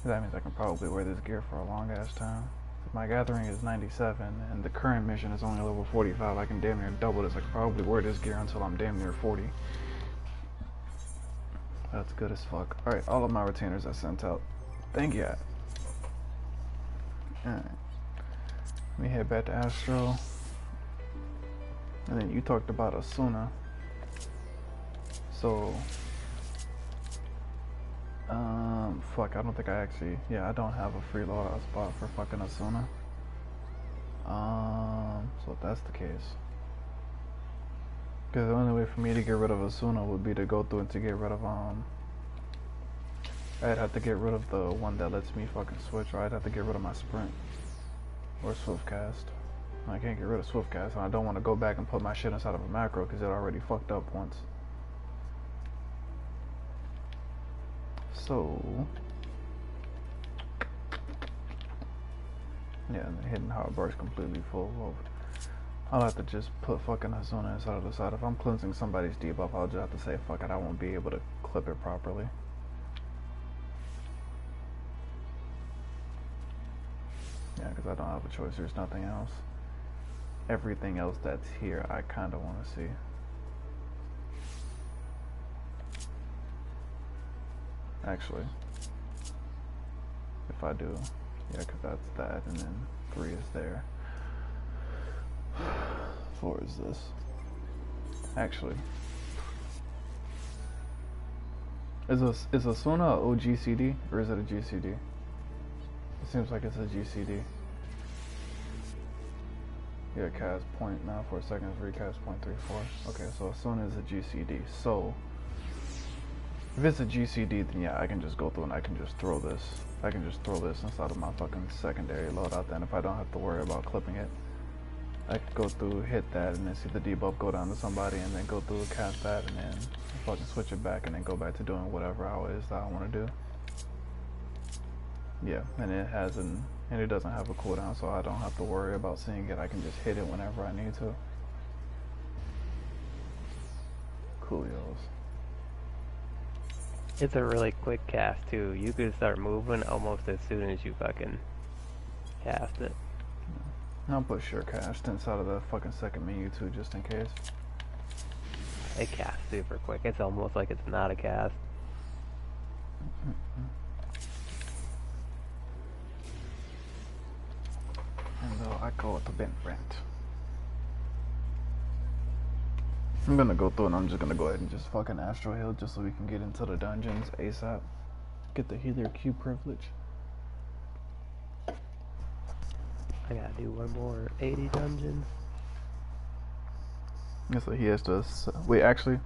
That means I can probably wear this gear for a long ass time. If my gathering is 97 and the current mission is only level 45, I can damn near double this. I can probably wear this gear until I'm damn near 40. That's good as fuck. Alright, all of my retainers I sent out. Thank you. Alright. Let me head back to Astro. And then you talked about Asuna. So Fuck, I don't think I actually... Yeah, I don't have a free loadout spot for fucking Asuna. So if that's the case... Because the only way for me to get rid of Asuna would be to go through and to get rid of, I'd have to get rid of the one that lets me fucking switch, or I'd have to get rid of my sprint. Or Swiftcast. I can't get rid of Swiftcast, and I don't want to go back and put my shit inside of a macro, because it already fucked up once. So... Yeah, and hitting hard burst completely full. Well, I'll have to just put fucking Asuna inside of the side. If I'm cleansing somebody's debuff, I'll just have to say, fuck it, I won't be able to clip it properly. Yeah, because I don't have a choice. There's nothing else. Everything else that's here, I kind of want to see. Actually, if I do, yeah, because that's that, and then 3 is there. 4 is this. Actually, is Asuna a OGCD or is it a GCD? It seems like it's a GCD. Yeah, cast point now 4 seconds, recast 0.34. Okay, so Asuna is a GCD. So if it's a GCD, then yeah, I can just go through and I can just throw this. I can just throw this inside of my fucking secondary loadout then if I don't have to worry about clipping it. I could go through, hit that, and then see the debuff go down to somebody, and then go through, cast that, and then fucking switch it back, and then go back to doing whatever it is that I want to do. Yeah, and it doesn't have a cooldown, so I don't have to worry about seeing it. I can just hit it whenever I need to. Coolios.
It's a really quick cast too. You could start moving almost as soon as you fucking cast it.
I'll put sure cast inside of the fucking second menu too, just in case.
It casts super quick. It's almost like it's not a cast.
And I go with the bent rent. I'm gonna go through and I'm just gonna go ahead and just fucking Astro Heal just so we can get into the dungeons ASAP. Get the healer Q privilege.
I gotta do one more 80 dungeons.
Yeah, so he has to. Wait, actually,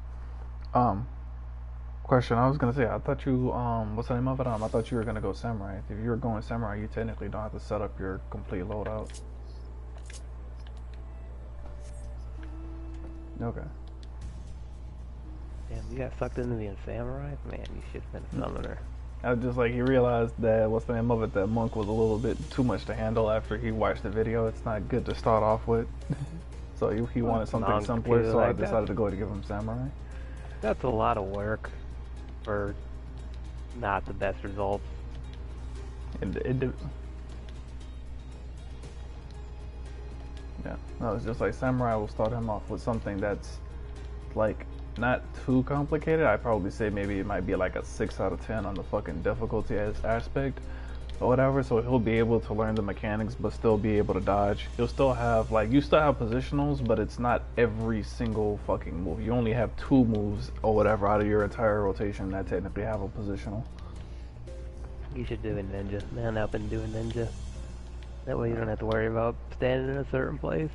question. I was gonna say, I thought you, what's the name of it? I thought you were gonna go Samurai. If you were going Samurai, you technically don't have to set up your complete loadout. Okay.
Damn, you got sucked into being Samurai? Man, you should have been a summoner.
I was just like, he realized that, what's the name of it, that Monk was a little bit too much to handle after he watched the video. It's not good to start off with. So he wanted something simpler, so I decided to go to give him Samurai.
That's a lot of work for not the best results.
Yeah, no, it's just like Samurai will start him off with something that's like not too complicated. I'd probably say maybe it might be like a 6 out of 10 on the fucking difficulty aspect or whatever, so he'll be able to learn the mechanics but still be able to dodge. You'll still have, like, you still have positionals, but it's not every single fucking move. You only have 2 moves or whatever out of your entire rotation that technically have a positional.
You should do a ninja. Man up and do a ninja. That way you don't have to worry about standing in a certain place.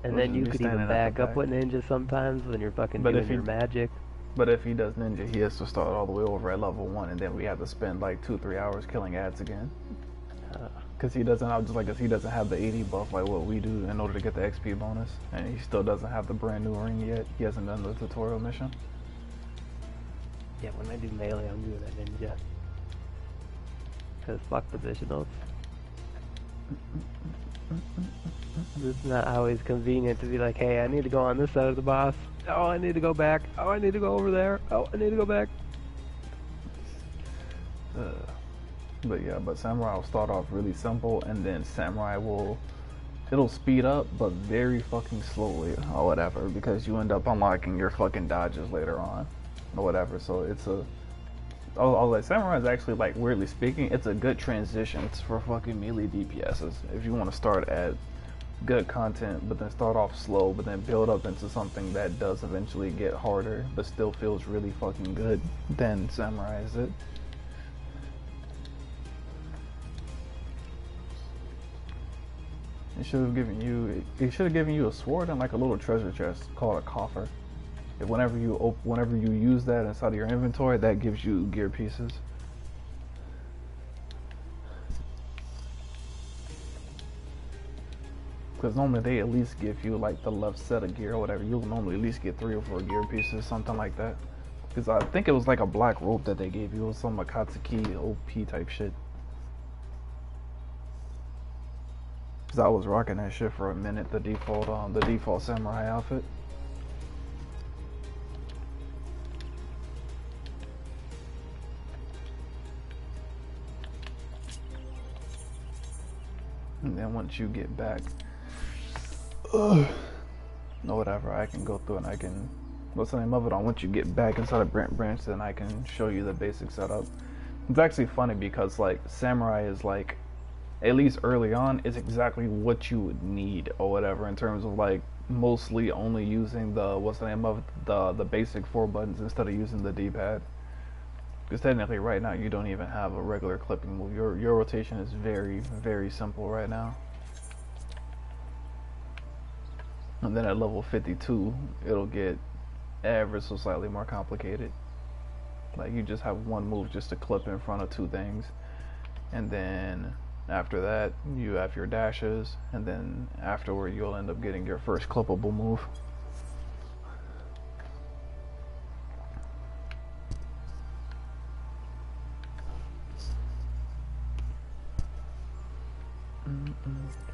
And then you could even back up with ninja sometimes when you're fucking doing your magic.
But if he does ninja, he has to start all the way over at level 1, and then we have to spend like 2-3 hours killing ads again. Because he doesn't have, just like, he doesn't have the 80 buff like what we do in order to get the XP bonus, and he still doesn't have the brand new ring yet. He hasn't done the tutorial mission.
Yeah, when I do melee, I'm doing a ninja. Because fuck positionals. It's not always convenient to be like, hey, I need to go on this side of the boss. Oh, I need to go back. Oh, I need to go over there. Oh, I need to go back.
But yeah, but Samurai will start off really simple, and then Samurai it'll speed up, but very fucking slowly or whatever, because you end up unlocking your fucking dodges later on or whatever. So it's like Samurai is actually, like, weirdly speaking, it's a good transition for fucking melee DPSs. If you want to start at good content, but then start off slow, but then build up into something that does eventually get harder, but still feels really fucking good, then Samurai is it. It should have given you a sword and like a little treasure chest called a coffer. Whenever you use that inside of your inventory, that gives you gear pieces. Because normally they at least give you like the left set of gear or whatever. You'll normally at least get 3 or 4 gear pieces, something like that. Because I think it was like a black rope that they gave you. It was some Akatsuki OP type shit. Because I was rocking that shit for a minute, the default samurai outfit. And then once you get back, no, whatever, I can go through and I can, what's the name of it? Once you get back inside of Brent Branch, then I can show you the basic setup. It's actually funny because like Samurai is like, at least early on, is exactly what you would need or whatever in terms of like mostly only using the, what's the name of it? The basic 4 buttons instead of using the D-pad. Because technically right now you don't even have a regular clipping move. Your rotation is very, very simple right now. And then at level 52, it'll get ever so slightly more complicated. Like you just have one move just to clip in front of 2 things. And then after that, you have your dashes. And then afterward, you'll end up getting your first clippable move.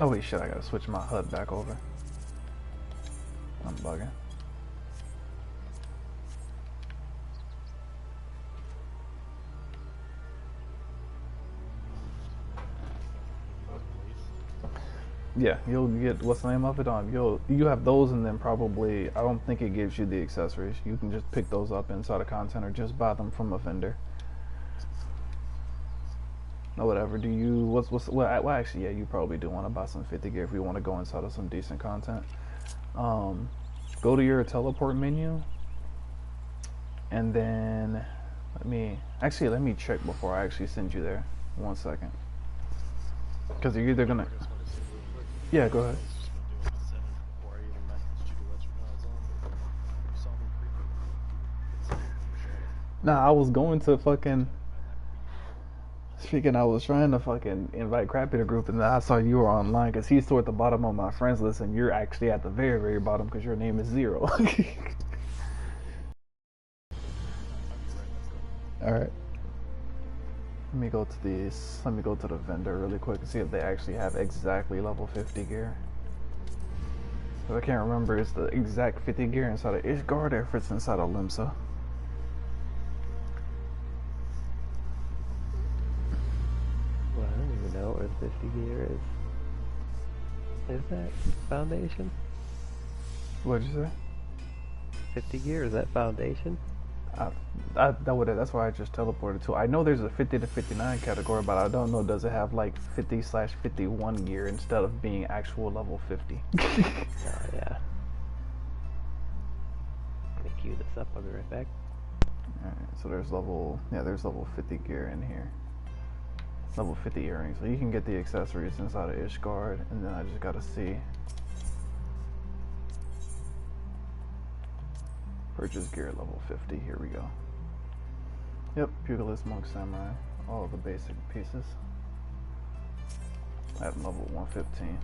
Oh wait, shit, I gotta switch my HUD back over. I'm bugging. Yeah, you'll get, what's the name of it? You have those, and then probably, I don't think it gives you the accessories. You can just pick those up inside of content or just buy them from a vendor. Or whatever. Do you, well actually, yeah, you probably do want to buy some 50 gear if you want to go inside of some decent content. Go to your teleport menu, and then let me check before I actually send you there. 1 second. Because you're either gonna, yeah, go ahead. Nah, I was going to fucking, speaking, I was trying to fucking invite Crappy to group, and then I saw you were online because he's toward the bottom of my friends list, and you're actually at the very, very bottom because your name is 0. Alright. Let me go to the vendor really quick and see if they actually have exactly level 50 gear. But I can't remember, it's the exact 50 gear inside of Ishgard or if it's inside of Limsa.
Well, I don't even know where the 50 gear is. Is that Foundation?
What'd you say?
50 gear, is that Foundation?
That's why I just teleported to. I know there's a 50 to 59 category, but I don't know, does it have like 50/51 gear instead of being actual level 50?
Oh, yeah. Let me queue this up, I'll be right back.
Alright, so there's level 50 gear in here. Level 50 earrings. So you can get the accessories inside of Ishgard, and then I just gotta see. Purchase gear level 50, here we go. Yep, Pugilist, Monk, Samurai, all the basic pieces. I have level 115.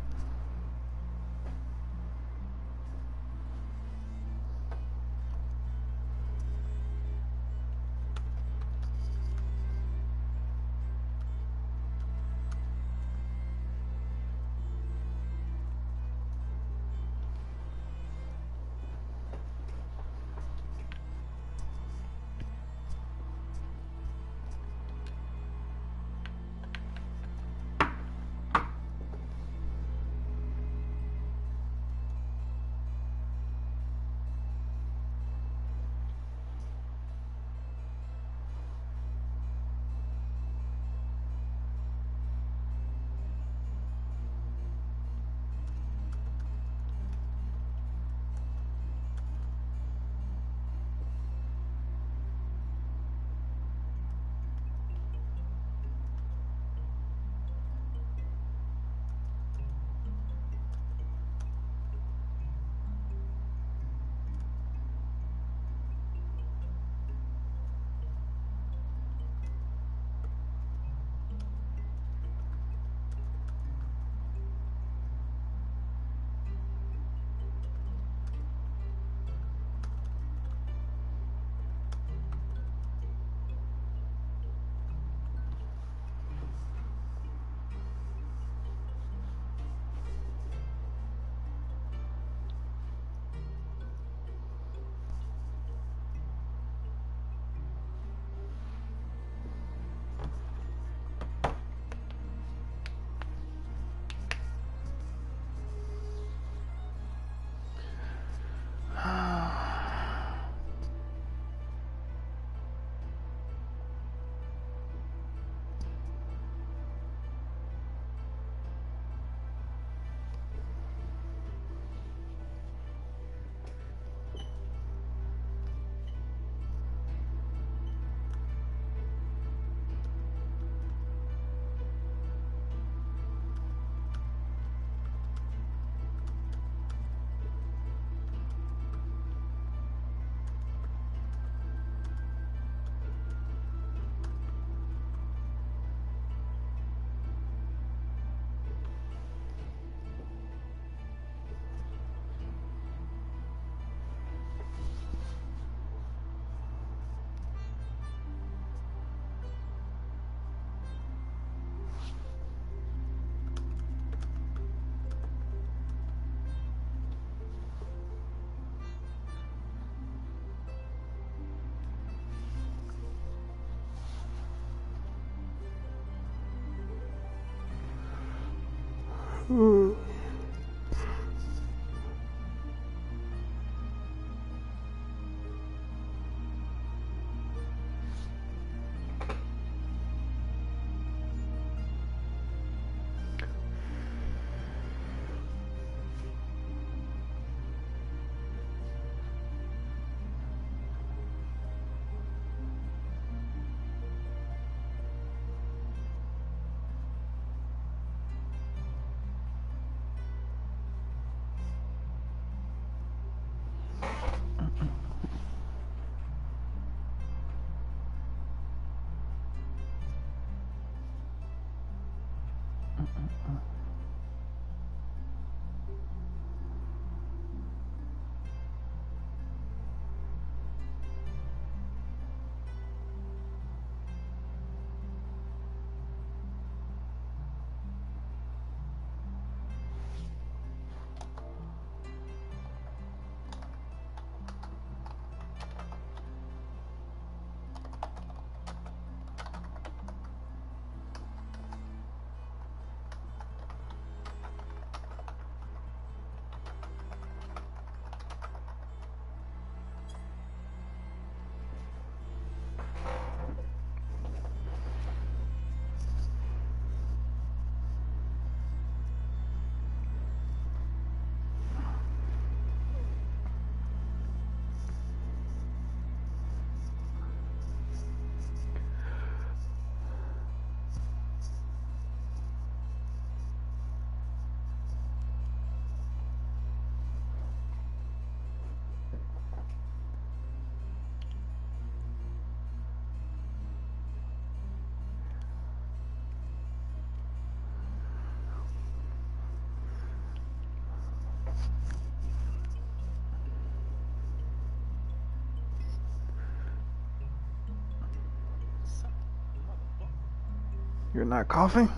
You're not coughing?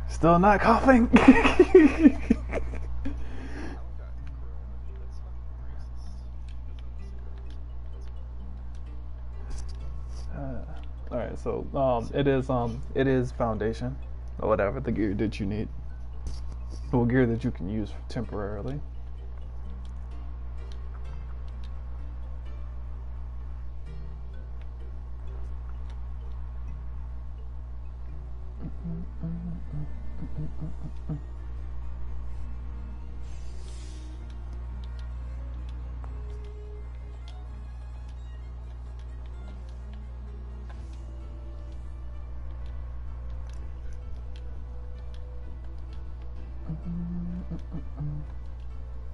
Still not coughing? Alright, so it is foundation or whatever, the gear that you need. Or gear that you can use temporarily.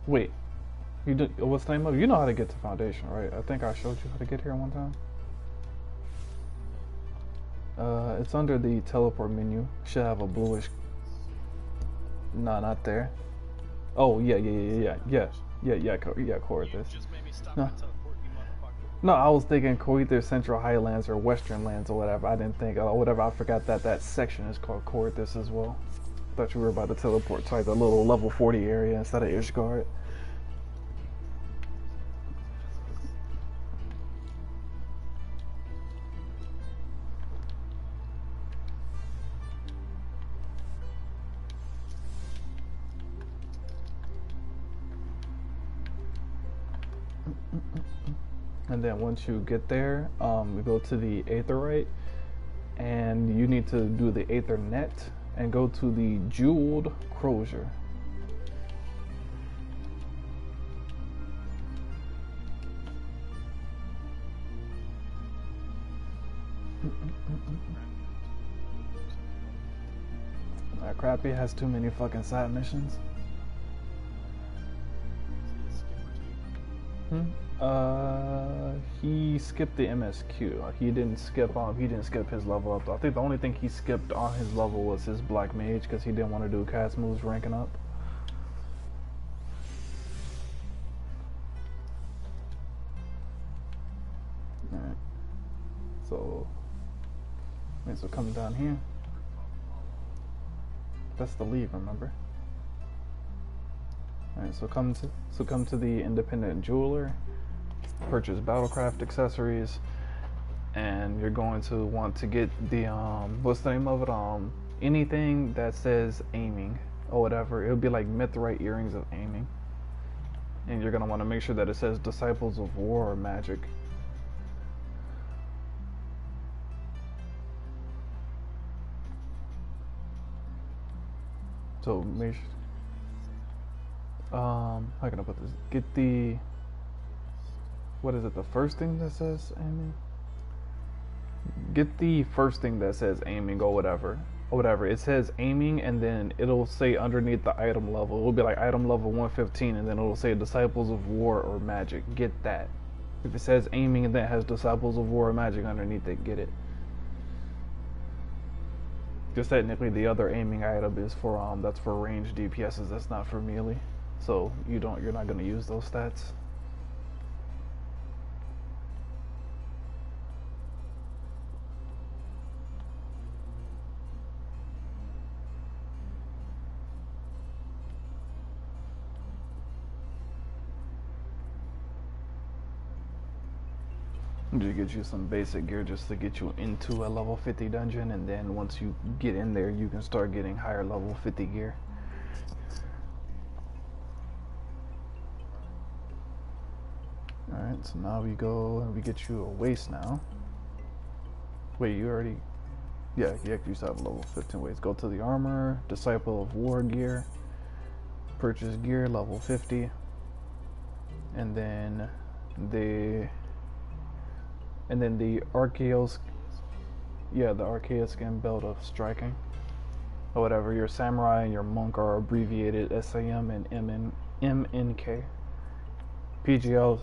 Wait, you did, what's the name of it? You know how to get to foundation, right? I think I showed you how to get here one time. It's under the teleport menu. Should have a bluish. No, not there. Oh yeah, Corythus. No. No, I was thinking Corythus Central Highlands or Western Lands or whatever. I didn't think whatever. I forgot that section is called Corythus as well. Thought you were about to teleport to like the little level 40 area instead of Ishgard. And then once you get there, we go to the Aetherite, and you need to do the Aether Net and go to the Jeweled Crozier. Crappy has too many fucking side missions. He skipped the MSQ. He didn't skip his level up. I think the only thing he skipped on his level was his Black Mage because he didn't want to do cast moves ranking up. Alright. So come down here. That's the leave, remember? Alright, so come to the independent jeweler, purchase battlecraft accessories, and you're going to want to get the what's the name of it? Anything that says aiming or whatever. It'll be like mithrite earrings of aiming, and you're gonna want to make sure that it says Disciples of War or Magic. So make sure, how can I put this? Get the, what is it, the first thing that says aiming? Get the first thing that says aiming or whatever. Or whatever. It says aiming, and then it'll say underneath the item level. It'll be like item level 115, and then it'll say Disciples of War or Magic. Get that. If it says aiming and then it has Disciples of War or Magic underneath it, get it. Just technically the other aiming item is for that's for ranged DPSs, that's not for melee. So you're not gonna use those stats. Just get you some basic gear just to get you into a level 50 dungeon, and then once you get in there you can start getting higher level 50 gear. Alright, so now we go and we get you a waist now. Wait, you already... Yeah, you still have a level 15 waist. Go to the armor, Disciple of War gear, purchase gear, level 50, and then the Archaeos, yeah, the Archaeos skin belt of striking, or whatever. Your samurai and your monk are abbreviated SAM and MNK. PGL,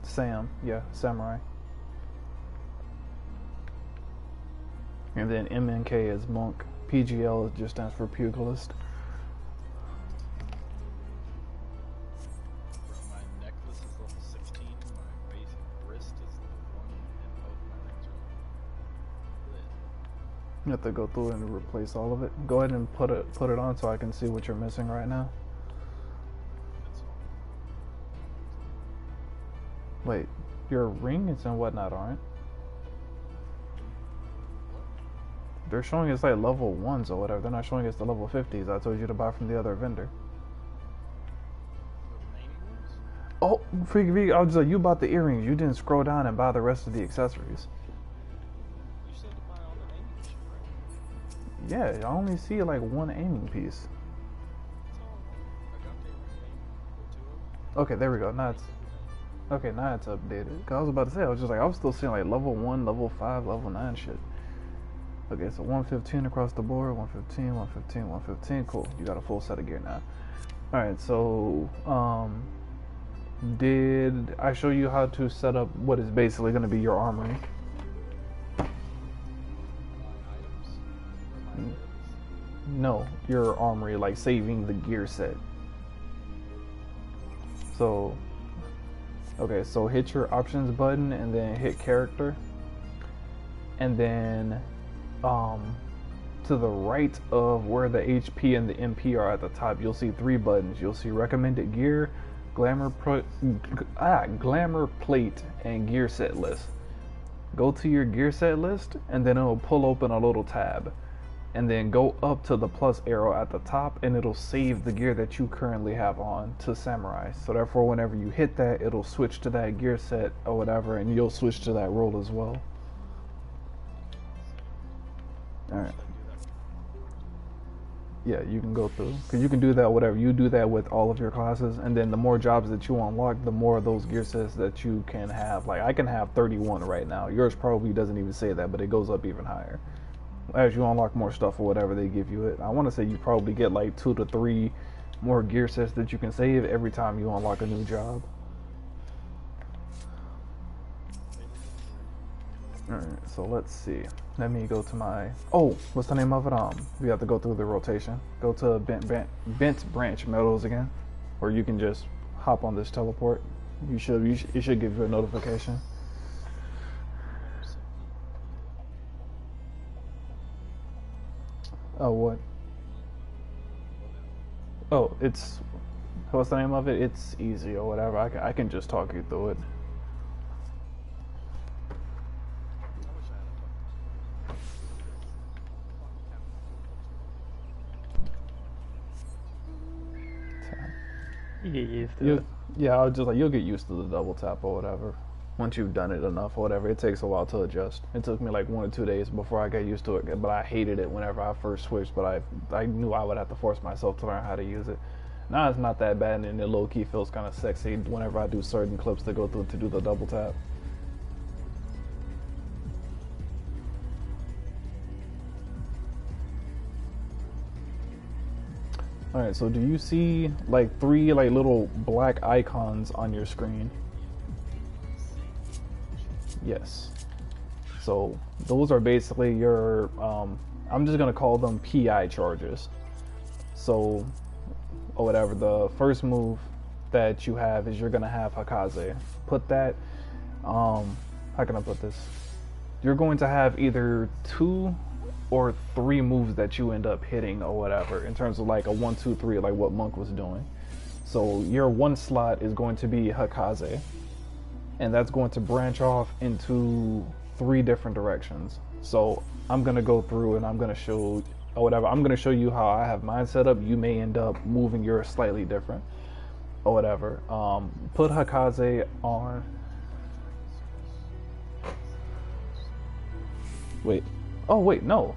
Sam, yeah, samurai. And then MNK is monk. PGL just stands for pugilist. You have to go through and replace all of it. Go ahead and put it on so I can see what you're missing right now. Wait, your rings and whatnot aren't? They're showing it's like level 1s or whatever. They're not showing it's the level 50s I told you to buy from the other vendor. Oh, freaky, I was like, you bought the earrings. You didn't scroll down and buy the rest of the accessories. Yeah, I only see like one aiming piece. Okay, there we go. Now it's updated. Cause I was about to say, I was still seeing like level 1, level 5, level 9 shit. Okay, so 115 across the board, 115, 115, 115. Cool. You got a full set of gear now. Alright, so did I show you how to set up what is basically gonna be your armory? No, your armory, like saving the gear set. So, okay, so hit your options button and then hit character. And then, to the right of where the HP and the MP are at the top, you'll see 3 buttons. You'll see recommended gear, glamour plate, and gear set list. Go to your gear set list, and then it'll pull open a little tab. And then go up to the plus arrow at the top, and it'll save the gear that you currently have on to samurai. So therefore, whenever you hit that, it'll switch to that gear set or whatever, and you'll switch to that role as well. Alright. Yeah, you can go through, because you can do that whatever. You do that with all of your classes, and then the more jobs that you unlock, the more of those gear sets that you can have. Like, I can have 31 right now. Yours probably doesn't even say that, but it goes up even higher as you unlock more stuff or whatever they give you it. I want to say you probably get like 2 to 3 more gear sets that you can save every time you unlock a new job. Alright, so let's see. Let me go to my... Oh, what's the name of it? We have to go through the rotation. Go to Bent Branch Metals again. Or you can just hop on this teleport. It should give you a notification. Oh, what? Oh, it's... What's the name of it? It's easy or whatever. I can just talk you through it.
You get used to
You,
it.
yeah, I was just like, you'll get used to the double tap or whatever. Once you've done it enough or whatever, it takes a while to adjust. It took me like 1 or 2 days before I got used to it, but I hated it whenever I first switched, but I knew I would have to force myself to learn how to use it. Now it's not that bad, and it low-key feels kind of sexy whenever I do certain clips to go through to do the double tap. Alright, so do you see like 3 like little black icons on your screen? Yes. So those are basically your, I'm just gonna call them PI charges. So, or whatever, the first move that you have is you're gonna have Hakaze. Put that, how can I put this? You're going to have either 2 or 3 moves that you end up hitting or whatever, in terms of like a 1, 2, 3, like what Monk was doing. So your one slot is going to be Hakaze, and that's going to branch off into 3 different directions. So I'm gonna go through and I'm gonna show, or whatever, I'm gonna show you how I have mine set up. You may end up moving yours slightly different or whatever. Put Hakaze on. Wait. Oh wait, no.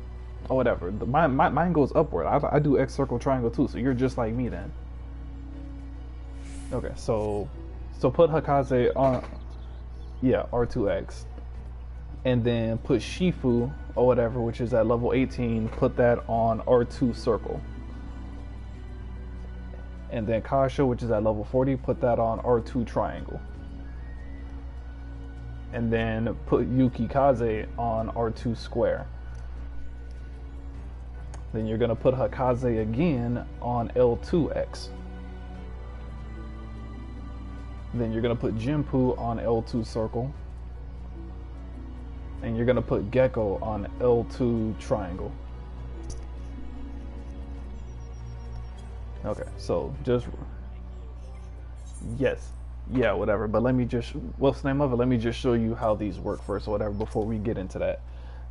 Or whatever. Mine goes upward. I do X circle triangle too, so you're just like me then. Okay, so put Hakaze on, yeah, R2X. And then put Shifu or whatever, which is at level 18, put that on R2 circle. And then Kasha, which is at level 40, put that on R2 triangle. And then put Yukikaze on R2 square. Then you're gonna put Hakaze again on L2X. Then you're gonna put Jinpu on L2 circle. And you're gonna put Gecko on L2 triangle. Okay, so just, yes, yeah, whatever. But let me just, what's the name of it? Let me just show you how these work first or whatever before we get into that.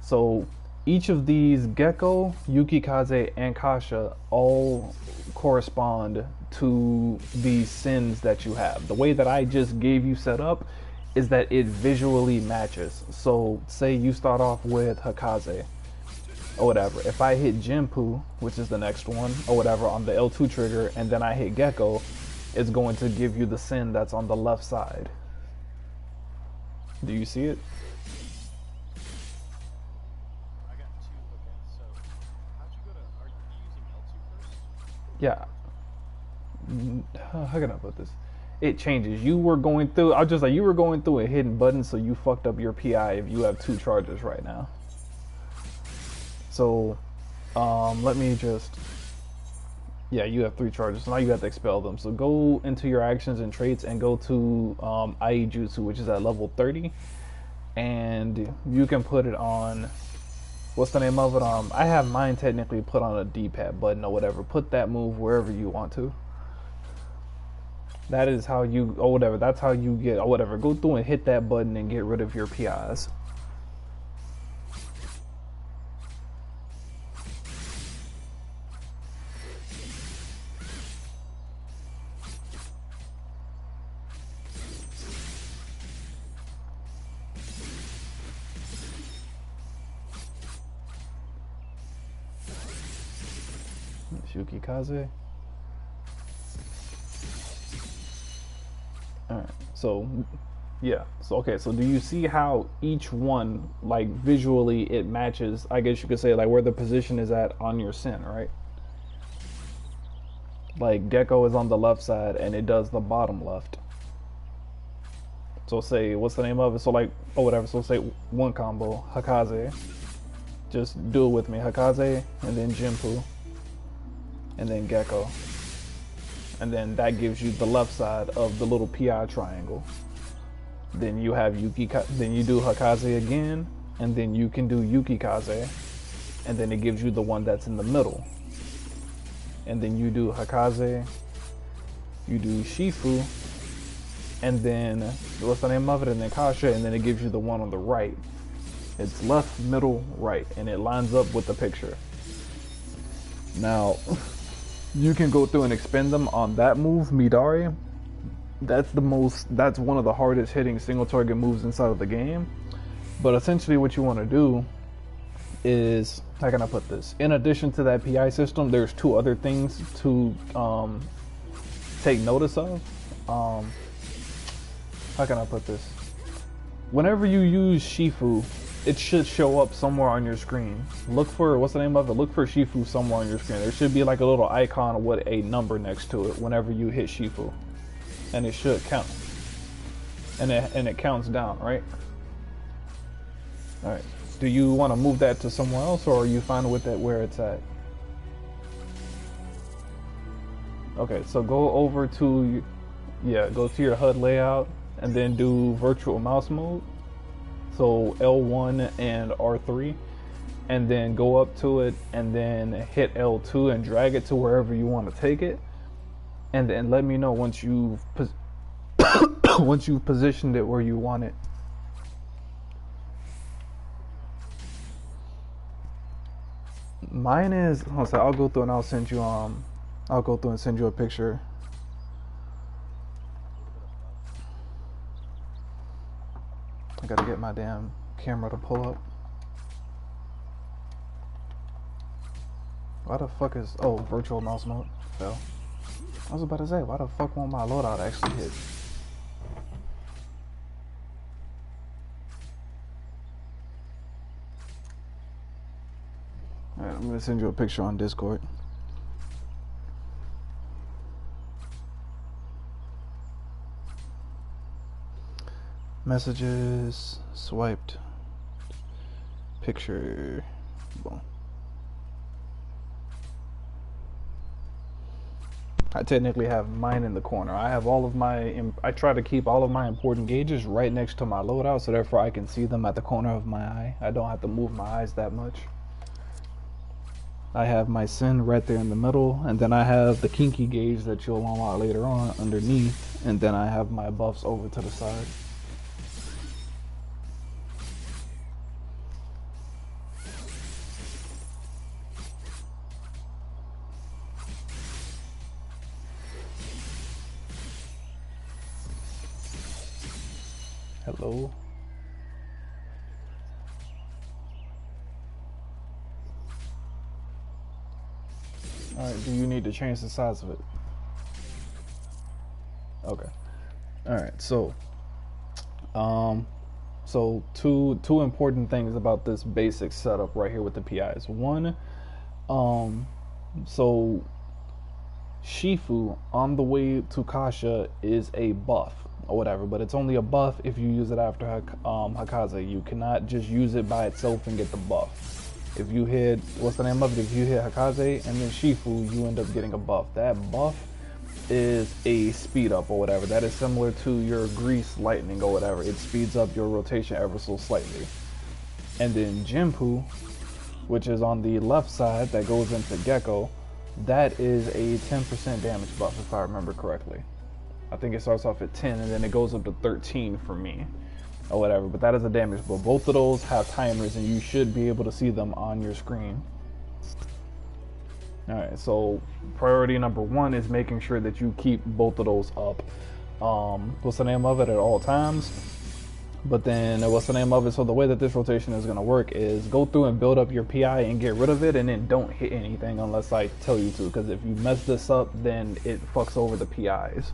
So each of these, Gecko, Yukikaze, and Kasha, all correspond to the sins that you have. The way that I just gave you set up is that it visually matches. So say you start off with Hakaze or whatever. If I hit Jinpu, which is the next one, or whatever, on the L2 trigger, and then I hit Gecko, it's going to give you the sin that's on the left side. Do you see it?
I got 2. Okay, so how'd you go to? Are you using L2 first?
Yeah. How can I put this? It changes. You were going through, I was just like, you were going through a hidden button, so you fucked up your PI if you have 2 charges right now. So, let me just, yeah, you have 3 charges, so now you have to expel them. So go into your actions and traits and go to IE Jutsu, which is at level 30, and you can put it on, what's the name of it? I have mine technically put on a D-pad button or whatever. Put that move wherever you want to. That is how you, or whatever, that's how you get, or whatever. Go through and hit that button and get rid of your PIs. Yukikaze. Alright, so yeah, so okay, so do you see how each one, like visually it matches, I guess you could say, like where the position is at on your sin, right? Like Gecko is on the left side and it does the bottom left. So say, what's the name of it? So like, or whatever, so say one combo, Hakaze. Just do it with me, Hakaze, and then Jinpu, and then Gecko. And then that gives you the left side of the little PI triangle. Then you have then you do Hakaze again, and then you can do Yukikaze, and then it gives you the one that's in the middle. And then you do Hakaze, you do Shifu, and then, what's the name of it? And then Kasha, and then it gives you the one on the right. It's left, middle, right, and it lines up with the picture. Now, you can go through and expend them on that move, Midari. That's one of the hardest hitting single target moves inside of the game. But essentially what you want to do is, how can I put this? In addition to that PI system, there's two other things to take notice of. How can I put this? Whenever you use Shifu, it should show up somewhere on your screen. Look for, what's the name of it? Look for Shifu somewhere on your screen. There should be like a little icon with a number next to it whenever you hit Shifu. And it should count. And it counts down, right? Alright. Do you want to move that to somewhere else, or are you fine with it where it's at? Okay, so go over to, go to your HUD layout and then do virtual mouse mode. So L1 and R3, and then go up to it and then hit L2 and drag it to wherever you want to take it. And then let me know once you've once you've positioned it where you want it. Mine is, I'll go through and I'll send you I'll go through and send you a picture. I gotta get my damn camera to pull up. Why the fuck is, oh, virtual mouse mode fell. I was about to say, why the fuck won't my loadout actually hit? Alright, I'm gonna send you a picture on Discord. Messages, swiped, picture, boom. I technically have mine in the corner. I have all of my, I try to keep all of my important gauges right next to my loadout, so therefore I can see them at the corner of my eye. I don't have to move my eyes that much. I have my Sin right there in the middle, and then I have the Kinky gauge that you'll unlock later on underneath, and then I have my buffs over to the side. Hello. Alright, do you need to change the size of it? Okay. Alright, so two important things about this basic setup right here with the PIs. One, so Shifu on the way to Kasha is a buff or whatever, but it's only a buff if you use it after Hakaze. You cannot just use it by itself and get the buff. If you hit, what's the name of it? If you hit Hakaze and then Shifu, you end up getting a buff. That buff is a speed up or whatever. That is similar to your Grease Lightning or whatever. It speeds up your rotation ever so slightly. And then Jinpu, which is on the left side that goes into Gecko, that is a 10% damage buff if I remember correctly. I think it starts off at 10 and then it goes up to 13 for me or whatever, but that is a damage buff. Both of those have timers and you should be able to see them on your screen. Alright, so priority number one is making sure that you keep both of those up. What's the name of it at all times? But then what's the name of it? So the way that this rotation is going to work is go through and build up your PI and get rid of it, and then don't hit anything unless I tell you to, because if you mess this up, then it fucks over the PIs.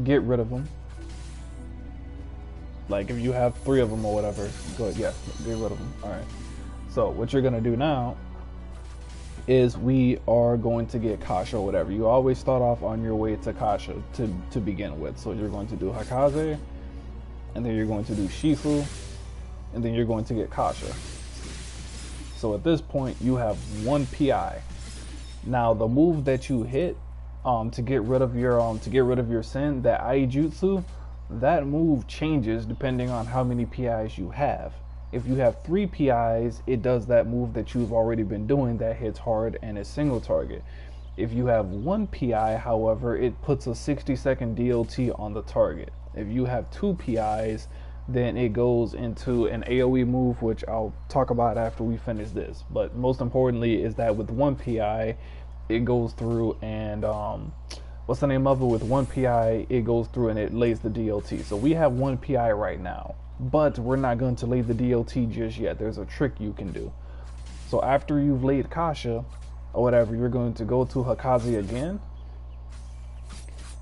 Get rid of them. Like if you have 3 of them or whatever, go ahead, yeah, get rid of them. All right. So what you're gonna do now is we are going to get Kasha or whatever. You always start off on your way to Kasha to begin with. So you're going to do Hakaze, and then you're going to do Shifu, and then you're going to get Kasha. So at this point you have 1 PI. Now the move that you hit to get rid of your Sin, that Aijutsu, that move changes depending on how many PIs you have. If you have 3 PIs, it does that move that you've already been doing that hits hard and is single target. If you have 1 PI, however, it puts a 60-second DLT on the target. If you have 2 PIs, then it goes into an AoE move, which I'll talk about after we finish this. But most importantly is that with 1 PI, it goes through and what's the name of it? With 1 PI, it goes through and it lays the DLT. So we have 1 PI right now, but we're not going to lay the DLT just yet. There's a trick you can do. So after you've laid Kasha or whatever, you're going to go to Hakaze again,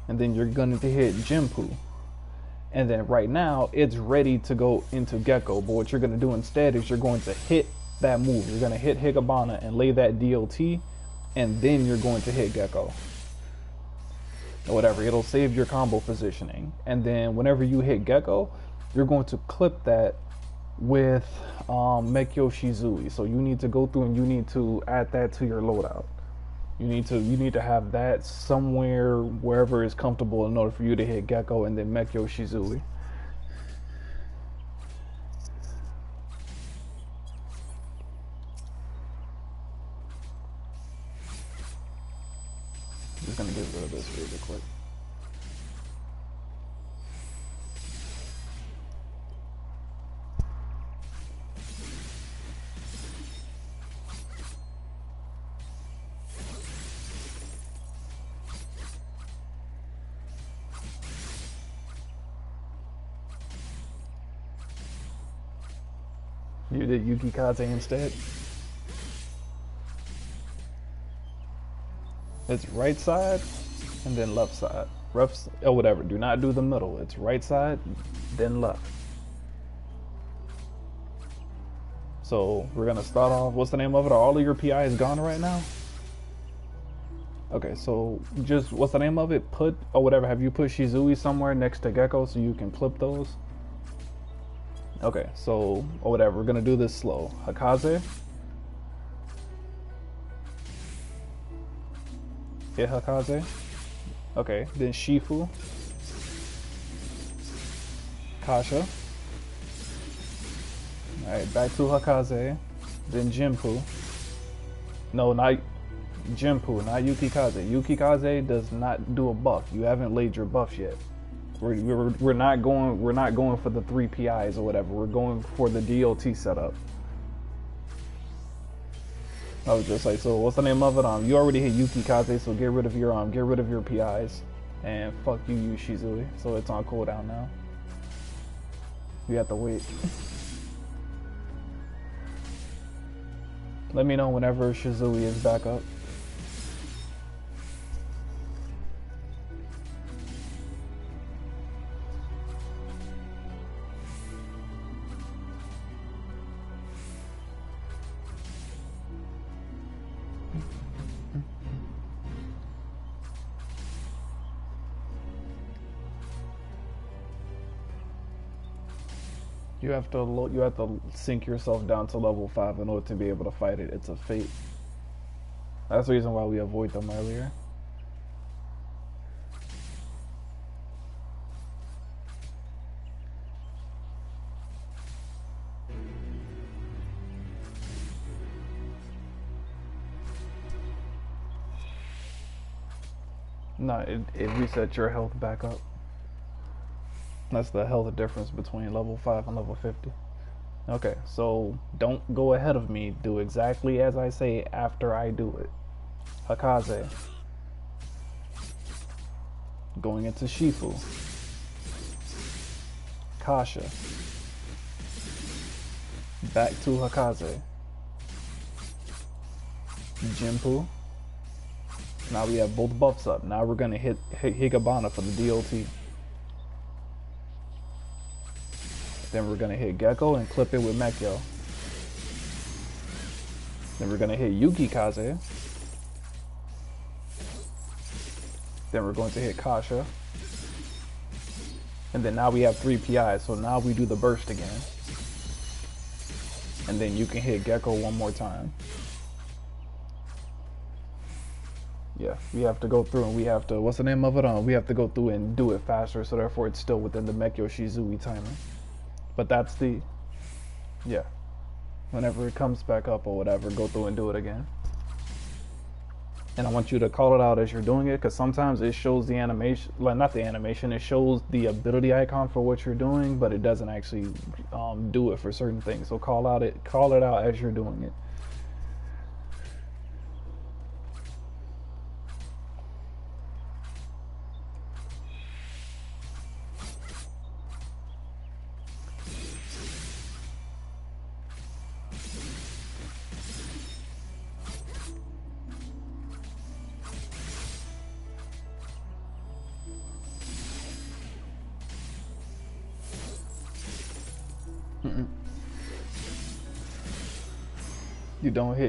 and then you're going to hit Jinpu. And then right now it's ready to go into Gecko, but what you're going to do instead is you're going to hit that move. You're going to hit Higabana and lay that DLT, and then you're going to hit Gecko or whatever. It'll save your combo positioning, and then whenever you hit Gecko, you're going to clip that with Mekyo Shizui. So you need to go through and you need to add that to your loadout. You need to have that somewhere, wherever is comfortable, in order for you to hit Gecko and then Mekyo Shizui. Just gonna get rid of this really quick. You did Yukikaze instead? It's right side and then left side. Refs, or whatever, do not do the middle. It's right side, then left. So we're gonna start off, what's the name of it? Are all of your PIs gone right now? Okay, so just, what's the name of it? Put, or whatever, have you put Shizui somewhere next to Gecko so you can flip those? Okay, so, or whatever, we're gonna do this slow. Hakaze. Hit Hakaze. Okay, then Shifu. Kasha. Alright, back to Hakaze. Then Jinpu. No, not Jinpu, not Yukikaze. Yukikaze does not do a buff. You haven't laid your buffs yet. We're not going for the 3 PIs or whatever. We're going for the DLT setup. I was just like, so what's the name of it? You already hit Yukikaze, so get rid of your PIs, and fuck you, Shizui. So it's on cooldown now. You have to wait. Let me know whenever Shizui is back up. You have to sink yourself down to level 5 in order to be able to fight it. It's a fate. That's the reason why we avoid them earlier. No, it resets your health back up. That's the health difference between level 5 and level 50. Okay, so don't go ahead of me. Do exactly as I say after I do it. Hakaze. Going into Shifu. Kasha. Back to Hakaze. Jinpu. Now we have both buffs up. Now we're gonna hit Higabana for the DLT. Then we're gonna hit Gecko and clip it with Mekyo. Then we're gonna hit Yukikaze. Then we're going to hit Kasha. And then now we have 3 PIs, so now we do the burst again. And then you can hit Gecko one more time. Yeah, we have to go through and we have to, what's the name of it? We have to go through and do it faster, so therefore it's still within the Mekyo Shizui timer. But that's the, Yeah. Whenever it comes back up or whatever, go through and do it again. And I want you to call it out as you're doing it, because sometimes it shows the animation, like not the animation, it shows the ability icon for what you're doing, but it doesn't actually do it for certain things. So call it out as you're doing it.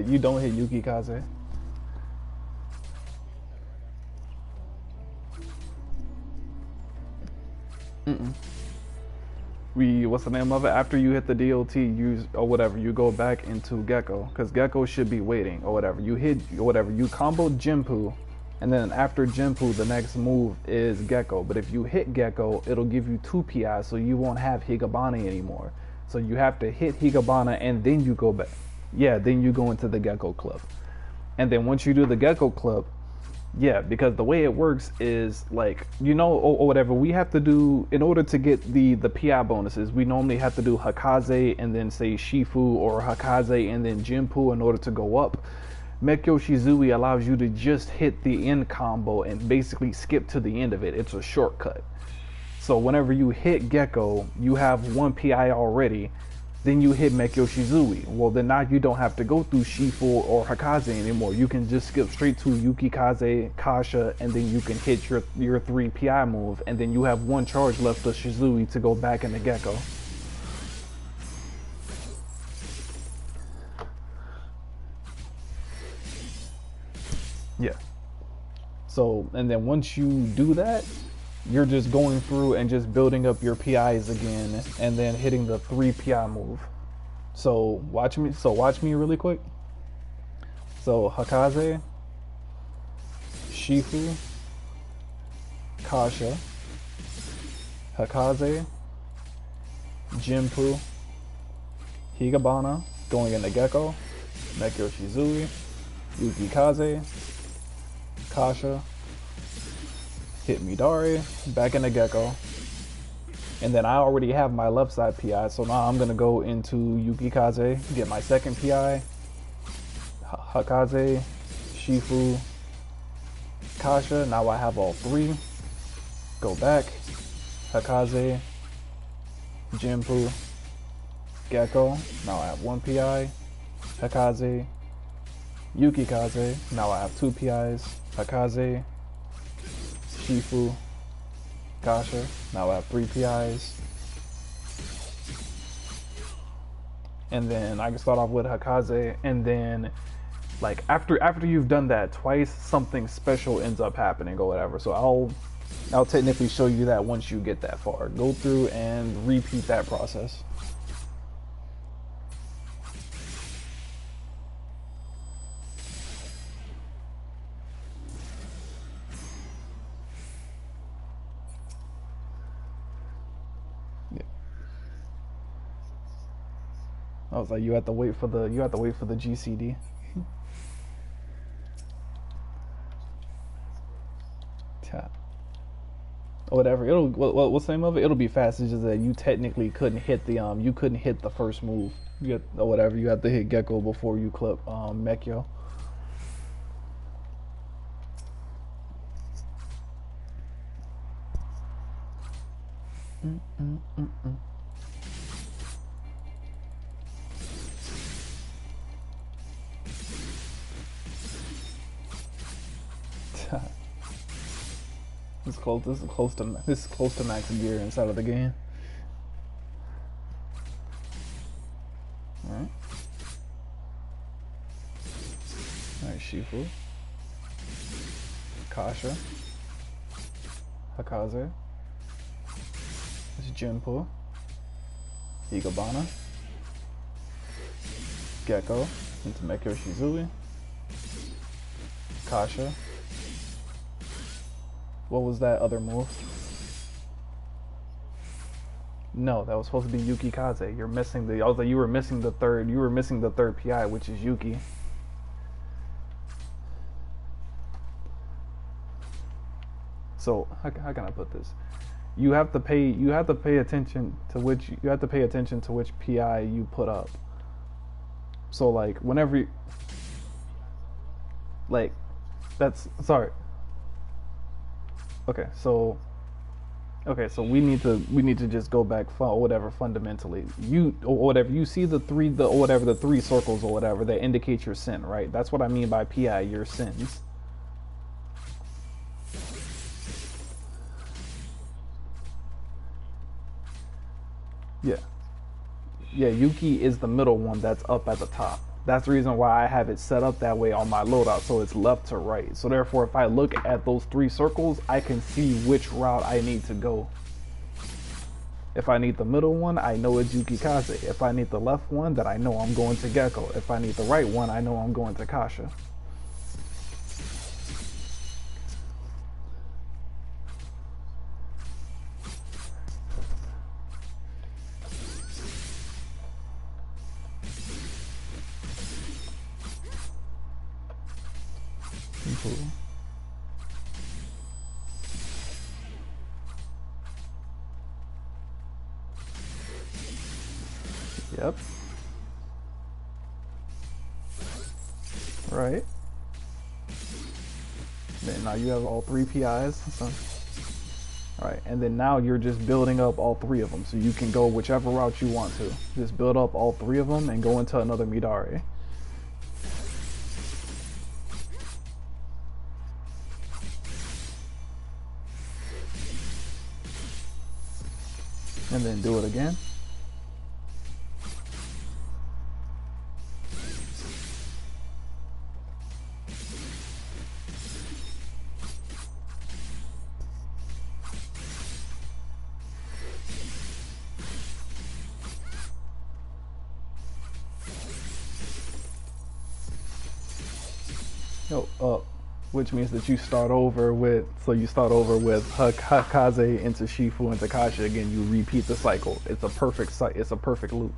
You don't hit Yuki Kaze. What's the name of it? After you hit the DOT, or whatever, you go back into Gecko, because Gecko should be waiting or whatever. You hit or whatever, you comboed Jinpu, and then after Jinpu, the next move is Gecko. But if you hit Gecko, it'll give you 2 PI, so you won't have Higabana anymore. So you have to hit Higabana and then you go back. Yeah, then you go into the Gecko Club. And then once you do the Gecko Club, yeah, because the way it works is like, or whatever, we have to do, in order to get the PI bonuses, we normally have to do Hakaze and then say Shifu, or Hakaze and then Jinpu in order to go up. Mekyo Shizui allows you to just hit the end combo and basically skip to the end of it. It's a shortcut. So whenever you hit Gecko, you have 1 PI already. Then you hit Mekyo Shizui. Well, then now you don't have to go through Shifu or Hakaze anymore. You can just skip straight to Yuki Kaze, Kasha, and then you can hit your 3 PI move, and then you have 1 charge left of Shizui to go back into Gecko. Yeah. So, and then once you do that, you're just going through and just building up your PIs again, and then hitting the 3 PI move. So watch me really quick. So Hakaze, Shifu, Kasha, Hakaze, Jinpu, Higabana, going into Gecko, Mekyo Shizui, Yuki Kaze, Kasha, hit Midari, back into Gecko, and then I already have my left side PI, so now I'm gonna go into Yuki Kaze, get my second PI, Hakaze, Shifu, Kasha. Now I have all 3. Go back, Hakaze, Jinpu, Gecko. Now I have 1 PI, Hakaze, Yuki Kaze. Now I have 2 PIs, Hakaze, Shifu, Kasha. Now I have 3 PIs. And then I can start off with Hakaze, and then like after you've done that twice, something special ends up happening or whatever. So I'll technically show you that once you get that far. Go through and repeat that process. I was like, you have to wait for the GCD. Or whatever. What's the name of it? It'll be fast. It's just that you technically couldn't hit the first move. Or whatever. You have to hit Gecko before you clip Mekyo. This is close to max gear inside of the game. Alright. Alright, Shifu. Kasha. Hakaze. This is Jinpu. Higabana. Gecko. Into Mekyo Shizui. Kasha. What was that other move? No, that was supposed to be Yuki Kaze. You're missing the. I was like, you were missing the third. You were missing the third PI, which is Yuki. So how can I put this? You have to pay. You have to pay attention to which. You have to pay attention to which PI you put up. So like whenever, like, that's sorry. Okay, so we need to just go back or whatever fundamentally. You or whatever you see the three circles or whatever that indicate your sin, right? That's what I mean by PI, your sins. Yeah. Yeah, Yuki is the middle one that's up at the top. That's the reason why I have it set up that way on my loadout, so it's left to right. So therefore, if I look at those three circles, I can see which route I need to go. If I need the middle one, I know it's Yuki Kaze. If I need the left one, then I know I'm going to Gecko. If I need the right one, I know I'm going to Kasha. Cool. Yep. Right. Then now you have all three PIs. So. Alright, and then now you're just building up all three of them. So you can go whichever route you want to. Just build up all three of them and go into another Midari. And then do it again. Up, which means that you start over with, Hakaze into Shifu into Kasha again. You repeat the cycle. It's a perfect loop.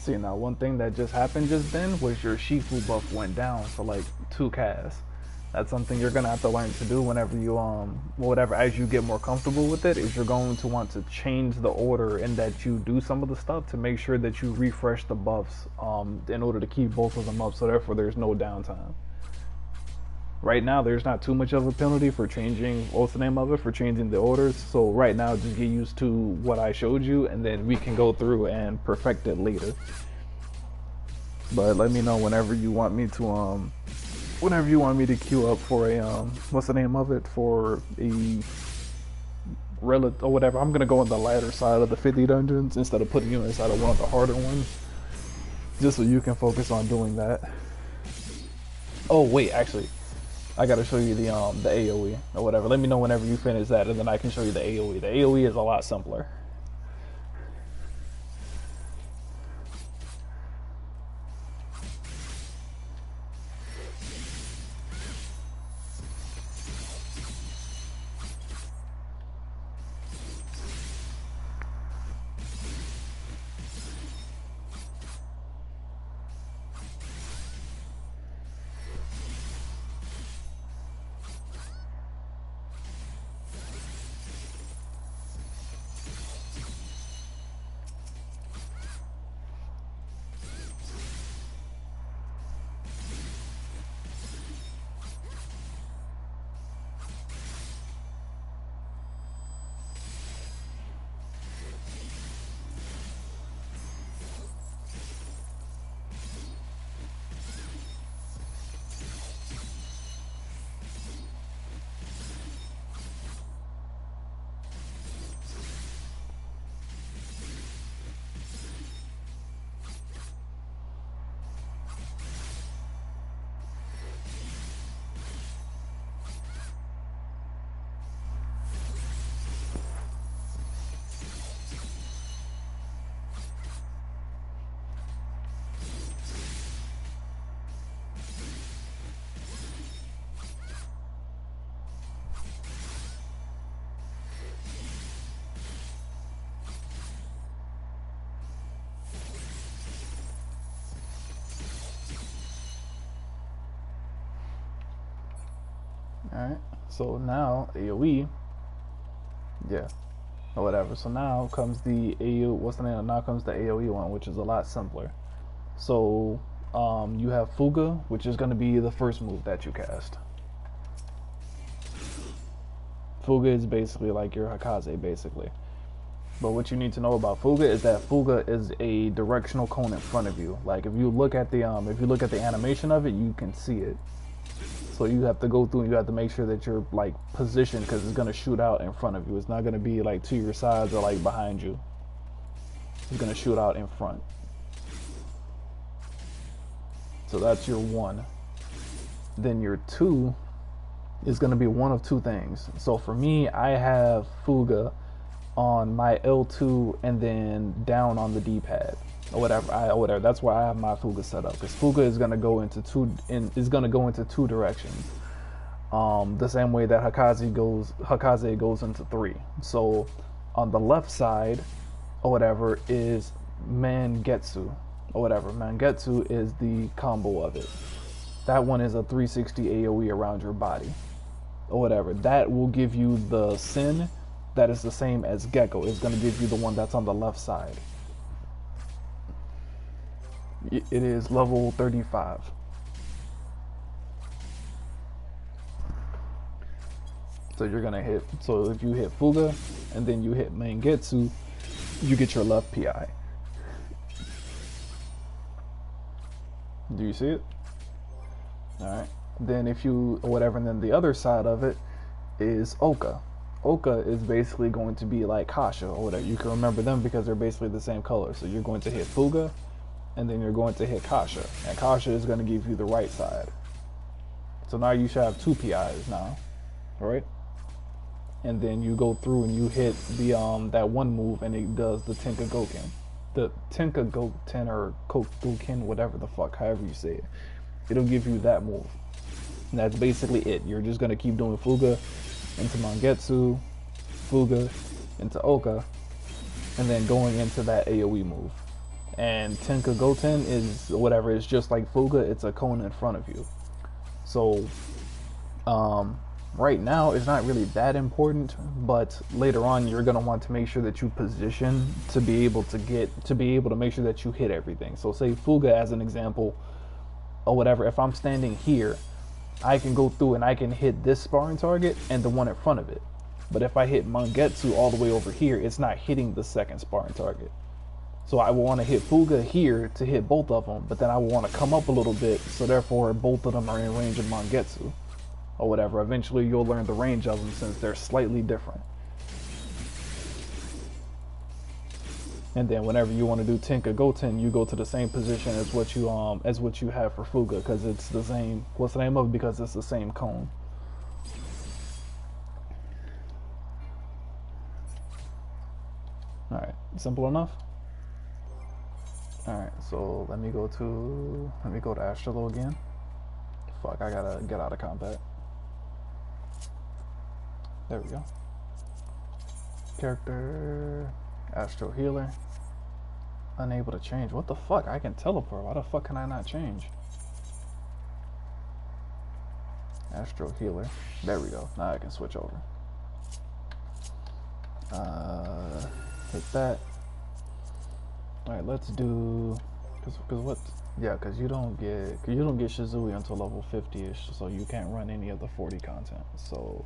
See, now one thing that just happened just then was your Shifu buff went down for like 2 casts. That's something you're gonna have to learn to do whenever you as you get more comfortable with it, is you're going to want to change the order in that you do some of the stuff to make sure that you refresh the buffs in order to keep both of them up, so therefore there's no downtime. Right now there's not too much of a penalty for changing, what's the name of it, for changing the orders. So right now just get used to what I showed you, and then we can go through and perfect it later. But let me know whenever you want me to queue up for a what's the name of it, for a relic or whatever. I'm gonna go on the lighter side of the 50 dungeons instead of putting you inside of one of the harder ones, just so you can focus on doing that. Oh wait, actually, I gotta show you the AoE or whatever. Let me know whenever you finish that, and then I can show you the AoE. The AoE is a lot simpler. Alright, so now AoE, yeah, or whatever. So now comes the AoE, what's the name? Now comes the AoE one, which is a lot simpler. So you have Fuga, which is going to be the first move that you cast. Fuga is basically like your Hakaze, basically. But what you need to know about Fuga is that Fuga is a directional cone in front of you. Like if you look at the animation of it, you can see it. So you have to go through and you have to make sure that you're like positioned, because it's gonna shoot out in front of you. It's not gonna be like to your sides or like behind you. It's gonna shoot out in front. So that's your 1. Then your 2 is gonna be one of 2 things. So for me, I have Fuga on my L2 and then down on the D-pad. Or whatever. That's why I have my Fuga set up, because Fuga is gonna go into two directions. The same way that Hakaze goes into 3. So on the left side, or whatever, is Mangetsu, or whatever. Mangetsu is the combo of it. That one is a 360 AoE around your body, or whatever. That will give you the Sin that is the same as Gecko. It's gonna give you the one that's on the left side. It is level 35. So you're gonna hit, so if you hit Fuga and then you hit Mangetsu, you get your left PI. Do you see it? Alright. Then if you, or whatever, and then the other side of it is Oka. Oka is basically going to be like Kasha, or whatever. You can remember them because they're basically the same color. So you're going to hit Fuga, and then you're going to hit Kasha. And Kasha is going to give you the right side. So now you should have 2 PIs now, alright? And then you go through and you hit the that one move, and it does the Tenka Goken. The Tenka Goten or Kokuken, whatever the fuck, however you say it. It'll give you that move. And that's basically it. You're just going to keep doing Fuga into Mangetsu, Fuga into Oka, and then going into that AoE move. And Tenka Goten is whatever, it's just like Fuga, it's a cone in front of you. So right now it's not really that important, but later on you're gonna want to make sure that you position to be able to make sure that you hit everything. So say Fuga as an example, or whatever, if I'm standing here, I can go through and I can hit this sparring target and the one in front of it. But if I hit Mangetsu all the way over here, it's not hitting the second sparring target. So I will want to hit Fuga here to hit both of them, but then I will want to come up a little bit, so therefore both of them are in range of Mangetsu, or whatever. Eventually you'll learn the range of them since they're slightly different. And then whenever you want to do Tenka Goten, you go to the same position as what you have for Fuga, because it's the same. What's the name of it? Because it's the same cone. All right, simple enough. All right, so let me go to Astrologian. Fuck, I gotta get out of combat. There we go. Character, Astro Healer. Unable to change. What the fuck? I can teleport. Why the fuck can I not change? Astro Healer. There we go. Now I can switch over. Hit that. Alright, let's do... Cause what? Yeah, cause you don't get Shizui until level 50-ish, so you can't run any of the 40 content. So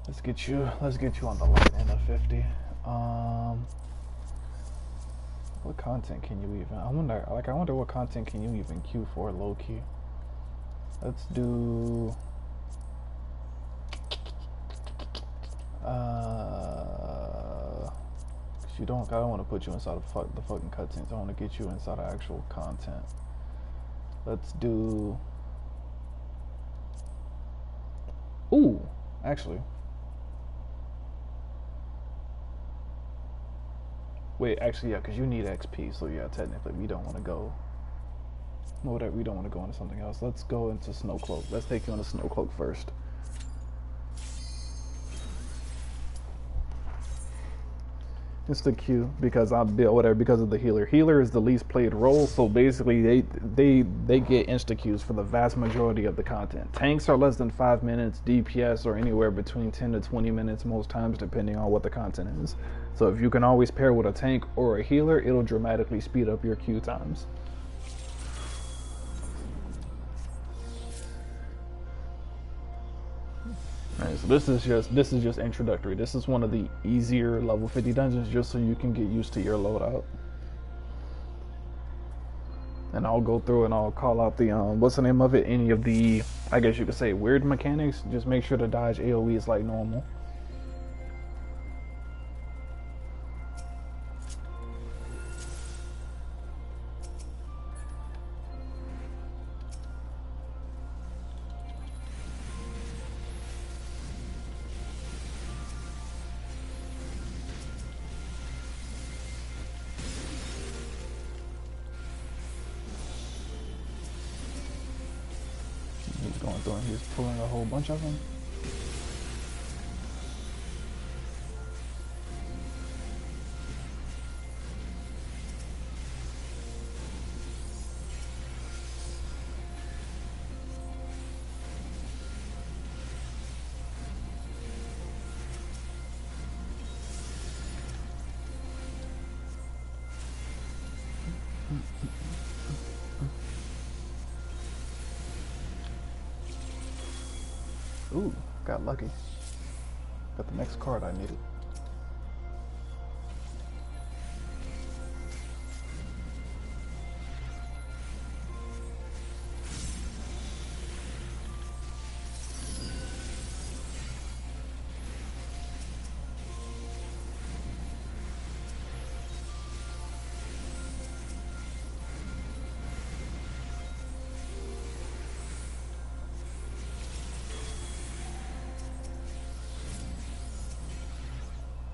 let's get you on the light end of 50. What content can you even? I wonder what content can you even queue for, low key. Let's do. I don't want to put you inside of the fucking cutscenes. I want to get you inside of actual content. Let's do. Ooh, actually. Wait, actually, yeah, because you need XP, so yeah, technically we don't want to go. Whatever, we don't want to go into something else. Let's go into Snowcloak. Let's take you into Snowcloak first. It's the Q because I'm whatever because of the healer. Healer is the least played role, so basically they get insta Qs for the vast majority of the content. Tanks are less than 5 minutes. DPS are anywhere between 10 to 20 minutes most times, depending on what the content is. So if you can always pair with a tank or a healer, it'll dramatically speed up your Q times. Alright, so this is just introductory. This is one of the easier level 50 dungeons, just so you can get used to your loadout. And I'll go through and I'll call out the what's the name of it? Any of the, I guess you could say, weird mechanics. Just make sure to dodge AoEs like normal. He's going through and he's pulling a whole bunch of them. Ooh, got lucky. Got the next card I needed.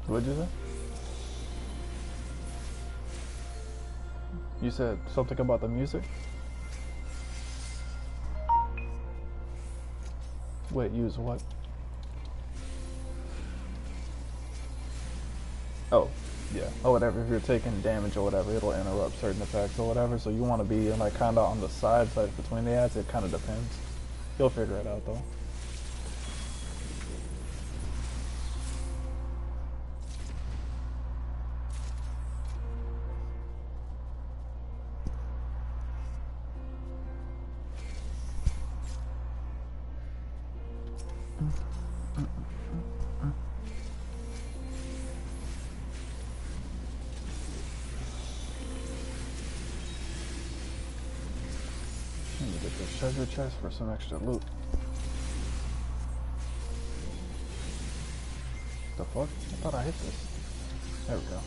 What'd you say? You said something about the music? Wait, use what? Oh, yeah. Or whatever. If you're taking damage or whatever, it'll interrupt certain effects or whatever. So you want to be like kind of on the side, like between the ads. It kind of depends. You'll figure it out though. Let me get this treasure chest for some extra loot. The fuck? I thought I hit this. There we go.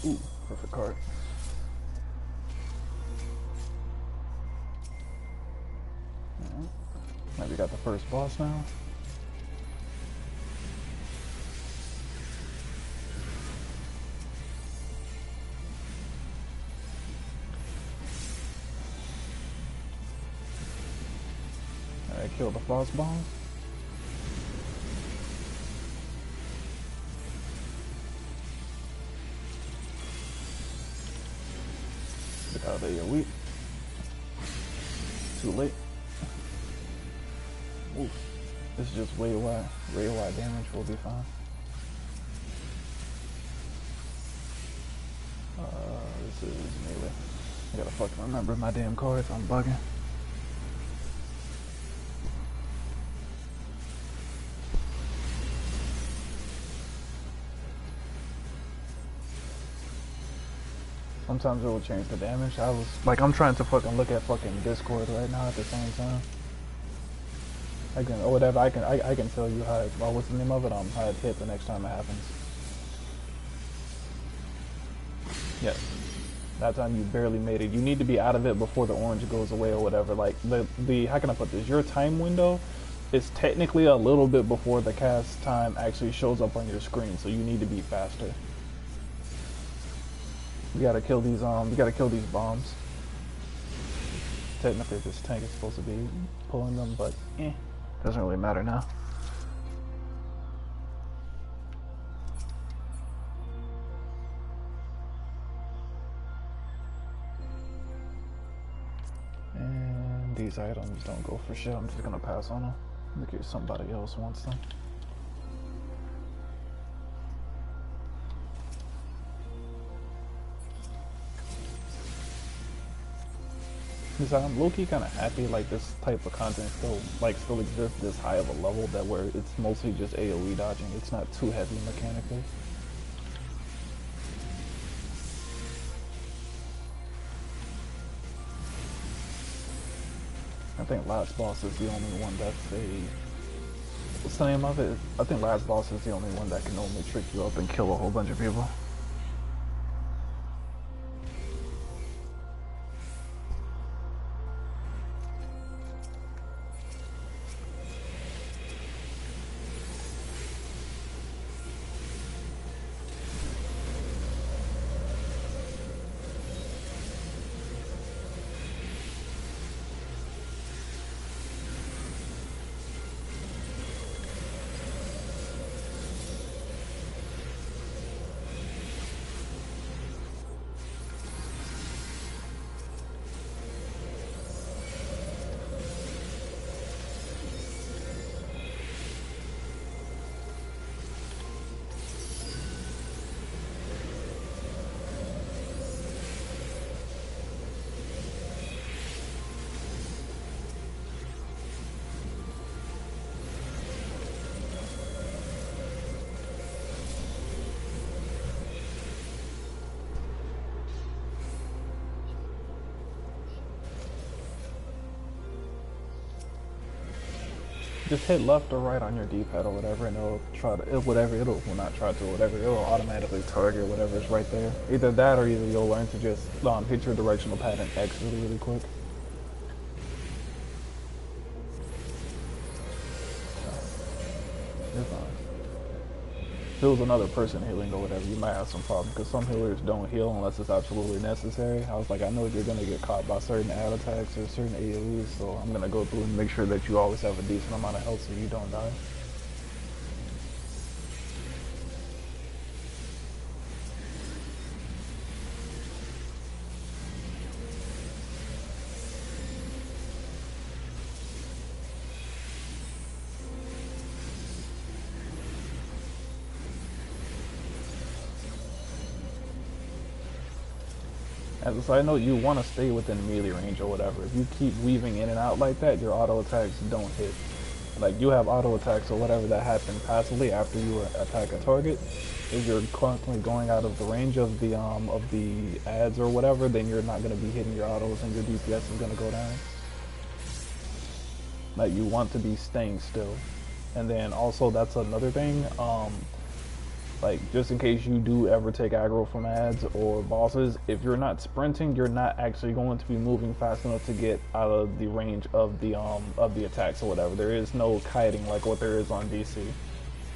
Ooh, perfect card. Alright. Maybe got the first boss now. Alright, kill the frost bomb. Get out of there, weak. Too late. Oof. This is just way wide damage. We'll be fine. This is melee. I gotta fucking remember my damn cards. I'm bugging. Sometimes it will change the damage. I'm trying to fucking look at fucking Discord right now at the same time. I can tell you how what's the name of it? How it hit the next time it happens. Yes. That time you barely made it. You need to be out of it before the orange goes away or whatever. Like the how can I put this? Your time window is technically a little bit before the cast time actually shows up on your screen, so you need to be faster. We gotta kill these bombs. technically this tank is supposed to be pulling them, but doesn't really matter now. And these items don't go for shit. I'm just gonna pass on them. Look at somebody else wants them. Because I'm low-key kind of happy like this type of content still exists this high of a level that where it's mostly just AoE dodging. It's not too heavy mechanically. I think last boss is the only one that's what's the name of it? I think last boss is the only one that can only trick you up and kill a whole bunch of people. Just hit left or right on your D-pad or whatever, and it'll it'll automatically target whatever's right there. Either that or you'll learn to just hit your directional pad and X really quick. You're fine. If it was another person healing or whatever, you might have some problem, because some healers don't heal unless it's absolutely necessary. I was like, I know you're going to get caught by certain ad attacks or certain AoEs, so I'm going to go through and make sure that you always have a decent amount of health so you don't die. As a side note, you want to stay within melee range or whatever. If you keep weaving in and out like that, your auto attacks don't hit. Like, you have auto attacks or whatever that happen passively after you attack a target. If you're constantly going out of the range of the ads or whatever, then you're not going to be hitting your autos and your DPS is going to go down. Like, you want to be staying still. And then also, that's another thing. Like, just in case you do ever take aggro from ads or bosses, if you're not sprinting, you're not actually going to be moving fast enough to get out of the range of the attacks or whatever. There is no kiting like what there is on DC.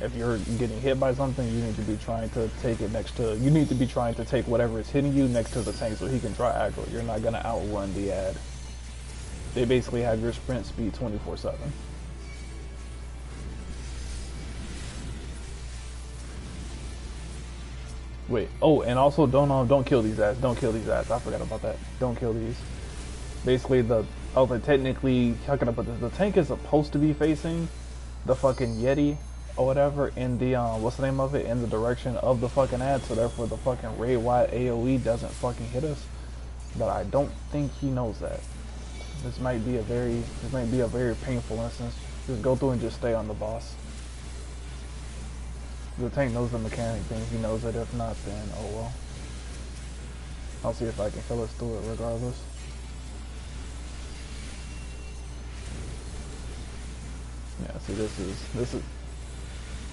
If you're getting hit by something, you need to be trying to take it you need to be trying to take whatever is hitting you next to the tank so he can try aggro. You're not going to outrun the ad. They basically have your sprint speed 24/7. Wait, oh, and also don't kill these ads. Don't kill these ads. I forgot about that. Don't kill these. Basically, technically, how can I put this? The tank is supposed to be facing the fucking Yeti or whatever in the, what's the name of it? In the direction of the fucking ad, so therefore the fucking raid wide AoE doesn't fucking hit us. But I don't think he knows that. This might be a very painful instance. Just go through and just stay on the boss. The tank knows the mechanic thing, he knows it. If not, then oh well. I'll see if I can kill us through it regardless. Yeah, see, this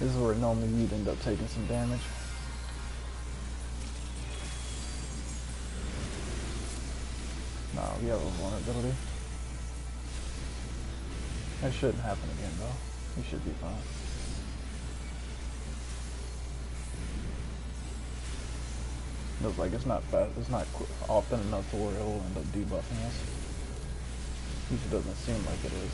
is where normally you'd end up taking some damage. Nah, we have a vulnerability. That shouldn't happen again though. We should be fine. Looks like it's not fast. It's not often enough to where it'll end up debuffing us. At least it doesn't seem like it is.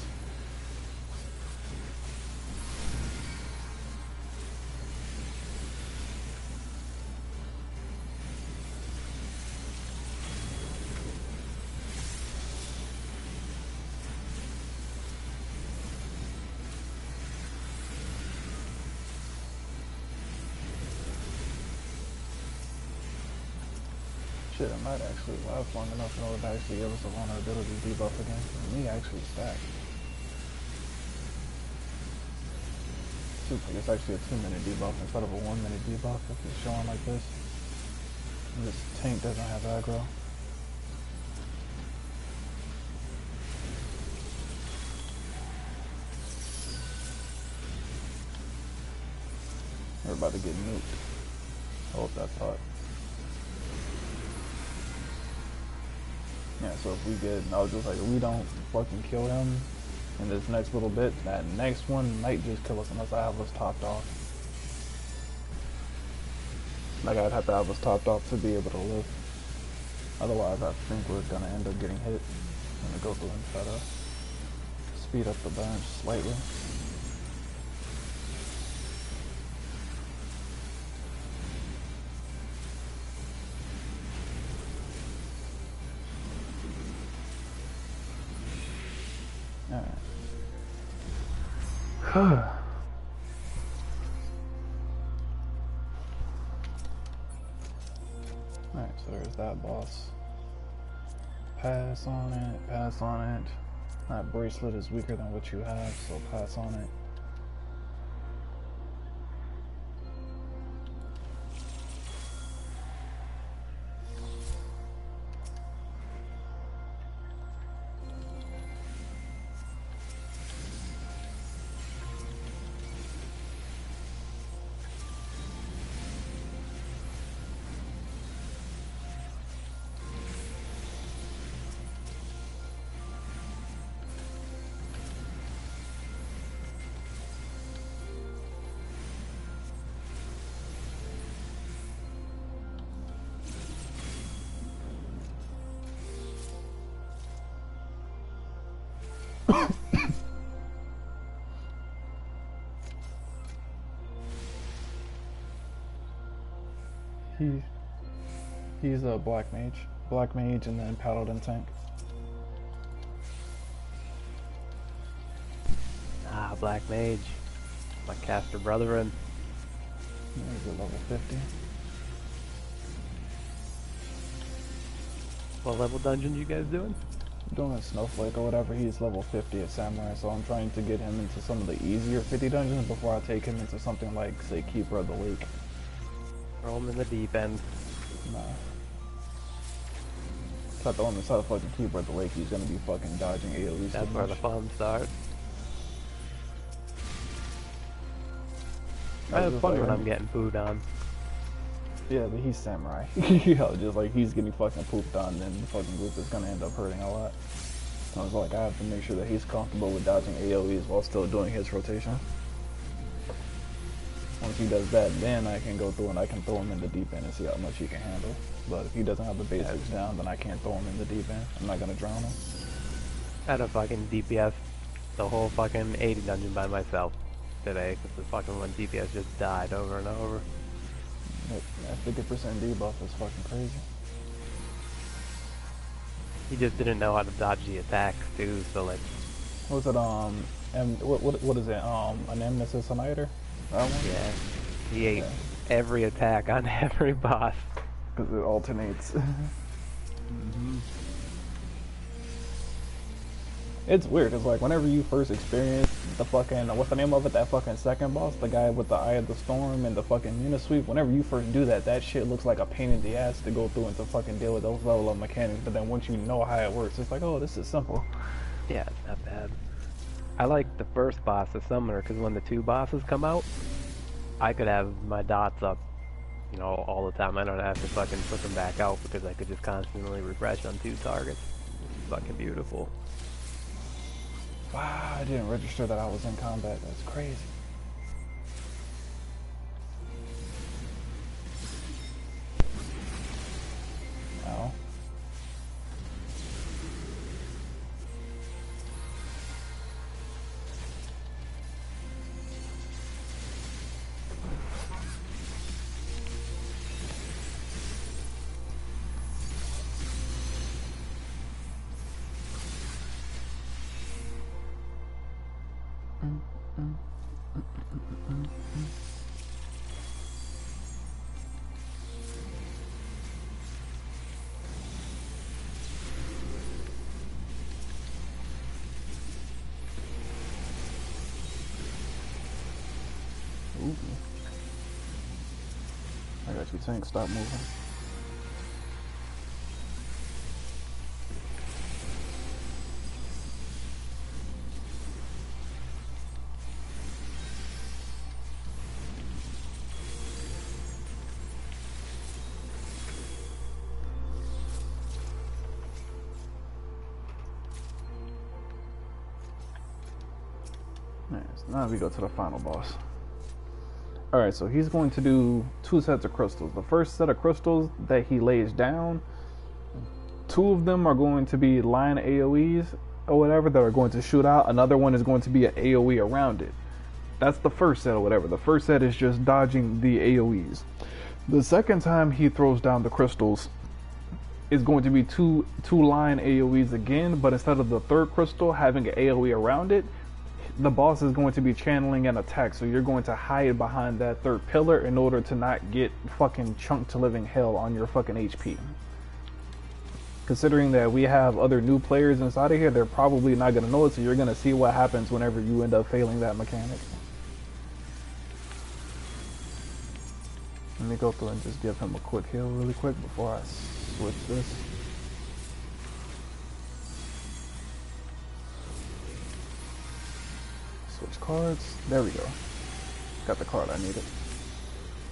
Shit, I might actually last long enough in order to actually give us a vulnerability debuff again. And me actually stack. Seems like it's actually a 2-minute debuff instead of a 1-minute debuff if it's showing like this. And this tank doesn't have aggro. We're about to get nuked. I hope that's hot. Yeah, so if we get, I was just like, if we don't fucking kill him in this next little bit, that next one might just kill us unless I have us topped off. Like, I'd have to have us topped off to be able to live. Otherwise, I think we're gonna end up getting hit. I'm gonna go through and try to speed up the bench slightly. Alright. Alright, so there's that boss. Pass on it, pass on it. That bracelet is weaker than what you have, so pass on it. He's a black mage, and then paladin tank.
Ah, black mage. My caster brethren.
Yeah, he's at level 50.
What level dungeon you guys doing?
Doing a snowflake or whatever. He's level 50 at samurai, so I'm trying to get him into some of the easier 50 dungeons before I take him into something like, say, Keeper of the Lake.
Throw him in the deep end.
Nah. If I throw him inside of fucking Keeper of the Lake, he's gonna be fucking dodging AoEs.
That's where the fun starts. I have fun when I'm getting pooed on.
Yeah, but he's samurai. You know, just like he's getting fucking pooped on, then the fucking group is gonna end up hurting a lot. So I was like, I have to make sure that he's comfortable with dodging AoEs while still doing his rotation. Once he does that, then I can go through and I can throw him in the deep end and see how much he can handle. But if he doesn't have the basics down, then I can't throw him in the deep end. I'm not gonna drown him.
I had a fucking DPS the whole fucking 80 dungeon by myself today, because the fucking one DPS just died over and over.
That 50% debuff is fucking crazy.
He just didn't know how to dodge the attacks too, so like...
What was it, what is it, an Nemesis Annihilator? That one?
Yeah. He ate every attack on every boss.
Because it alternates. It's weird, it's like whenever you first experience the fucking, what's the name of it, that fucking second boss, the guy with the Eye of the Storm and the fucking Unisweep, whenever you first do that, that shit looks like a pain in the ass to go through and to fucking deal with those level of mechanics, but then once you know how it works, it's like, oh, this is simple.
Yeah, it's not bad. I like the first boss, the Summoner, because when the two bosses come out, I could have my dots up, you know, all the time. I don't have to fucking put them back out because I could just constantly refresh on two targets. It's fucking beautiful.
Wow, I didn't register that I was in combat. That's crazy. Ow. Ooh. I got you, Tank. Stop moving. Nice. Now we go to the final boss. Alright, so he's going to do 2 sets of crystals. The first set of crystals that he lays down, 2 of them are going to be line AoEs or whatever that are going to shoot out. Another one is going to be an AoE around it. That's the first set or whatever. The first set is just dodging the AoEs. The second time he throws down the crystals is going to be two line AoEs again, but instead of the third crystal having an AoE around it, the boss is going to be channeling an attack, so you're going to hide behind that third pillar in order to not get fucking chunked to living hell on your fucking HP. Considering that we have other new players inside of here, they're probably not going to know it, so you're going to see what happens whenever you end up failing that mechanic. Let me go through and just give him a quick heal really quick before I switch this. Switch cards. There we go. Got the card I needed.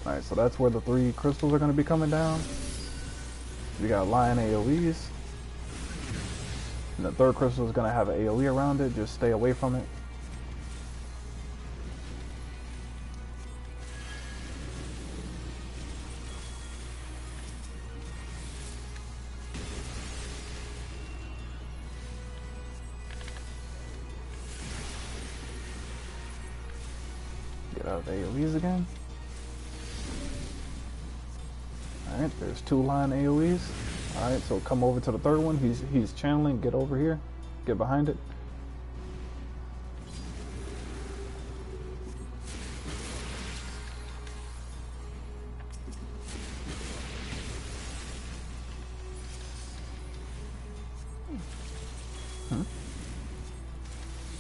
Alright, so that's where the 3 crystals are going to be coming down. We got lion AoEs. And the third crystal is going to have an AoE around it. Just stay away from it. Get out of the AoEs again. Alright, there's 2 line AoEs. Alright, so come over to the third one. He's channeling. Get over here. Get behind it.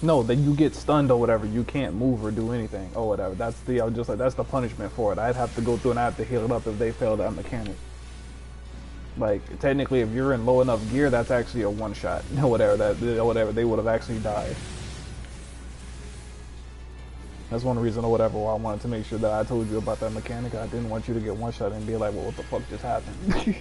No, that you get stunned or whatever. You can't move or do anything or whatever. That's the, I was just like, that's the punishment for it. I'd have to go through and I have to heal it up if they fail that mechanic. Like, technically, if you're in low enough gear, that's actually a one-shot or whatever. They would have actually died. That's one reason or whatever why I wanted to make sure that I told you about that mechanic. I didn't want you to get one-shot and be like, well, what the fuck just happened?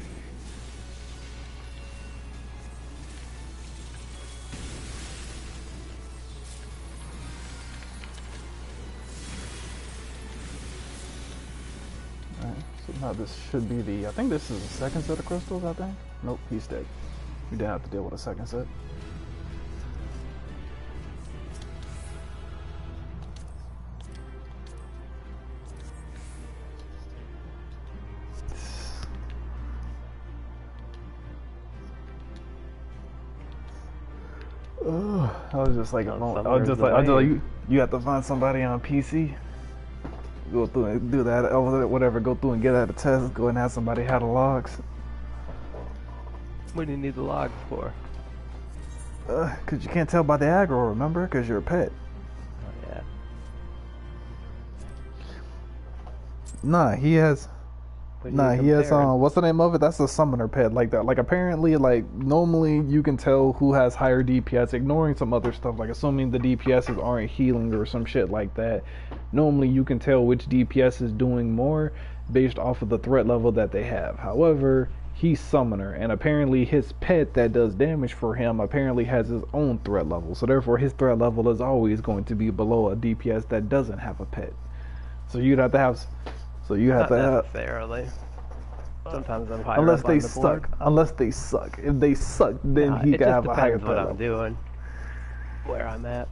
Now this should be the, I think this is the second set of crystals, I think. Nope, he's dead. We didn't have to deal with a second set. I was just like, you have to find somebody on PC. Go through and do that, or whatever, go through and get out a test, go and have somebody have the logs.
What do you need the logs for?
Cause you can't tell by the aggro, remember? Cause you're a pet.
Oh, yeah.
Nah, he has... he has, what's the name of it? That's a summoner pet, like that. Like, apparently, like, normally you can tell who has higher DPS, ignoring some other stuff, like assuming the DPSs aren't healing or some shit like that. Normally you can tell which DPS is doing more based off of the threat level that they have. However, he's summoner, and apparently his pet that does damage for him apparently has his own threat level. So therefore his threat level is always going to be below a DPS that doesn't have a pet. So you'd have to have... So you have
Not
to have...
necessarily. Sometimes I'm higher
unless
up
they
on the
suck.
board.
Unless they suck. If they suck, then he can have a higher threat level.
It just depends what I'm doing. Where I'm at.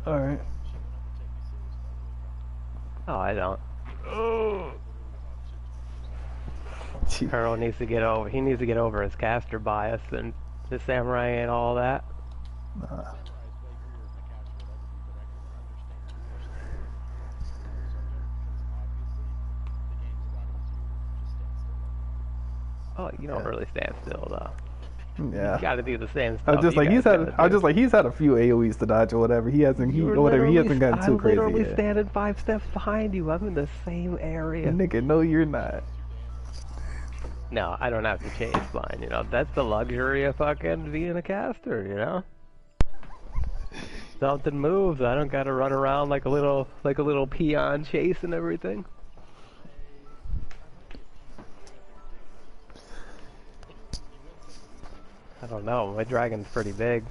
Alright.
Oh, I don't. Kuro needs to get over. He needs to get over his caster bias, and the samurai ain't all that.
Nah.
Oh, you don't
Yeah.
really stand still though.
Yeah.
You gotta do the same
I
stuff.
was just
you
like he's had a few AoEs to dodge or whatever. He hasn't gotten too
I'm
crazy
literally
yet.
standing 5 steps behind you. I'm in the same area.
Nigga, no, you're not.
No, I don't have to change spine. You know, that's the luxury of fucking being a caster. You know, something moves, I don't gotta run around like a little peon chasing everything. I don't know. My dragon's pretty big.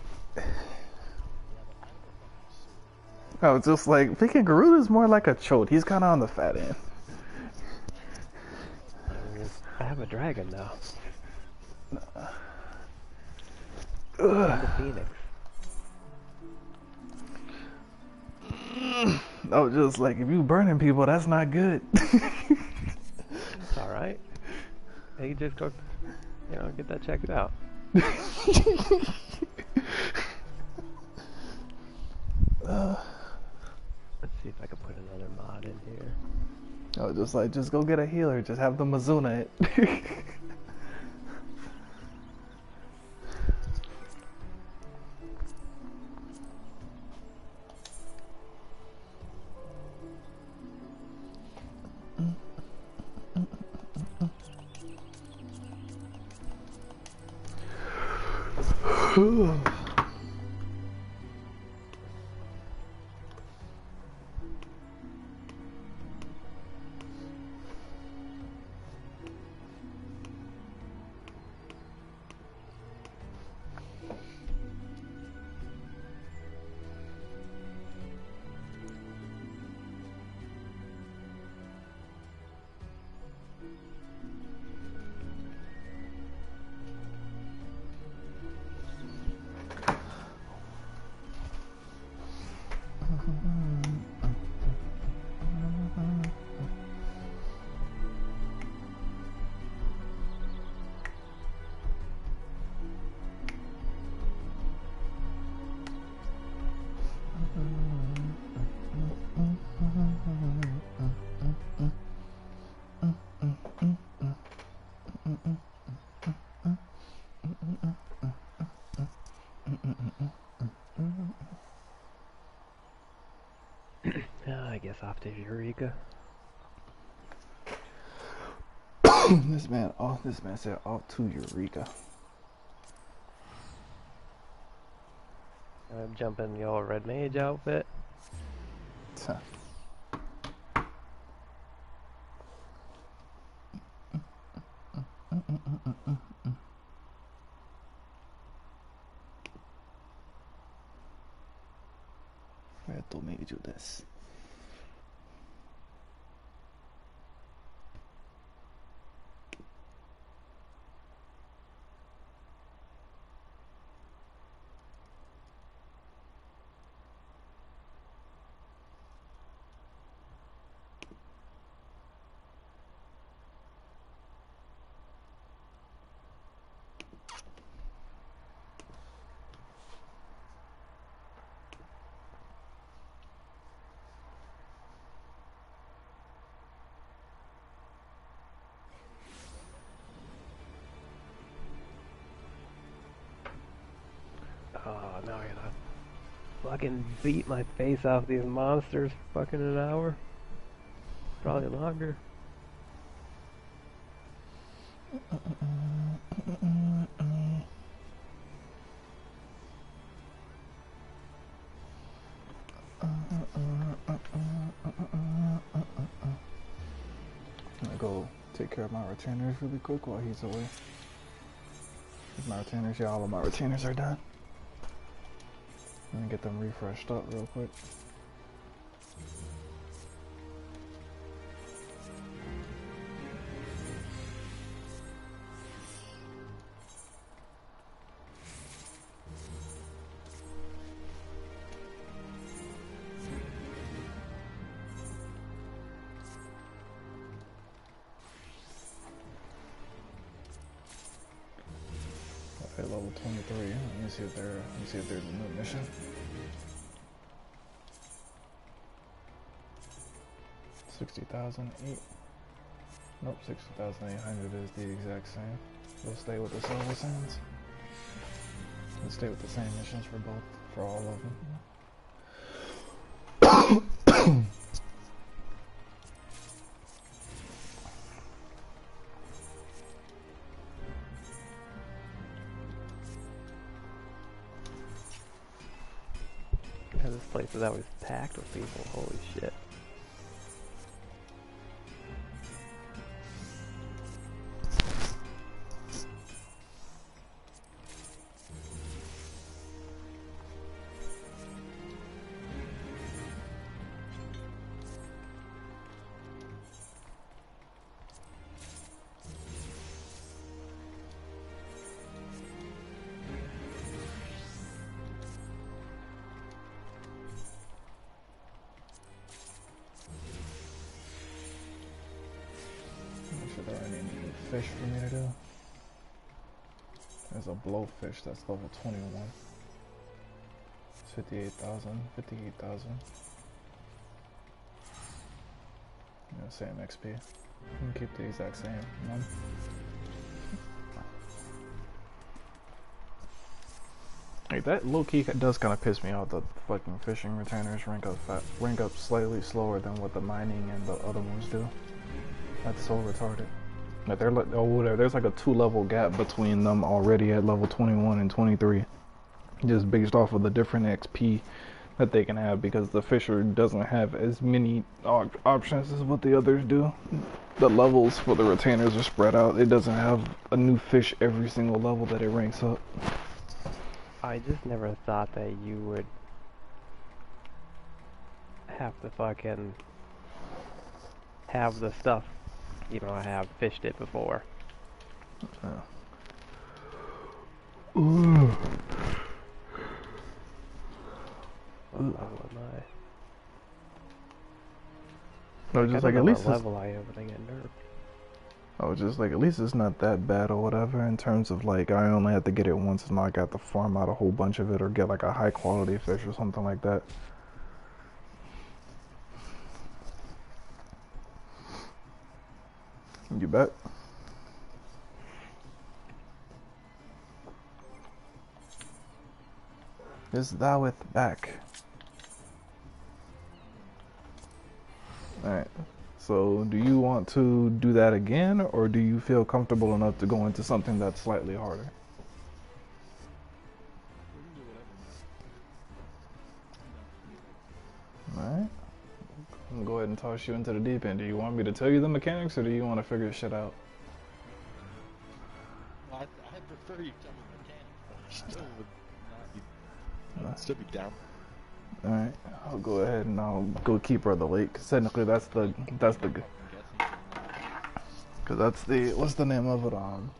I was just like, thinking Garuda's more like a chode. He's kind of on the fat end.
I have a dragon now.
Ugh.
I'm the phoenix.
I was just like, if you burning people, that's not good.
It's alright. You just go, you know, get that checked out. Let's see if I can put another mod in here.
I was just like, just go get a healer. Just have the Mizuna it.
I guess off to Eureka.
This man said off to Eureka.
I'm jumping the old red mage outfit.
Huh. Reto made you this.
Oh, now I gotta fucking beat my face off these monsters for fucking an hour. Probably longer.
I'm gonna go take care of my retainers really quick while he's away. My retainers, yeah, all of my retainers are done. Let me get them refreshed up real quick. Okay, level 23. Let me see if there's a new mission. $60,008. Nope, 60,800 is the exact same. We'll stay with the Silver Sands. We'll stay with the same missions for both, for all of them.
Yeah, this place is always packed with people. Holy shit.
Fish for me to do. There's a blowfish that's level 21. It's 58,000, 58,000. Yeah, same XP. You can keep the exact same one. Like that low key does kind of piss me off. The fucking fishing retainers rank up slightly slower than what the mining and the other ones do. That's so retarded. Like they're like, oh, whatever. There's like a 2-level gap between them already at level 21 and 23, just based off of the different XP that they can have, because the fisher doesn't have as many options as what the others do. The levels for the retainers are spread out. It doesn't have a new fish every single level that it ranks up.
I just never thought that you would have to fucking have the stuff. You know, I have fished it before.
Ooh.
What level am I?
No, just like at least
level I am when I get nerfed.
Oh, just like at least it's not that bad or whatever, in terms of like I only have to get it once and not got to farm out a whole bunch of it or get like a high quality fish or something like that. You bet. Is thou it back? Alright. So do you want to do that again, or do you feel comfortable enough to go into something that's slightly harder? Alright. I'm gonna go ahead and toss you into the deep end. Do you want me to tell you the mechanics, or do you want to figure shit out?
Well, I prefer you tell me mechanics, but I still would not be, I'd still be down.
Alright, I'll go ahead and I'll go Keeper of the Lake. Cause technically that's the cause that's the, what's the name of it?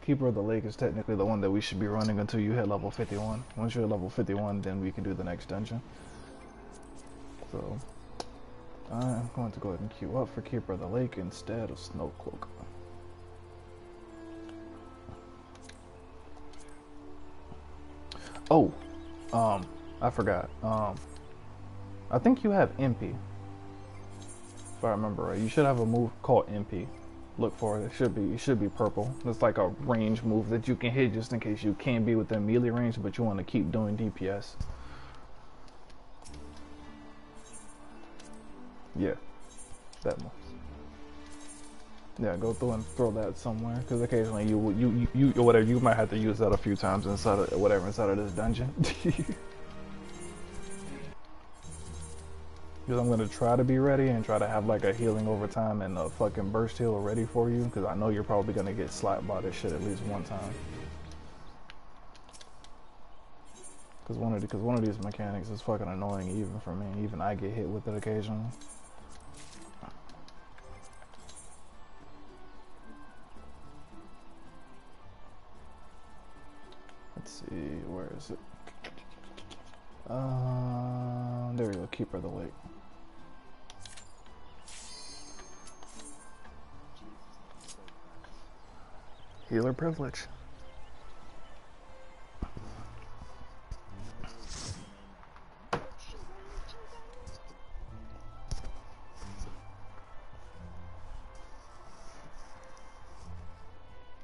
Keeper of the Lake is technically the one that we should be running until you hit level 51. Once you're at level 51, then we can do the next dungeon. So I'm going to go ahead and queue up for Keeper of the Lake instead of Snowcloak. Oh, I forgot. I think you have MP. If I remember right, you should have a move called MP. Look for it. It should be purple. It's like a range move that you can hit just in case you can't be within melee range, but you want to keep doing DPS. Yeah, that one. Yeah, go through and throw that somewhere, because occasionally you or whatever, you might have to use that a few times inside of this dungeon. Because I'm gonna try to be ready and try to have like a healing over time and a fucking burst heal ready for you, because I know you're probably gonna get slapped by this shit at least one time. Because one of these mechanics is fucking annoying even for me. Even I get hit with it occasionally. Let's see, where is it? There we go, Keeper of the Lake. Healer privilege.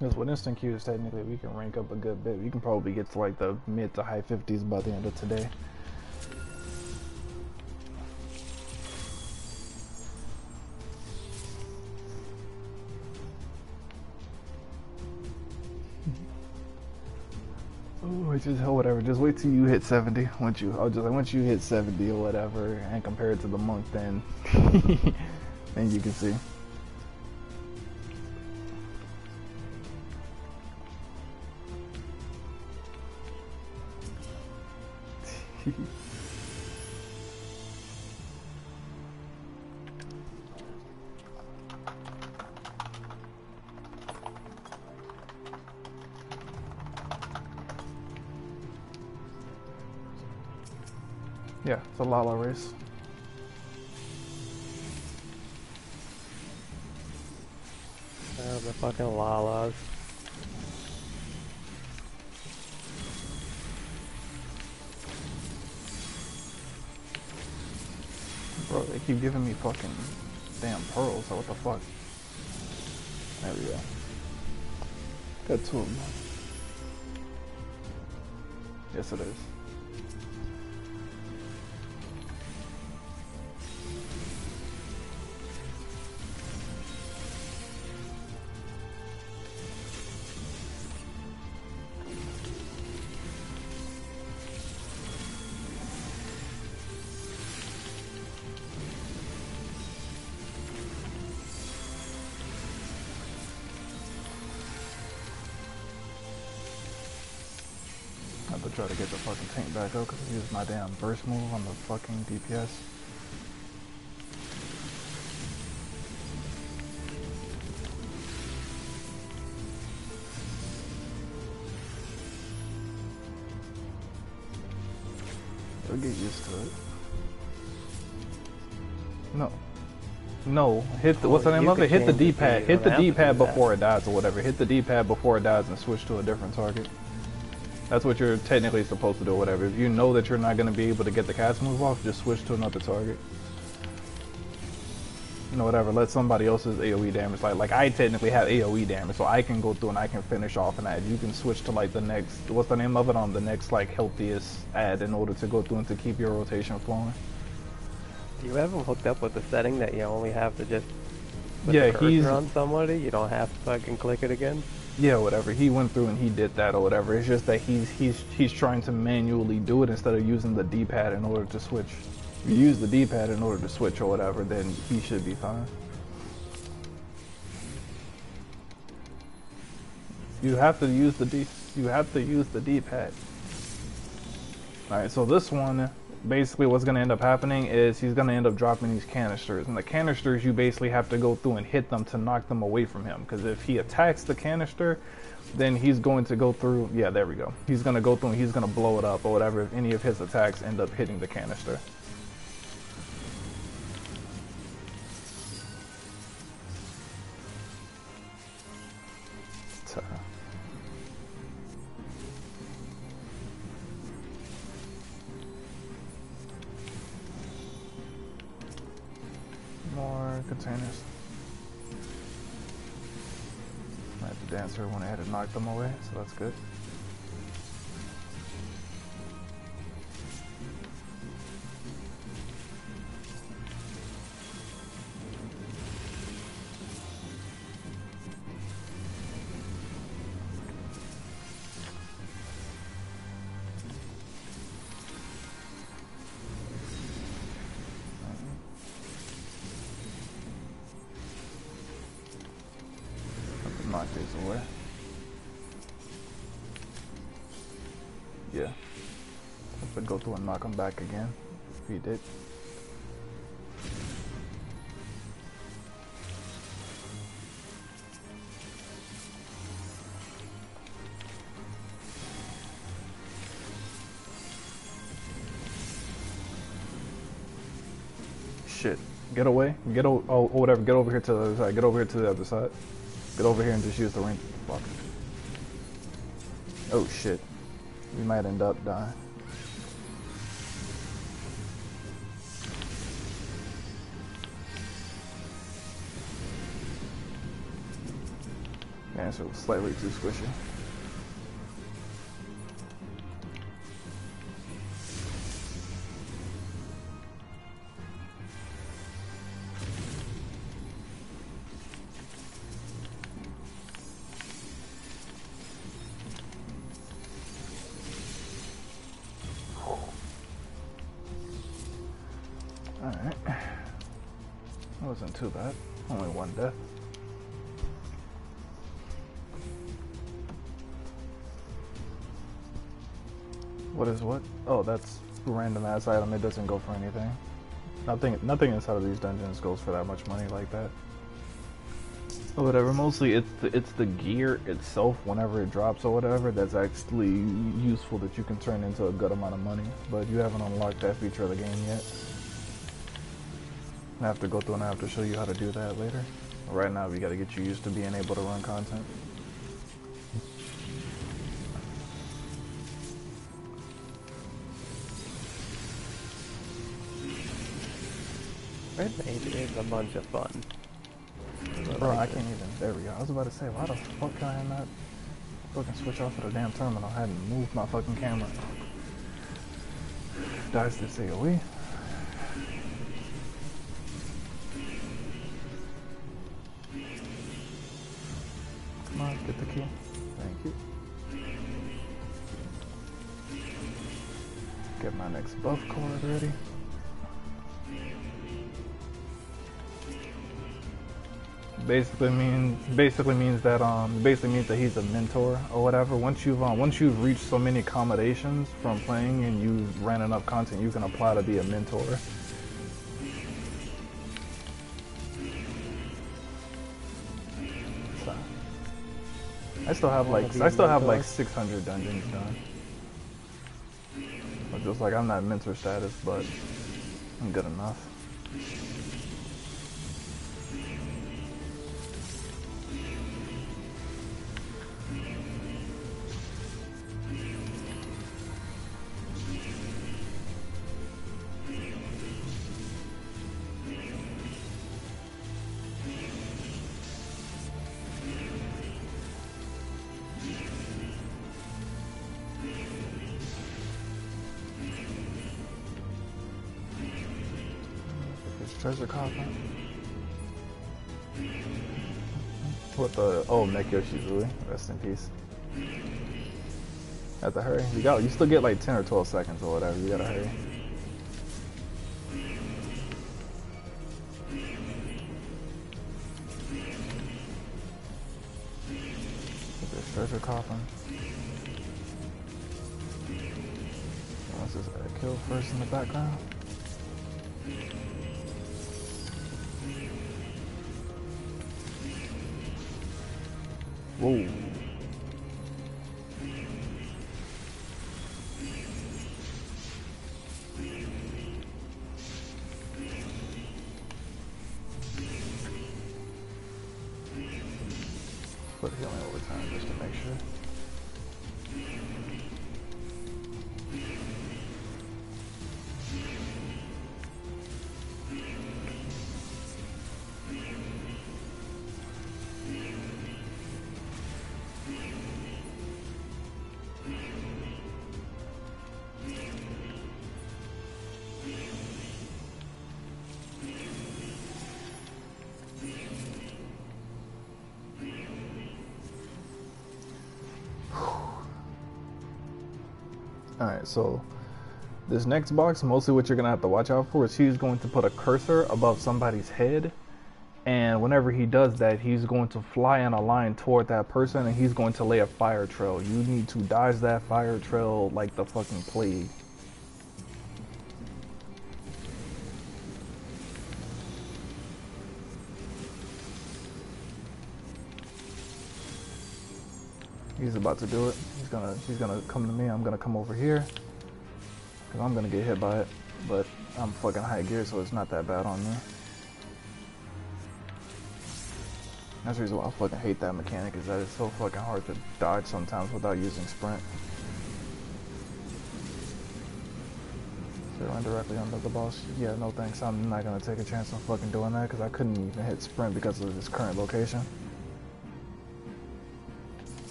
Because with instant queues, technically, we can rank up a good bit. We can probably get to like the mid to high 50s by the end of today. Oh, just whatever. Just wait till you hit 70. Once you hit 70 or whatever, and compare it to the monk, then then you can see. Yeah, it's a Lala race.
Oh, the fucking Lalas.
Bro, they keep giving me fucking damn pearls, so what the fuck? There we go. Got two of them. Yes, it is. I have to try to get the fucking tank back up because I used my damn burst move on the fucking DPS. You'll get used to it. No. No, hit the, what's the name of it? Hit the D-pad. Hit the D-pad before it dies or whatever. Hit the D-pad before it dies and switch to a different target. That's what you're technically supposed to do or whatever. If you know that you're not going to be able to get the cast move off, just switch to another target. You know, whatever. Let somebody else's AoE damage. Like I technically have AoE damage, so I can go through and I can finish off an ad. You can switch to like the next, what's the name of it, on the next like healthiest ad in order to go through and to keep your rotation flowing.
Do you have him hooked up with the setting that you only have to just put
Yeah,
the cursor
he's
on somebody? You don't have to fucking click it again?
Yeah, whatever. He went through and he did that or whatever. It's just that he's trying to manually do it instead of using the D-pad in order to switch. If you use the D-pad in order to switch or whatever, then he should be fine. You have to use the D-pad. Alright, so this one, basically what's going to end up happening is he's going to end up dropping these canisters. And the canisters, you basically have to go through and hit them to knock them away from him. Because if he attacks the canister, then he's going to go through, yeah, there we go. He's going to go through and he's going to blow it up or whatever if any of his attacks end up hitting the canister. More containers. I had the dancer went ahead and knocked them away, so that's good. Knock these away. Yeah. If I go through and knock him back again, if he did. Shit. Get away. Oh, whatever. Get over here to the other side. Get over here to the other side. Get over here and just use the range. Fuck. Oh shit. We might end up dying. The answer was slightly too squishy. Alright. That wasn't too bad. Only one death. What is what? Oh, that's random ass item. It doesn't go for anything. Nothing inside of these dungeons goes for that much money like that. Or whatever. Mostly it's the gear itself whenever it drops or whatever that's actually useful that you can turn into a good amount of money. But you haven't unlocked that feature of the game yet. I have to go through and I have to show you how to do that later. Right now we gotta get you used to being able to run content.
Red Mage is a bunch of fun.
Bro, I can't even. There we go. I was about to say, why the fuck can I not fucking switch off of the damn terminal? I hadn't moved my fucking camera. Dies this AoE. Come on, get the key. Thank you. Get my next buff card ready. Basically means that he's a mentor or whatever. Once you've reached so many accommodations from playing and you've ran enough content, you can apply to be a mentor. So, I still have like 600 dungeons done. But just like I'm not mentor status, but I'm good enough. Treasure coffin. What the? Oh, Mek Yoshizui. Rest in peace. Have to hurry. You still get like 10 or 12 seconds or whatever. You gotta hurry. Get this treasure coffin. Let's just kill first in the background. Whoa. Put healing over time just to make sure. Alright, so this next box, mostly what you're going to have to watch out for is he's going to put a cursor above somebody's head, and whenever he does that, he's going to fly in a line toward that person and he's going to lay a fire trail. You need to dodge that fire trail like the fucking plague. He's about to do it. He's gonna come to me. I'm gonna come over here because I'm gonna get hit by it. But I'm fucking high gear, so it's not that bad on me. That's the reason why I fucking hate that mechanic, is that it's so fucking hard to dodge sometimes without using sprint. So run directly under the boss. Yeah, no thanks. I'm not gonna take a chance on fucking doing that because I couldn't even hit sprint because of this current location.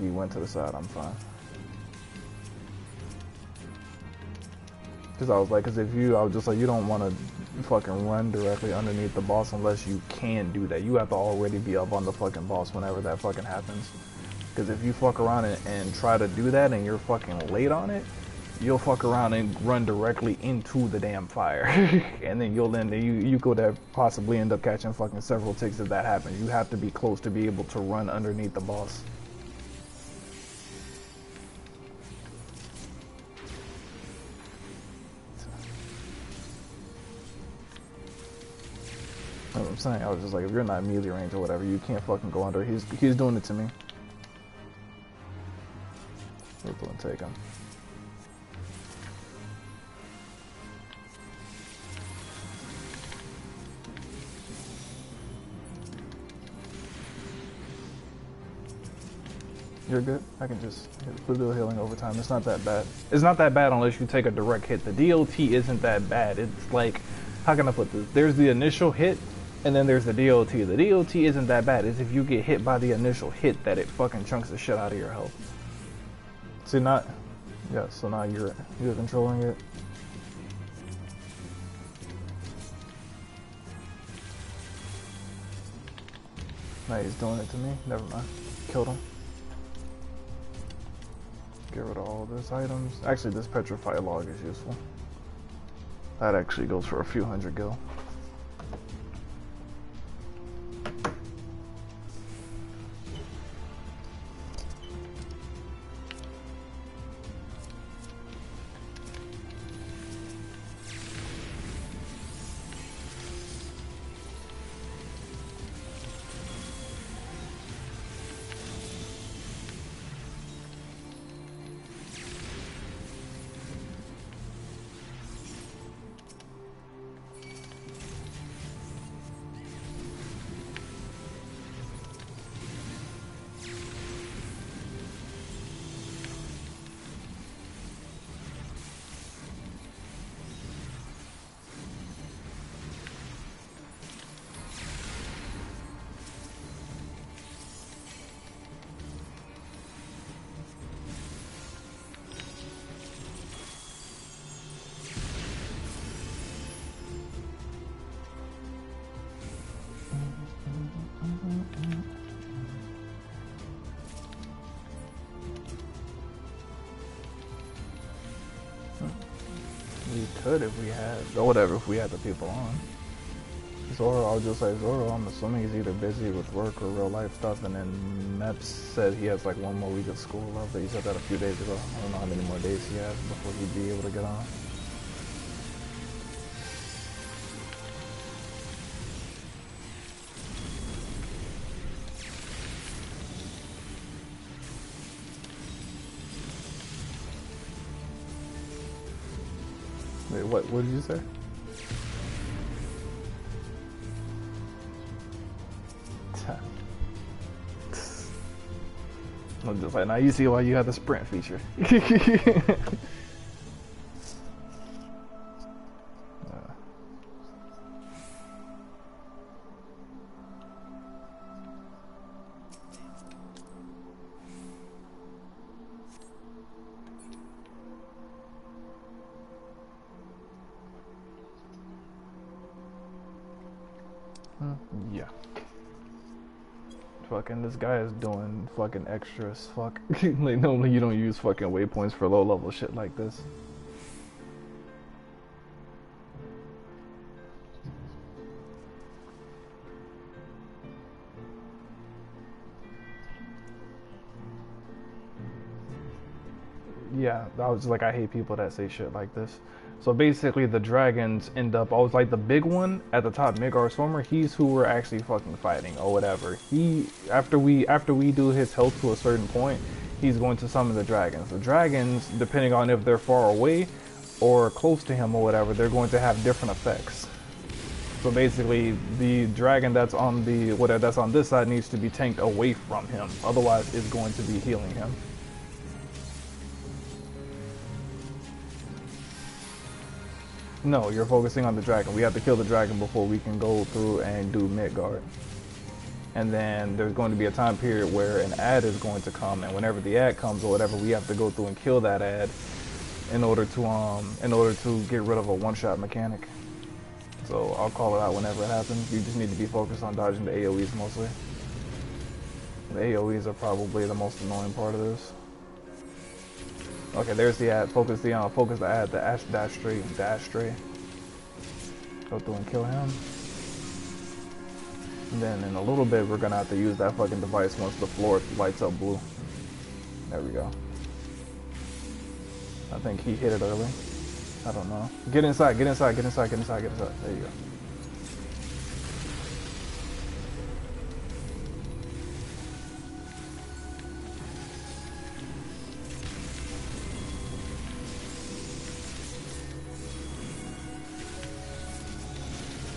he went to the side, I'm fine. Because I was like, I was just like, you don't want to fucking run directly underneath the boss unless you can do that. You have to already be up on the fucking boss whenever that fucking happens. Because if you fuck around and try to do that and you're fucking late on it, you'll fuck around and run directly into the damn fire. And then you could have possibly end up catching fucking several ticks if that happens. You have to be close to be able to run underneath the boss. That's what I'm saying. I was just like, if you're not melee range or whatever, you can't fucking go under. He's doing it to me. Ripple and take him. You're good. I can just do healing over time. It's not that bad. It's not that bad unless you take a direct hit. The DOT isn't that bad. It's like, how can I put this? There's the initial hit, and then there's the DOT. The DOT isn't that bad. It's if you get hit by the initial hit that it fucking chunks the shit out of your health. See, not... Yeah, so now you're controlling it. Now he's doing it to me. Never mind. Killed him. Get rid of all these items. Actually, this petrified log is useful. That actually goes for a few hundred gil. We could if we had, or whatever, if we had the people on. Zoro, I'll just say Zoro, I'm assuming he's either busy with work or real life stuff, and then Meps said he has like one more week of school left, but he said that a few days ago. I don't know how many more days he has before he'd be able to get on. Wait, what did you say? I'm just like, now you see why you have the sprint feature. Yeah. Fucking this guy is doing fucking extras. Fuck. Like normally you don't use fucking waypoints for low level shit like this. Yeah, I was like, I hate people that say shit like this. So basically the dragons end up always like the big one at the top, Midgar Stormer, he's who we're actually fucking fighting or whatever. He after we do his health to a certain point, he's going to summon the dragons. The dragons, depending on if they're far away or close to him or whatever, they're going to have different effects. So basically the dragon that's on this side needs to be tanked away from him. Otherwise it's going to be healing him. No, you're focusing on the dragon. We have to kill the dragon before we can go through and do Midgard. and then there's going to be a time period where an ad is going to come, and whenever the ad comes or whatever, we have to go through and kill that ad in order to get rid of a one-shot mechanic. So I'll call it out whenever it happens. You just need to be focused on dodging the AoEs mostly. The AoEs are probably the most annoying part of this. Okay, there's the ad. Focus the ad, the dash stray. Go through and kill him. And then in a little bit, we're gonna have to use that fucking device once the floor lights up blue. There we go. I think he hit it early. I don't know. Get inside, get inside, get inside, get inside, get inside. There you go.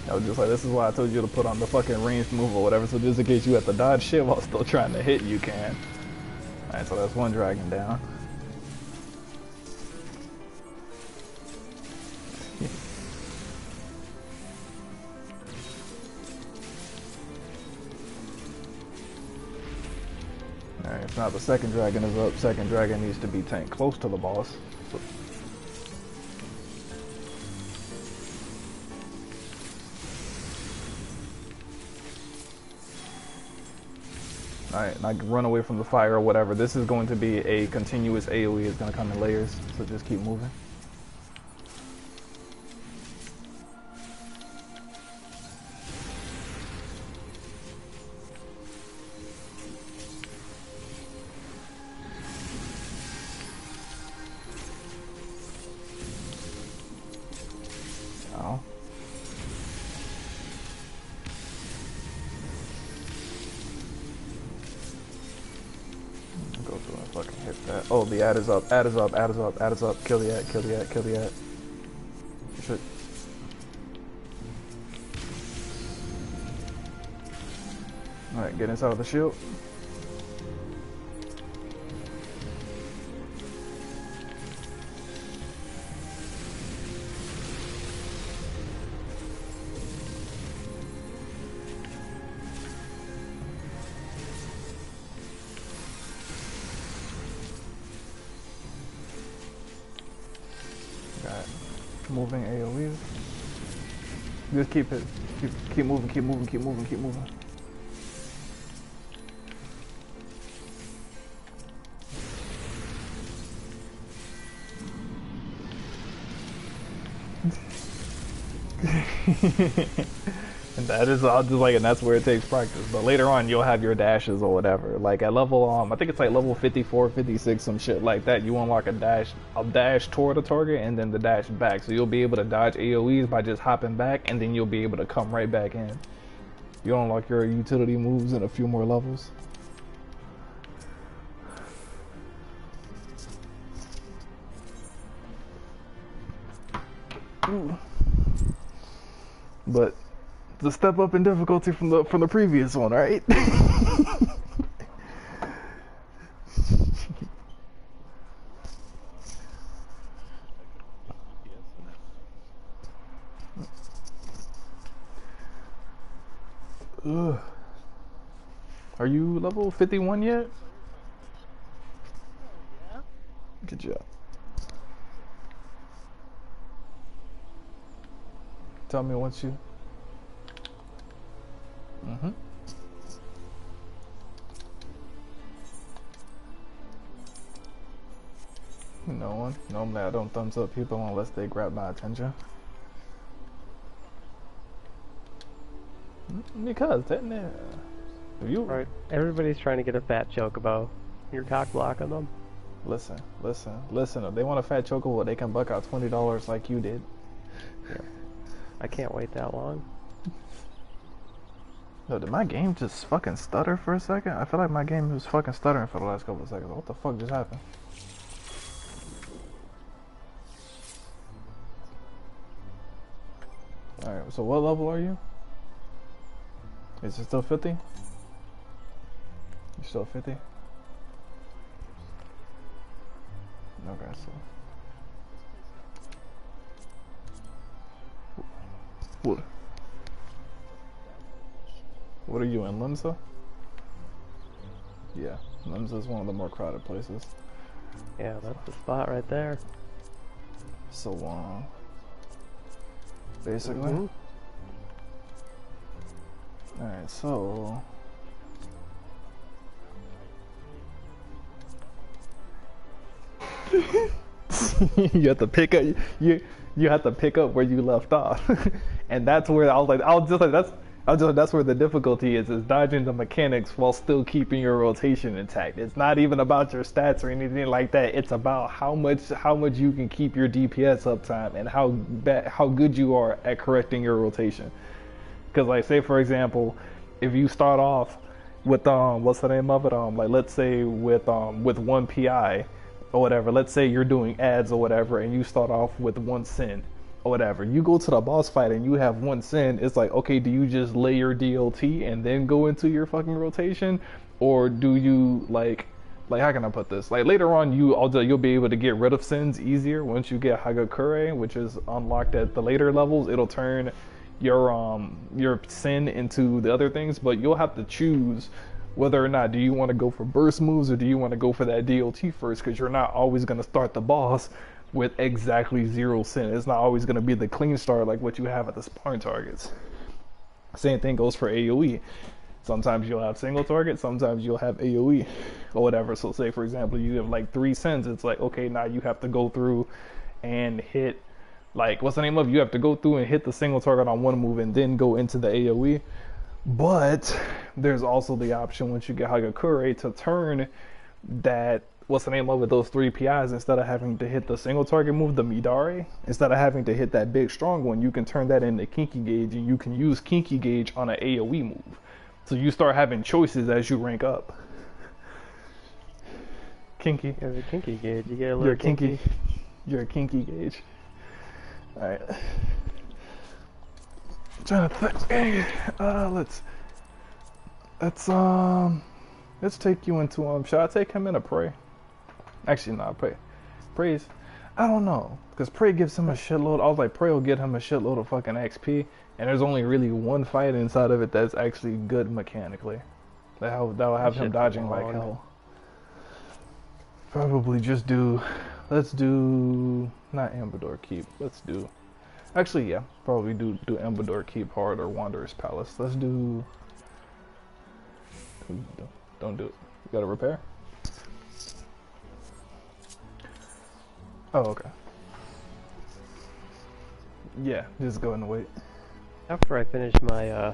I was just like, this is why I told you to put on the fucking ranged move or whatever, so just in case you have to dodge shit while still trying to hit, you can. Alright, so that's one dragon down. Alright, so now the second dragon is up. Second dragon needs to be tanked close to the boss. So alright, now run away from the fire or whatever. This is going to be a continuous AoE. It's going to come in layers, so just keep moving. Oh. Go through and fucking hit that. Oh, the ad is up, ad is up, ad is up, ad is up. Kill the ad, kill the ad, kill the ad. Shit. Alright, get inside of the shield. Moving AoEs. Just keep it. Keep moving, keep moving, keep moving, keep moving. And that is all just like, and that's where it takes practice. But later on, you'll have your dashes or whatever. Like at level, I think it's like level 54, 56, some shit like that. You unlock a dash toward a target and then the dash back. So you'll be able to dodge AoEs by just hopping back, and then you'll be able to come right back in. You'll unlock your utility moves in a few more levels. Ooh. But the step up in difficulty from the previous one, right? Ugh. Are you level 51 yet?
Yeah.
Good job. Tell me once you... Mm-hmm. No one. Normally I don't thumbs up people unless they grab my attention. Because then you
Right. Everybody's trying to get a fat chocobo. You're cock blocking them.
listen. If they want a fat chocobo, they can buck out $20 like you did.
Yeah. I can't wait that long.
No, did my game just fucking stutter for a second? I feel like my game was fucking stuttering for the last couple of seconds. What the fuck just happened? Alright, so what level are you? Is it still 50? You still 50? Okay, so... What? What are you in, Limsa? Yeah, Limsa is one of the more crowded places.
Yeah, that's the spot right there.
So, basically.
Mhm.
Alright, so... you have to pick up you have to pick up where you left off. And that's where that's where the difficulty is dodging the mechanics while still keeping your rotation intact. It's not even about your stats or anything like that. It's about how much you can keep your DPS uptime and how good you are at correcting your rotation. Because, like, say for example, if you start off with what's the name of it, like, let's say with one PI or whatever, let's say you're doing ads or whatever, and you start off with one sin or whatever, you go to the boss fight and you have one sin, it's like, okay, do you just lay your DLT and then go into your fucking rotation, or do you like how can I put this, like later on you'll be able to get rid of sins easier once you get Hagakure, which is unlocked at the later levels. It'll turn your sin into the other things, but you'll have to choose whether or not do you want to go for burst moves or do you want to go for that DLT first, because you're not always going to start the boss with exactly 0 sin. It's not always going to be the clean start like what you have at the spawn targets. Same thing goes for AoE. Sometimes you'll have single target, sometimes you'll have AoE or whatever. So say for example you have like 3 sins, it's like, okay, now you have to go through and hit, like, what's the name of it? You have to go through and hit the single target on one move and then go into the AoE. But there's also the option once you get Hagakure to turn that, what's the name of it, those 3 PIs, instead of having to hit the single target move, the Midare, instead of having to hit that big strong one, you can turn that into Kinky Gauge, and you can use Kinky Gauge on an AoE move. So you start having choices as you rank up. Kinky.
There's a Kinky Gauge. You get a little kinky.
You're a Kinky Gauge. Alright. Trying to think. Let's take you into should I take him in a Prey? Actually, no, Prey's, I don't know, because Prey gives him a shitload. I was like, Prey will get him a shitload of fucking XP, and there's only really one fight inside of it that's actually good mechanically. That'll have him dodging like hell. Probably just let's do not Ambador Keep. Actually, yeah, probably do Ambador Keep hard or Wanderer's Palace. Let's do. Don't do it. You gotta repair? Oh, okay. Yeah, just go ahead and wait.
After I finish my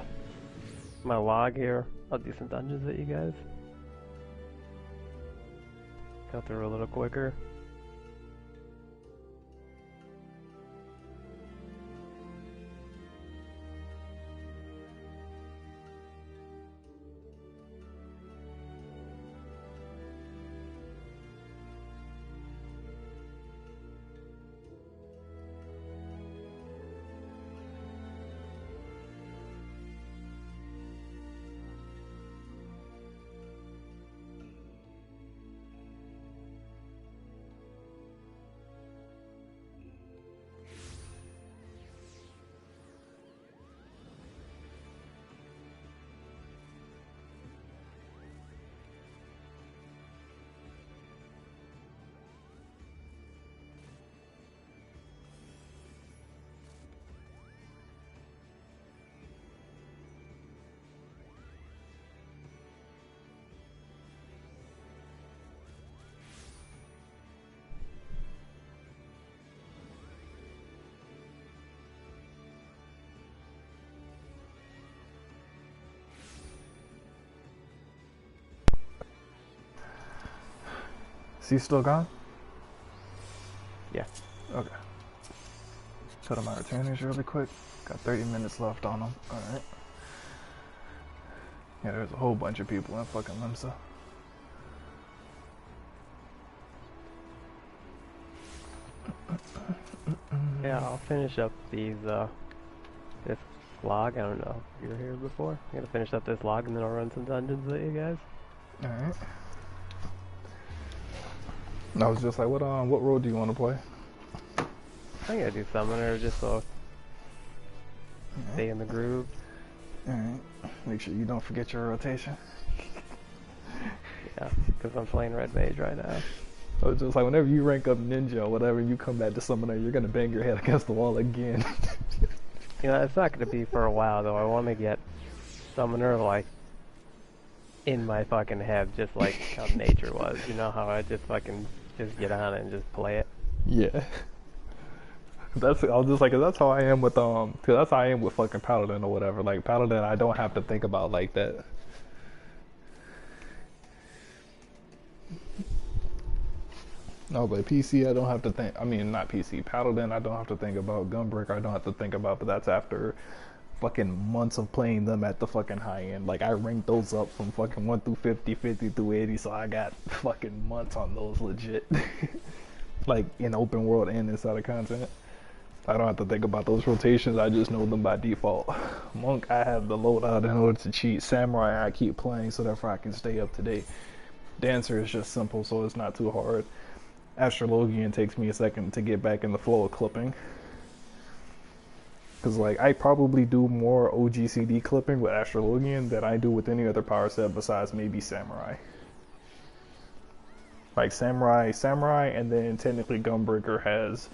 my log here, I'll do some dungeons with you guys. Go through a little quicker.
Is he still gone?
Yeah.
Okay. Shut him out of retainers really quick. Got 30 minutes left on him. Alright. Yeah, there's a whole bunch of people in fucking Limsa.
Yeah, I'll finish up these this log. I don't know if you were here before. I'm gonna finish up this log and then I'll run some dungeons with you guys.
Alright. I was just like, what role do you want to play?
I'm gonna do Summoner just so stay in the groove.
Alright. Make sure you don't forget your rotation.
Yeah, because I'm playing red mage right now.
So it's just like whenever you rank up ninja or whatever, you come back to summoner, you're gonna bang your head against the wall again.
You know, it's not going to be for a while, though. I want to get summoner, like, in my fucking head, just like how nature was. You know how I just fucking just get on it and just play it?
Yeah. I was just like, 'cause that's how I am with cause that's how I am with fucking Paladin or whatever. Like Paladin, I don't have to think about like that. No, but PC, I don't have to think. I mean, not PC. Paladin, I don't have to think about. Gunbreaker, I don't have to think about. But that's after fucking months of playing them at the fucking high end. Like I ranked those up from fucking 1 through 50, 50 through 80. So I got fucking months on those legit. Like in open world and inside of content. I don't have to think about those rotations. I just know them by default. Monk, I have the loadout in order to cheat. Samurai, I keep playing so therefore I can stay up to date. Dancer is just simple, so it's not too hard. Astrologian takes me a second to get back in the flow of clipping. Because, like, I probably do more OGCD clipping with Astrologian than I do with any other power set besides maybe Samurai. Like, Samurai, and then technically Gunbreaker has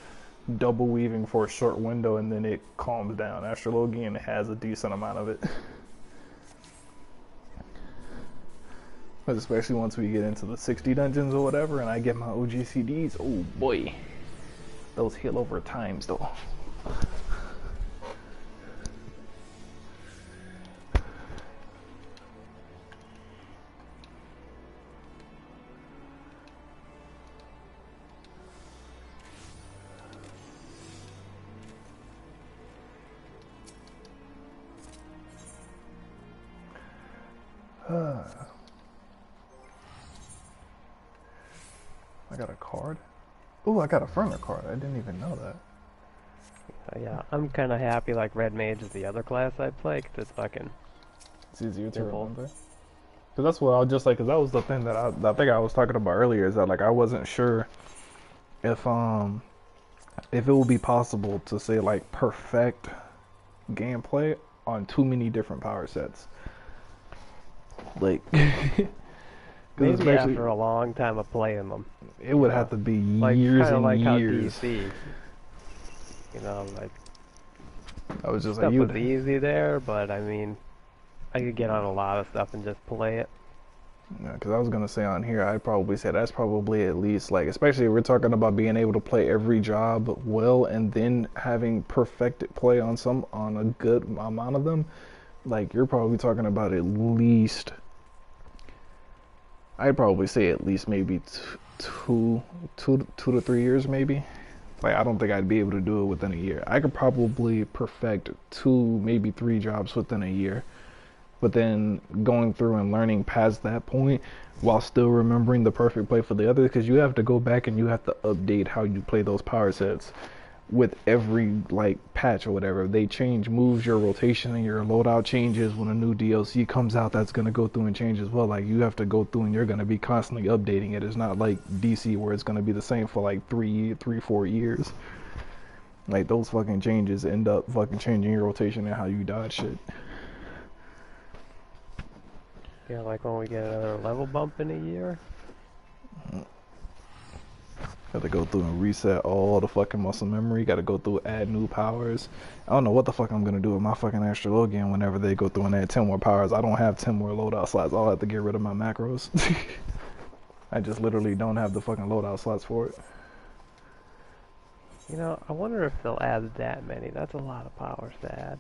double weaving for a short window and then it calms down. Astrologian has a decent amount of it. But especially once we get into the 60 dungeons or whatever and I get my OGCDs, oh boy. Those heal over times though. I got a card. Oh, I got a Ferner card. I didn't even know that.
Yeah, I'm kind of happy like red mage is the other class I play, because it's fucking...
It's easier to
simple.
remember. Because that's what I was just like, because that was the thing that I think I was talking about earlier, is that like I wasn't sure if it would be possible to say like perfect gameplay on too many different power sets. Like...
Maybe after a long time of playing them.
It would have to be
like,
years and
like
years.
How DC, you know, like
I was just
stuff
like,
was easy there, but I mean, I could get on a lot of stuff and just play it.
Yeah, because I was gonna say on here, I'd probably say that's probably at least like, especially if we're talking about being able to play every job well and then having perfected play on a good amount of them. Like you're probably talking about at least. I'd probably say at least maybe two to 3 years, maybe. Like, I don't think I'd be able to do it within a year. I could probably perfect 2, maybe 3 jobs within a year. But then going through and learning past that point while still remembering the perfect play for the others, because you have to go back and you have to update how you play those power sets with every like patch or whatever. They change moves, your rotation and your loadout changes. When a new DLC comes out, that's going to go through and change as well. Like you have to go through and you're going to be constantly updating it. It's not like DC where it's going to be the same for like 4 years. Like those fucking changes end up fucking changing your rotation and how you dodge shit.
Yeah, like when we get another level bump in a year.
Got to go through and reset all the fucking muscle memory. Got to go through, add new powers. I don't know what the fuck I'm gonna do with my fucking Astrologian whenever they go through and add 10 more powers. I don't have 10 more loadout slots. I'll have to get rid of my macros. I just literally don't have the fucking loadout slots for it.
You know, I wonder if they'll add that many. That's a lot of powers to add.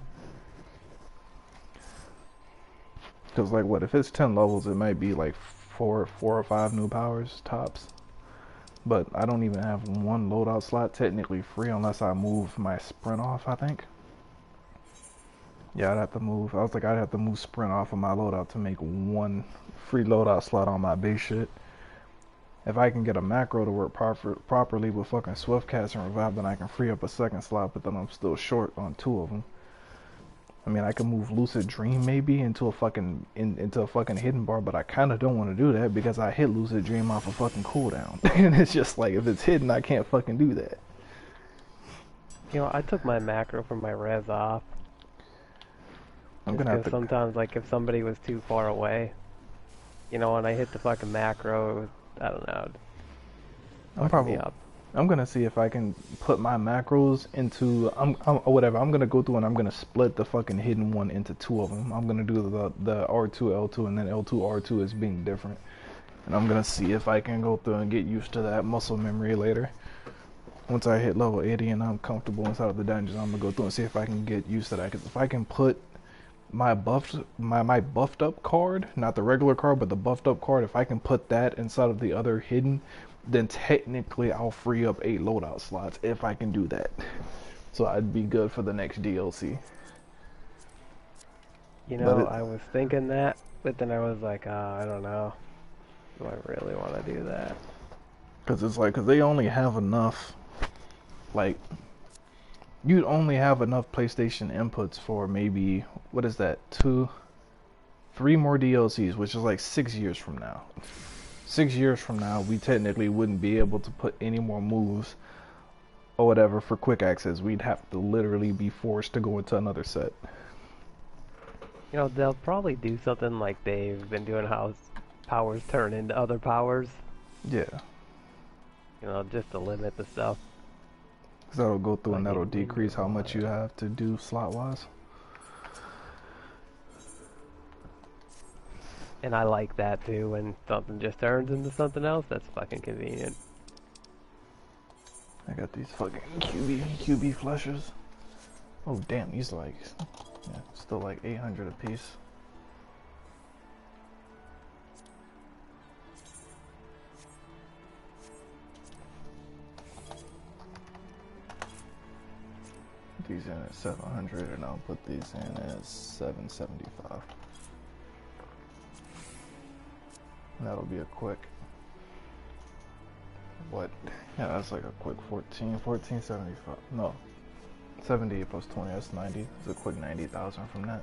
Because like what, if it's 10 levels, it might be like four or 5 new powers tops. But I don't even have one loadout slot technically free unless I move my sprint off, I think. Yeah, I'd have to move. I was like, I'd have to move sprint off of my loadout to make one free loadout slot on my base shit. If I can get a macro to work properly with fucking Swift Cast and Revive, then I can free up a second slot, but then I'm still short on 2 of them. I mean, I can move Lucid Dream maybe into a fucking hidden bar, but I kind of don't want to do that because I hit Lucid Dream off a fucking cooldown. And it's just like, if it's hidden, I can't fucking do that.
You know, I took my macro from my res off.
I'm
Just
gonna have
'cause
to.
sometimes, like, if somebody was too far away, you know, when I hit the fucking macro, it was, I don't know,
I'm
fucking me
probably.
up.
I'm gonna see if I can put my macros into. Or whatever. I'm gonna go through and I'm gonna split the fucking hidden one into two of them. I'm gonna do the R2 L2 and then L2 R2 as being different. And I'm gonna see if I can go through and get used to that muscle memory later. Once I hit level 80 and I'm comfortable inside of the dungeons, I'm gonna go through and see if I can get used to that. Because if I can put my buffed up card, not the regular card, but the buffed up card, if I can put that inside of the other hidden, then technically I'll free up 8 loadout slots if I can do that. So I'd be good for the next DLC.
You
But
know,
it,
I was thinking that, but then I was like, I don't know. Do I really want to do that?
Cause it's like, cause they only have enough, like, you'd only have enough PlayStation inputs for maybe, what is that, 3 more DLCs, which is like 6 years from now. 6 years from now, we technically wouldn't be able to put any more moves or whatever for quick access. We'd have to literally be forced to go into another set.
You know, they'll probably do something like they've been doing, how powers turn into other powers.
Yeah.
You know, just to limit the stuff.
Cause that'll go through and
Like
that'll
in
decrease how
Windows
much you have to do slot wise.
And I like that too, when something just turns into something else. That's fucking convenient.
I got these fucking QB flushes. Oh damn, these like, yeah, still like 800 a piece. Put these in at 700 and I'll put these in at 775. That'll be a quick, what? Yeah, that's like a quick 1475. No, 70 plus 20, that's 90. It's a quick 90,000 from that.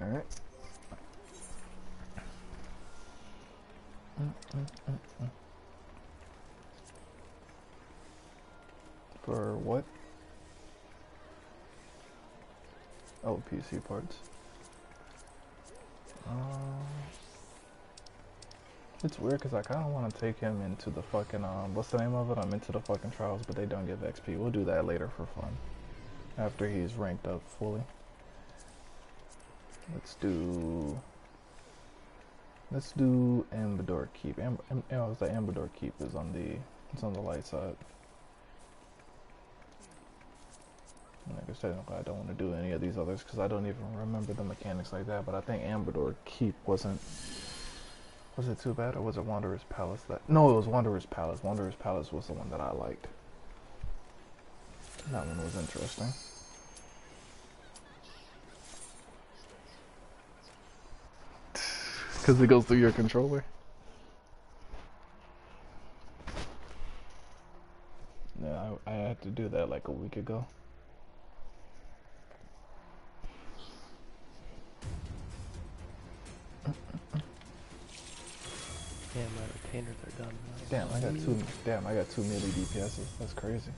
Alright. For what? Oh, PC parts. It's weird because I kind of want to take him into the fucking, what's the name of it? I'm into the fucking trials, but they don't give XP. We'll do that later for fun. After he's ranked up fully. Let's do Ambador Keep. The Ambador Keep is on the light side. I guess technically I don't want to do any of these others because I don't even remember the mechanics like that, but I think Ambador Keep was it too bad, or was it Wanderer's Palace that... No, it was Wanderer's Palace. Wanderer's Palace was the one that I liked. That one was interesting. Because it goes through your controller? Yeah, I had to do that like a week ago.
Damn, my retainers are done now.
Damn, I got two melee DPSs. That's crazy.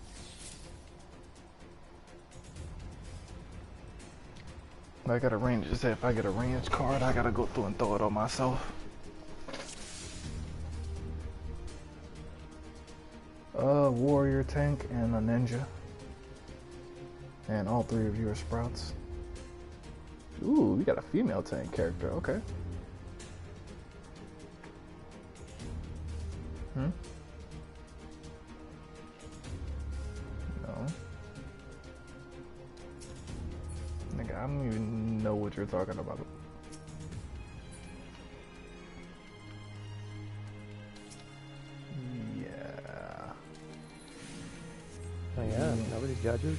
I got a range. Just say if I get a range card, I gotta go through and throw it on myself. Warrior tank and a ninja. And all 3 of you are sprouts. Ooh, we got a female tank character. Okay. Hmm? No. Nigga, I don't even know what you're talking about. Yeah.
Oh yeah, nobody judges.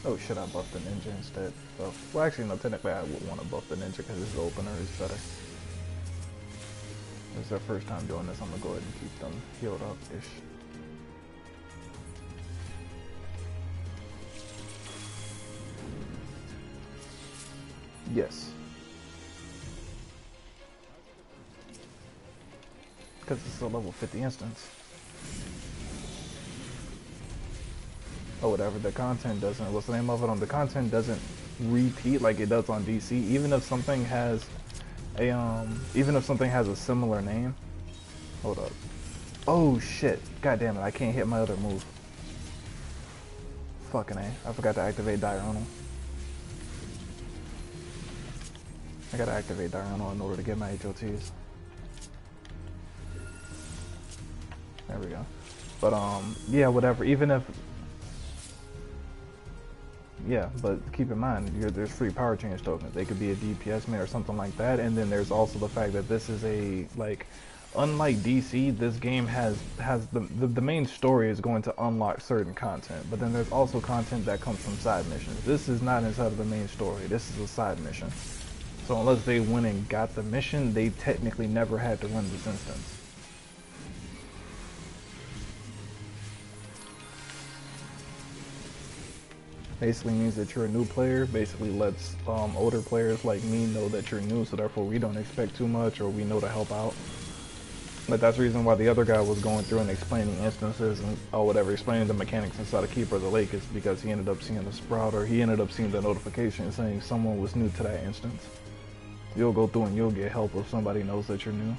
Oh shit, I buffed the ninja instead. So, well actually no, technically I would want to buff the ninja because his opener is better. It's their first time doing this, I'm gonna go ahead and keep them healed up-ish. Yes. Because it's a level 50 instance. or whatever, the content doesn't, what's the name of it, the content doesn't repeat like it does on DC. Even if something has a similar name. Hold up. Oh shit. God damn it, I can't hit my other move. Fucking A. I forgot to activate Diurnal. I gotta activate Diurnal in order to get my HOTs. There we go. But yeah, whatever. Even if, yeah, but keep in mind, there's free power change tokens. They could be a DPS man or something like that. And then there's also the fact that this is a, like, unlike DC, this game has the main story is going to unlock certain content. But then there's also content that comes from side missions. This is not inside of the main story. This is a side mission. So unless they went and got the mission, they technically never had to run this instance. Basically means that you're a new player, basically lets older players like me know that you're new, so therefore we don't expect too much, or we know to help out. But that's the reason why the other guy was going through and explaining instances and whatever, explaining the mechanics inside of Keeper of the Lake, is because he ended up seeing the sprout, or he ended up seeing the notification saying someone was new to that instance. You'll go through and you'll get help if somebody knows that you're new.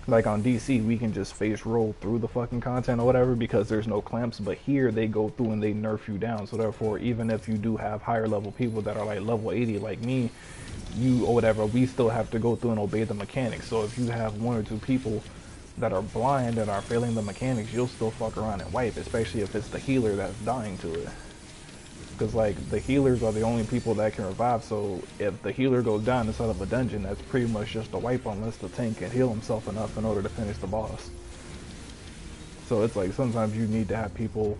Like on DC, we can just face roll through the fucking content or whatever because there's no clamps, but here they go through and they nerf you down. So therefore, even if you do have higher level people that are like level 80 like me, you or whatever, we still have to go through and obey the mechanics. So if you have one or two people that are blind and are failing the mechanics, you'll still fuck around and wipe, especially if it's the healer that's dying to it. Because like the healers are the only people that can revive, so if the healer goes down inside of a dungeon, that's pretty much just a wipe unless the tank can heal himself enough in order to finish the boss. So it's like sometimes you need to have people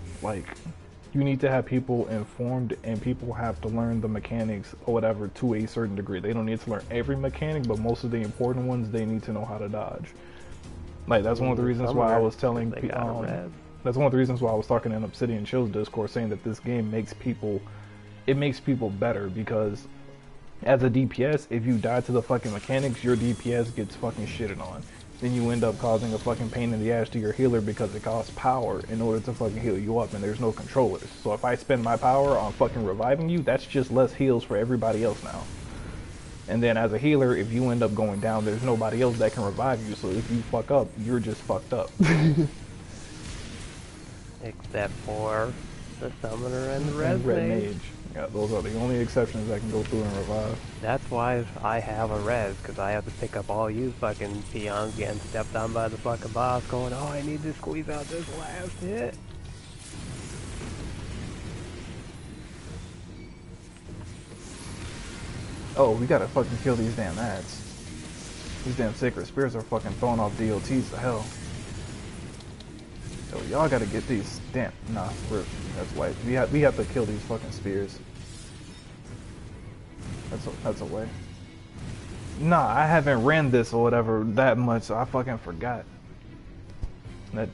informed, and people have to learn the mechanics or whatever to a certain degree. They don't need to learn every mechanic, but most of the important ones they need to know how to dodge. Like that's one of the reasons why I was telling people. That's one of the reasons why I was talking in Obsidian Chill's Discord saying that this game makes people better, because as a DPS, if you die to the fucking mechanics, your DPS gets fucking shitted on. Then you end up causing a fucking pain in the ass to your healer because it costs power in order to fucking heal you up, and there's no controllers. So if I spend my power on fucking reviving you, that's just less heals for everybody else now. And then as a healer, if you end up going down, there's nobody else that can revive you, so if you fuck up, you're just fucked up.
Except for the Summoner and the Red
Mage. Yeah, those are the only exceptions that can go through and revive.
That's why I have a res, because I have to pick up all you fucking peons getting stepped on by the fucking boss going, oh, I need to squeeze out this last hit.
Oh, we gotta fucking kill these damn ads. These damn sacred spears are fucking throwing off DOTs to hell. So y'all gotta get these. Damn, nah, that's white. We have to kill these fucking spears. That's a way. Nah, I haven't ran this or whatever that much, so I fucking forgot.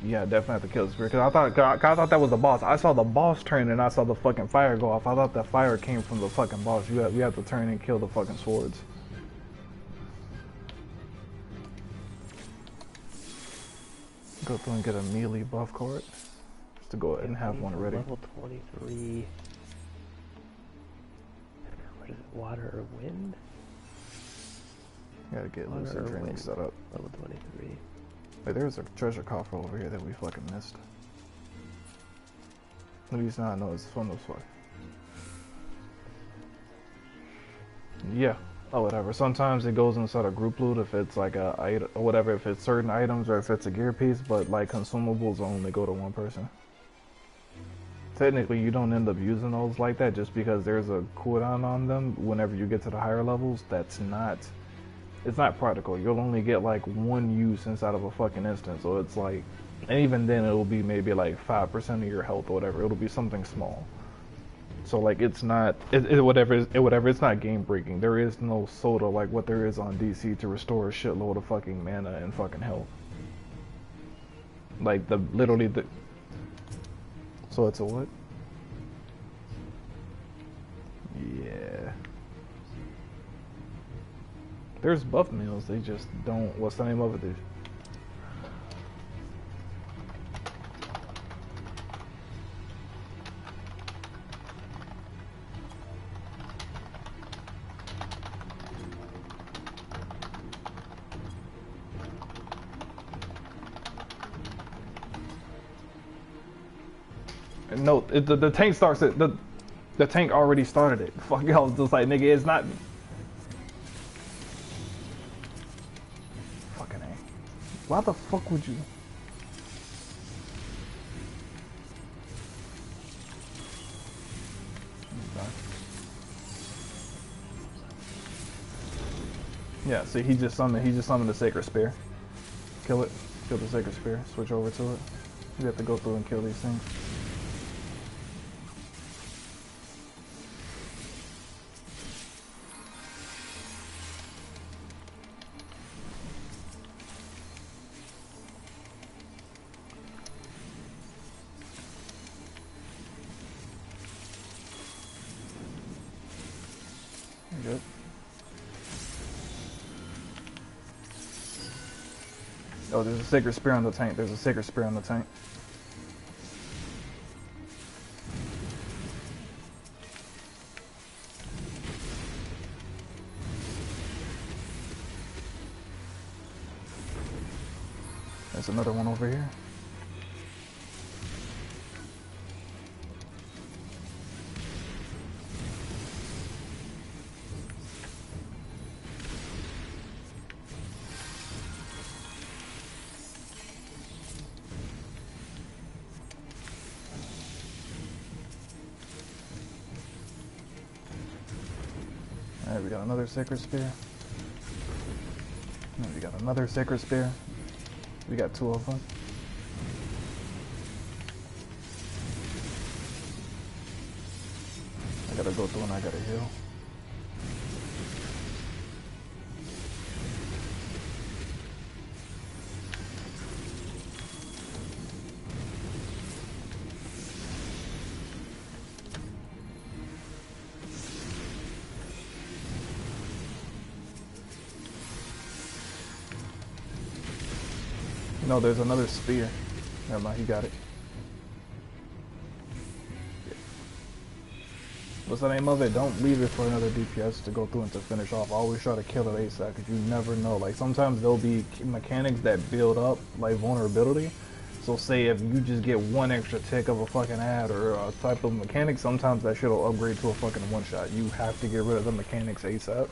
Yeah, definitely have to kill the spear, cause I thought that was the boss. I saw the boss turn and I saw the fucking fire go off. I thought that fire came from the fucking boss. We have to turn and kill the fucking swords. Go through and get a melee buff card, just to go ahead and have one ready.
Level 23. What is it? Water or wind?
Gotta get lucid training set up.
Level 23.
Wait, there's a treasure coffer over here that we fucking missed. At least now I know it's fun as fuck. Yeah. Oh, whatever. Sometimes it goes inside a group loot if it's like a item or whatever, if it's certain items or if it's a gear piece, but like consumables only go to one person. Technically, you don't end up using those like that just because there's a cooldown on them whenever you get to the higher levels. It's not practical. You'll only get like one use inside of a fucking instance, so it's like, and even then it'll be maybe like 5% of your health or whatever. It'll be something small. So like it's not whatever it's not game breaking. There is no soda like what there is on DC to restore a shitload of fucking mana and fucking health. Like so it's a what? Yeah. There's buff meals, they just don't, what's the name of it? No, the tank starts it. The tank already started it. Fuck, I was just like, nigga, it's not. Fucking A. Why the fuck would you? Yeah, see, he just summoned the Sacred Spear. Kill it. Kill the Sacred Spear. Switch over to it. You have to go through and kill these things. Good. Oh, there's a Sacred Spear on the tank. There's a Sacred Spear on the tank. There's another one over here. Alright, we got another Sacred Spear. And we got another Sacred Spear. We got two of them. I gotta go through and I gotta heal. No, there's another spear. Never mind, he got it. What's the name of it? Don't leave it for another DPS to go through and to finish off. Always try to kill it ASAP because you never know. Like sometimes there'll be mechanics that build up like vulnerability. So say if you just get one extra tick of a fucking ad or a type of mechanic, sometimes that shit will upgrade to a fucking one shot. You have to get rid of the mechanics ASAP.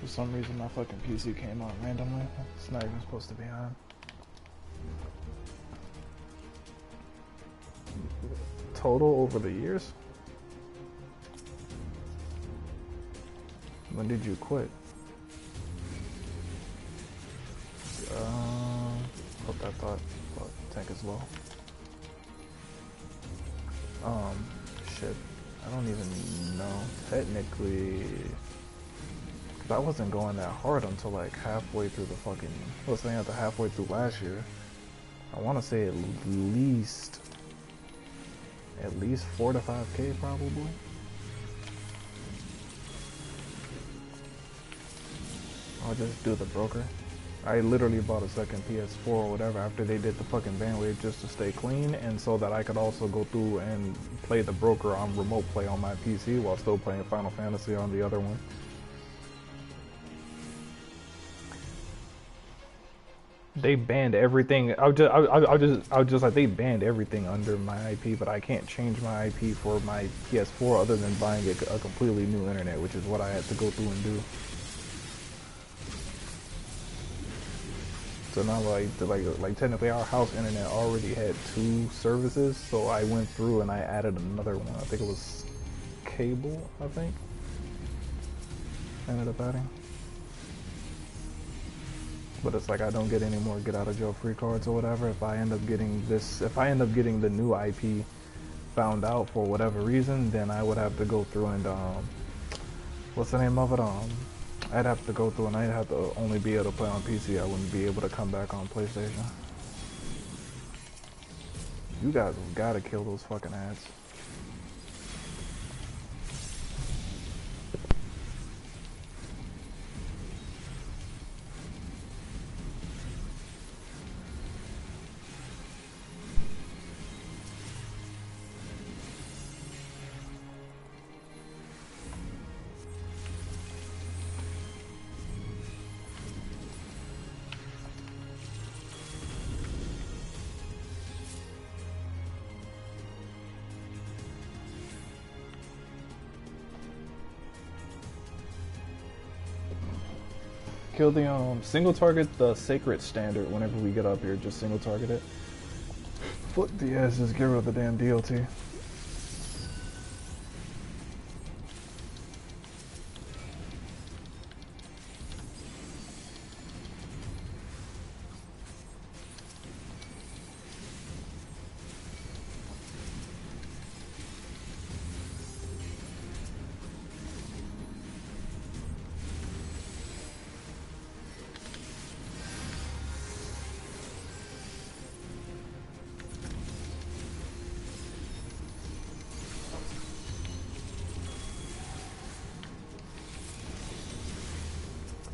For some reason my fucking PC came on randomly. It's not even supposed to be on. Total over the years? When did you quit? Hope that thought tank as well. Shit. I don't even know. Technically, I wasn't going that hard until like halfway through the fucking, let's say after halfway through last year. I want to say at least 4 to 5K probably. I'll just do the broker. I literally bought a second PS4 or whatever after they did the fucking bandwidth just to stay clean and so that I could also go through and play the broker on remote play on my PC while still playing Final Fantasy on the other one. They banned everything. I was just like, they banned everything under my IP, but I can't change my IP for my PS4 other than buying a completely new internet, which is what I had to go through and do. So now, like technically, our house internet already had 2 services, so I went through and I added another one. I think it was cable. I think I ended up adding. But it's like I don't get any more get out of jail free cards or whatever. If I end up getting the new IP found out for whatever reason, then I would have to go through and what's the name of it? I'd have to go through and I'd have to only be able to play on PC. I wouldn't be able to come back on PlayStation. You guys have gotta kill those fucking ads. kill the single target the sacred standard whenever we get up here. Just single target it. Fuck the ass, just get rid of the damn DLT.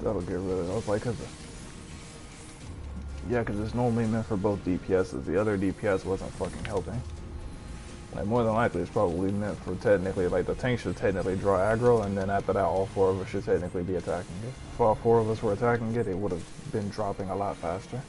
That'll get rid of it. I was like, yeah, because it's normally meant for both DPSs. The other DPS wasn't fucking helping. Like, more than likely, it's probably meant for technically, like, the tank should technically draw aggro, and then after that, all four of us should technically be attacking it. If all four of us were attacking it, it would have been dropping a lot faster.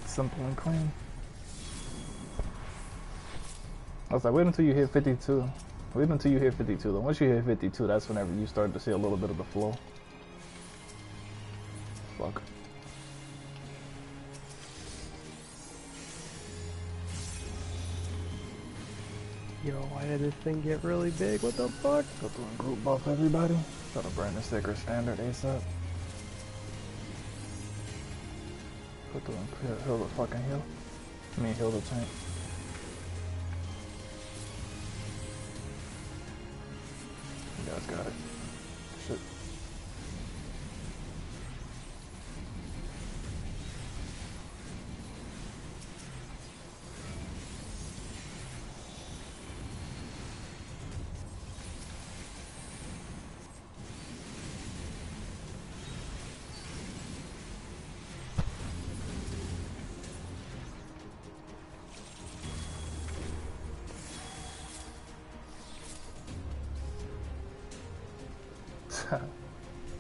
Simple and clean. I was like, wait until you hit 52. Wait until you hit 52. Then once you hit 52, that's whenever you start to see a little bit of the flow. Fuck.
Yo, why did this thing get really big? What the fuck?
Go through and group buff everybody. Try to burn the sacred standard ASAP. Go through and heal the fucking heal. I mean, heal the tank. You guys got it. Shit.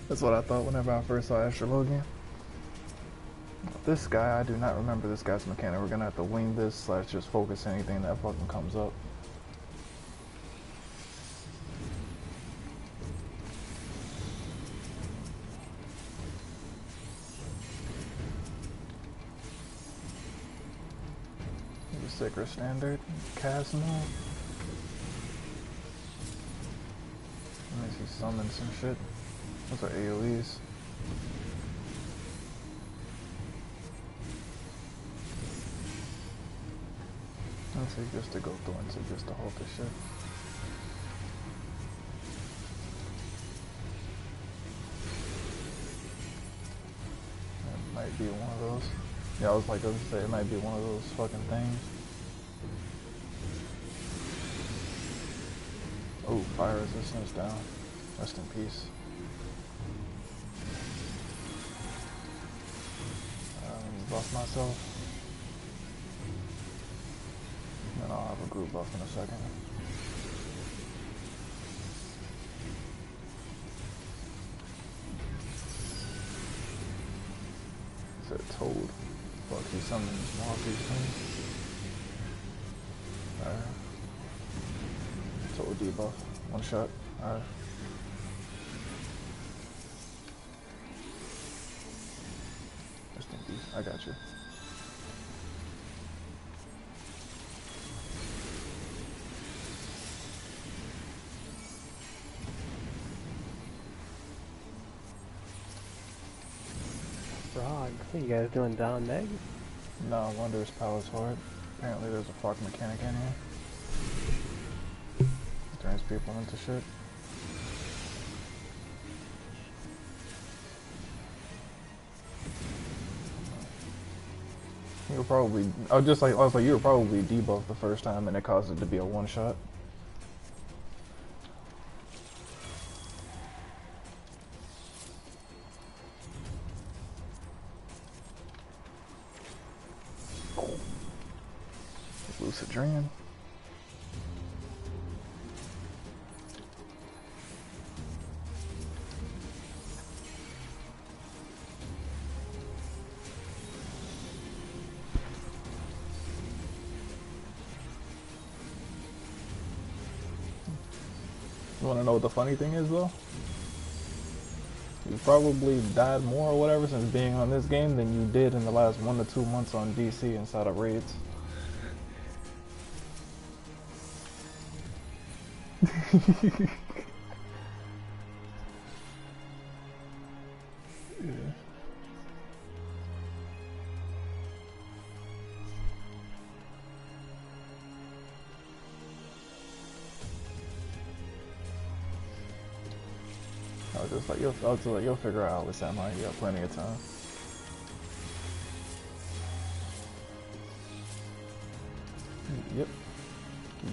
That's what I thought whenever I first saw Astrologian. This guy, I do not remember this guy's mechanic. We're gonna have to wing this / just focus anything that fucking comes up. The sacred standard, cast move. Let me see, summon some shit. Those are AoEs. Let's see, just to go through and see, just to hold this shit. It might be one of those. Yeah, I was like, I was gonna say, it might be one of those fucking things. Oh, fire resistance down. Rest in peace. Buff myself. Then I'll have a group buff in a second. Is that Toad? Fuck, he summons more of these things. Alright. Toad debuff. One shot. Alright. I got you.
Frog. What are you guys doing down neg?
No, Wondrous Palace for it. Apparently there's a fuck mechanic in here. Turns people into shit. You were probably, I was like, you were probably debuffed the first time and it caused it to be a one shot. Lucid Dream. You wanna know what the funny thing is though? You probably died more or whatever since being on this game than you did in the last 1 to 2 months on DC inside of raids. I was just like, you'll figure out how it's at mine. You got plenty of time. Yep.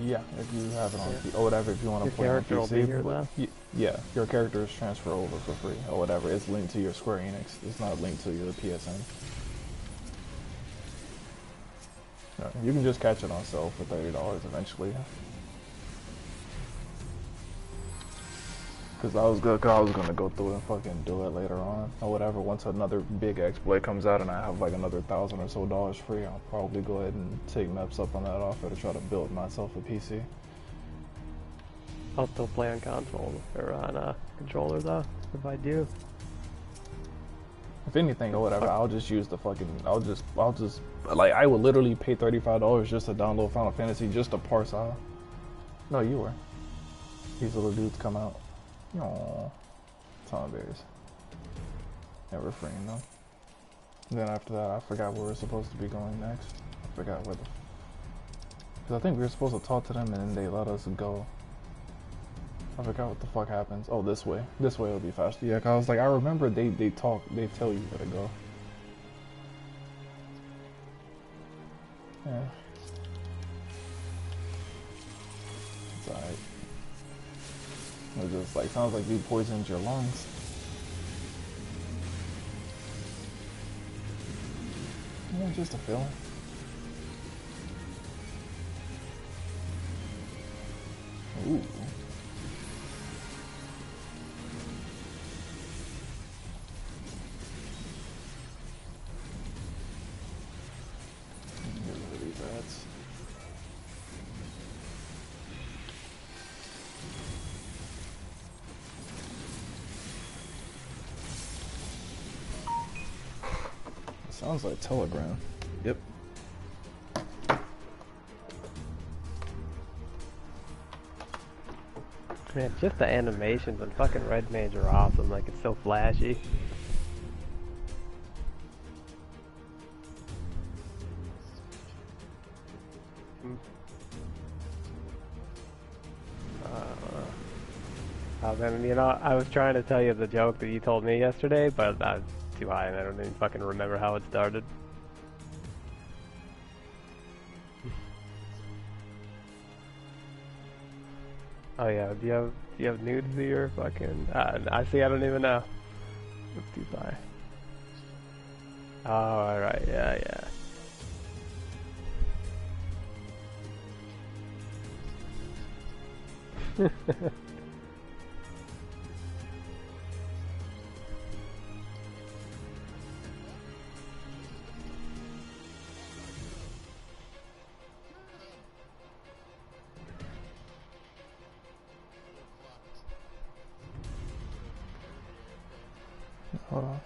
Yeah, if you have it on or whatever, if you want to play on PC.
Your character will be here though.
Yeah, your character is transfer over for free or whatever. It's linked to your Square Enix. It's not linked to your PSN. No, you can just catch it on sale for $30 eventually. Cause I was gonna go through it and fucking do it later on or whatever. Once another big exploit comes out and I have like another $1,000 or so free, I'll probably go ahead and take Meps up on that offer to try to build myself a PC.
I'll still play on console or on a controller though, if I do.
If anything or whatever, I'll just use the fucking. I'll just like I would literally pay $35 just to download Final Fantasy just to parse out. No, you were. These little dudes come out. Aww. Tom Bears. Never freeing though. And then after that, I forgot where we're supposed to be going next. I forgot where the. Because I think we were supposed to talk to them and then they let us go. I forgot what the fuck happens. Oh, this way. This way will be faster. Yeah, cause I was like, I remember they tell you where to go. Yeah. It's alright. It just like sounds like you poisoned your lungs. Yeah, just a feeling. Ooh. Get rid of these rats. Sounds like Telegram. Yep.
Man, just the animations on fucking Red Mage are awesome. Like, it's so flashy. Man, you know, I was trying to tell you the joke that you told me yesterday, but I was too high and I don't even fucking remember how it started. Oh yeah, do you have nudes of your fucking? I see. I don't even know. It's too high. Oh, all right. Yeah, yeah.
Hold on.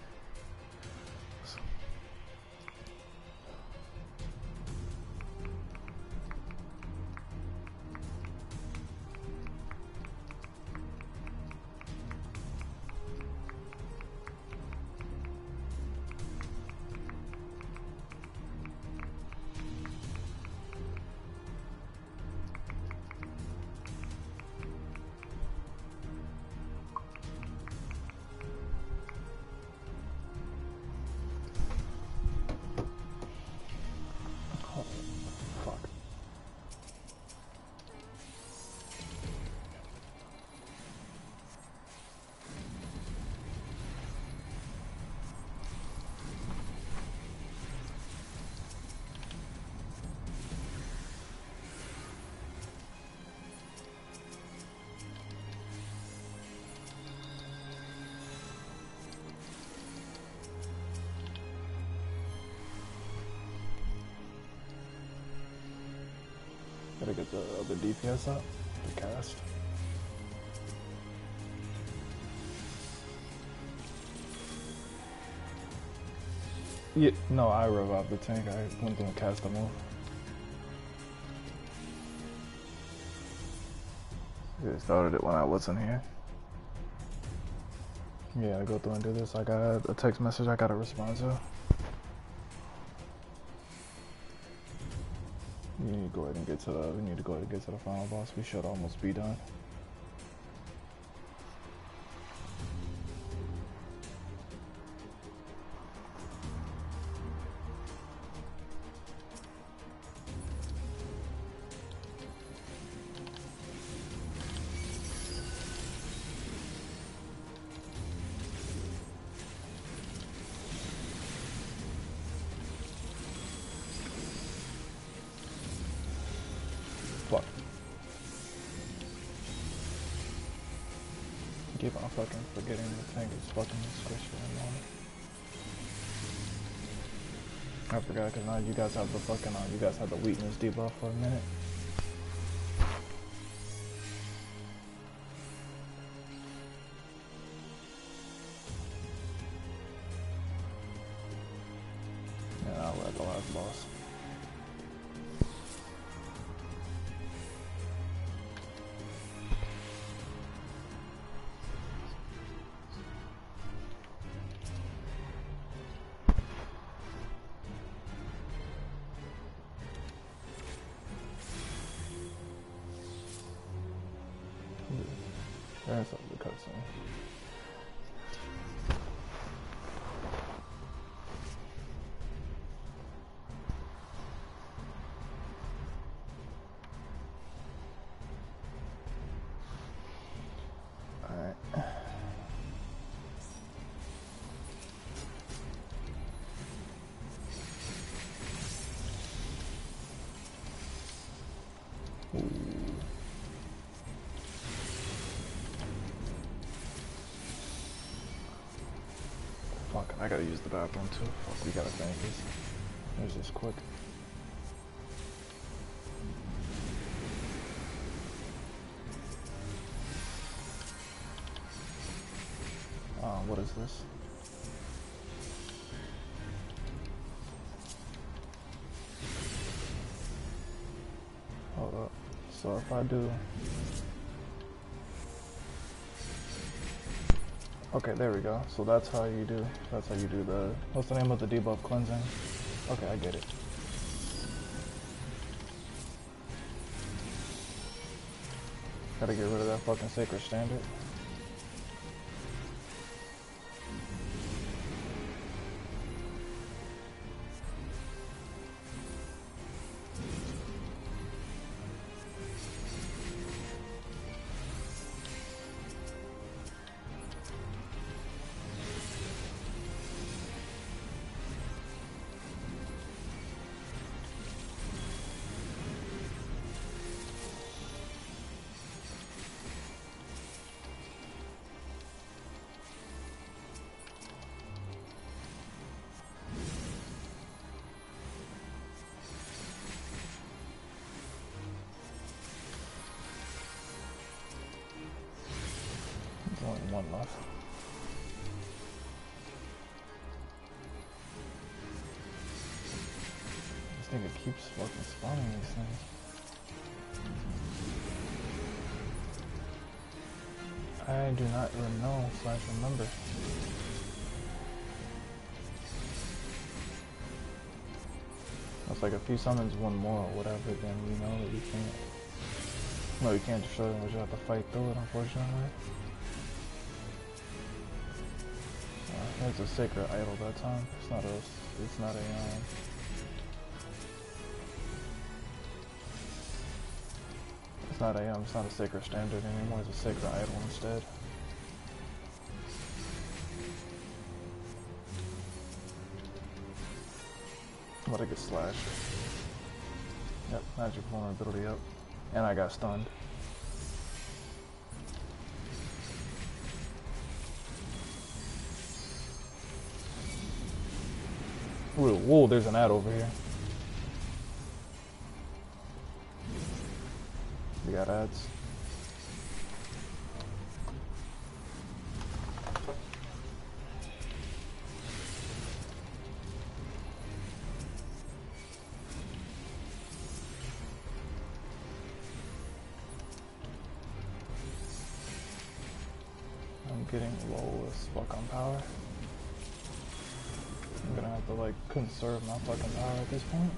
Gotta get the other DPS up to cast. Yeah, no, I revived the tank. I went through and cast the move. I started it when I wasn't here. Yeah, I go through and do this. I got a text message I gotta respond to. We need to go ahead and get to the final boss. We should almost be done. Fuck. I keep on fucking forgetting the tank is fucking squishy in the morning. I forgot because now you guys have the fucking you guys have the weakness debuff for a minute. Yeah, now we're at the last boss. There's the cutscene. Alright. Fuck, I gotta use the bathroom too. Fuck, we gotta finish this. There's this quick. What is this? Hold up. So if I do... Okay, there we go. So that's how you do the... What's the name of the debuff cleansing? Okay, I get it. Gotta get rid of that fucking sacred standard. Only one left. This nigga keeps fucking spawning these things. I do not even know / remember. It's like if he summons one more or whatever, then we know that we can't. No, you can't destroy them, we just have to fight through it, unfortunately. It's a sacred idol that time. It's not a it's not a sacred standard anymore, it's a sacred idol instead. I'm about to get slashed. Yep, magic vulnerability up. And I got stunned. Whoa, there's an ad over here. We got ads. I'm getting low as fuck on power. I'm gonna have to like conserve my fucking power at this point.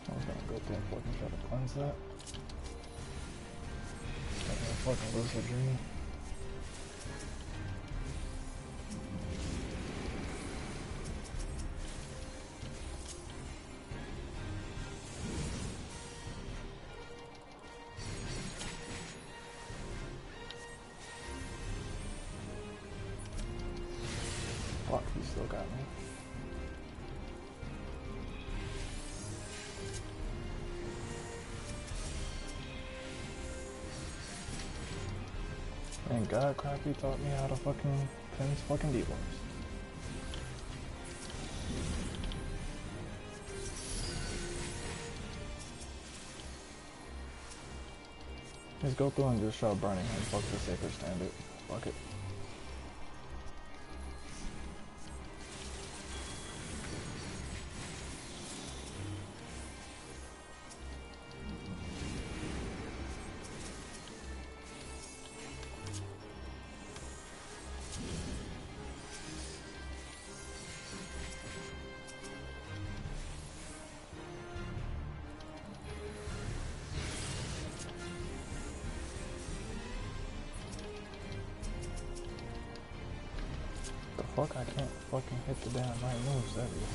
I was gonna go through and fucking try to cleanse that. I'm gonna fucking lucid dream. Fuck, he still got me. Thank God Crappy taught me how to fucking cleanse fucking D-Bars. Just go through and just start burning him. Fuck the sacred standard. Fuck it. The fuck, I can't fucking hit the damn right moves, there we go.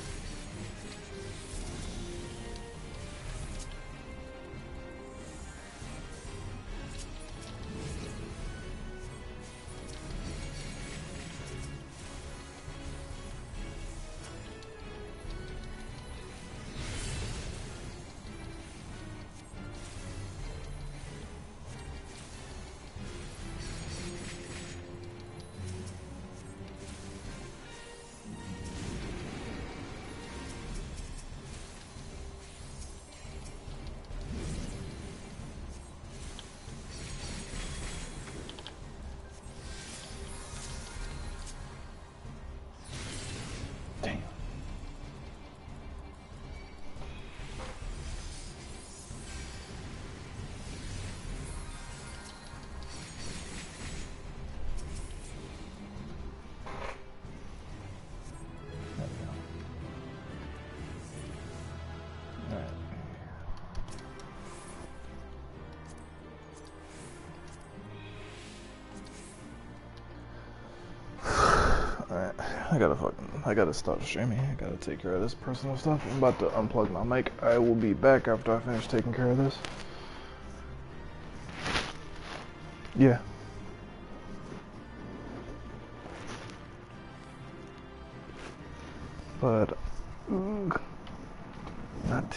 Damn. There we go. Alright. I gotta stop streaming. I gotta take care of this personal stuff. I'm about to unplug my mic. I will be back after I finish taking care of this. Yeah. But, not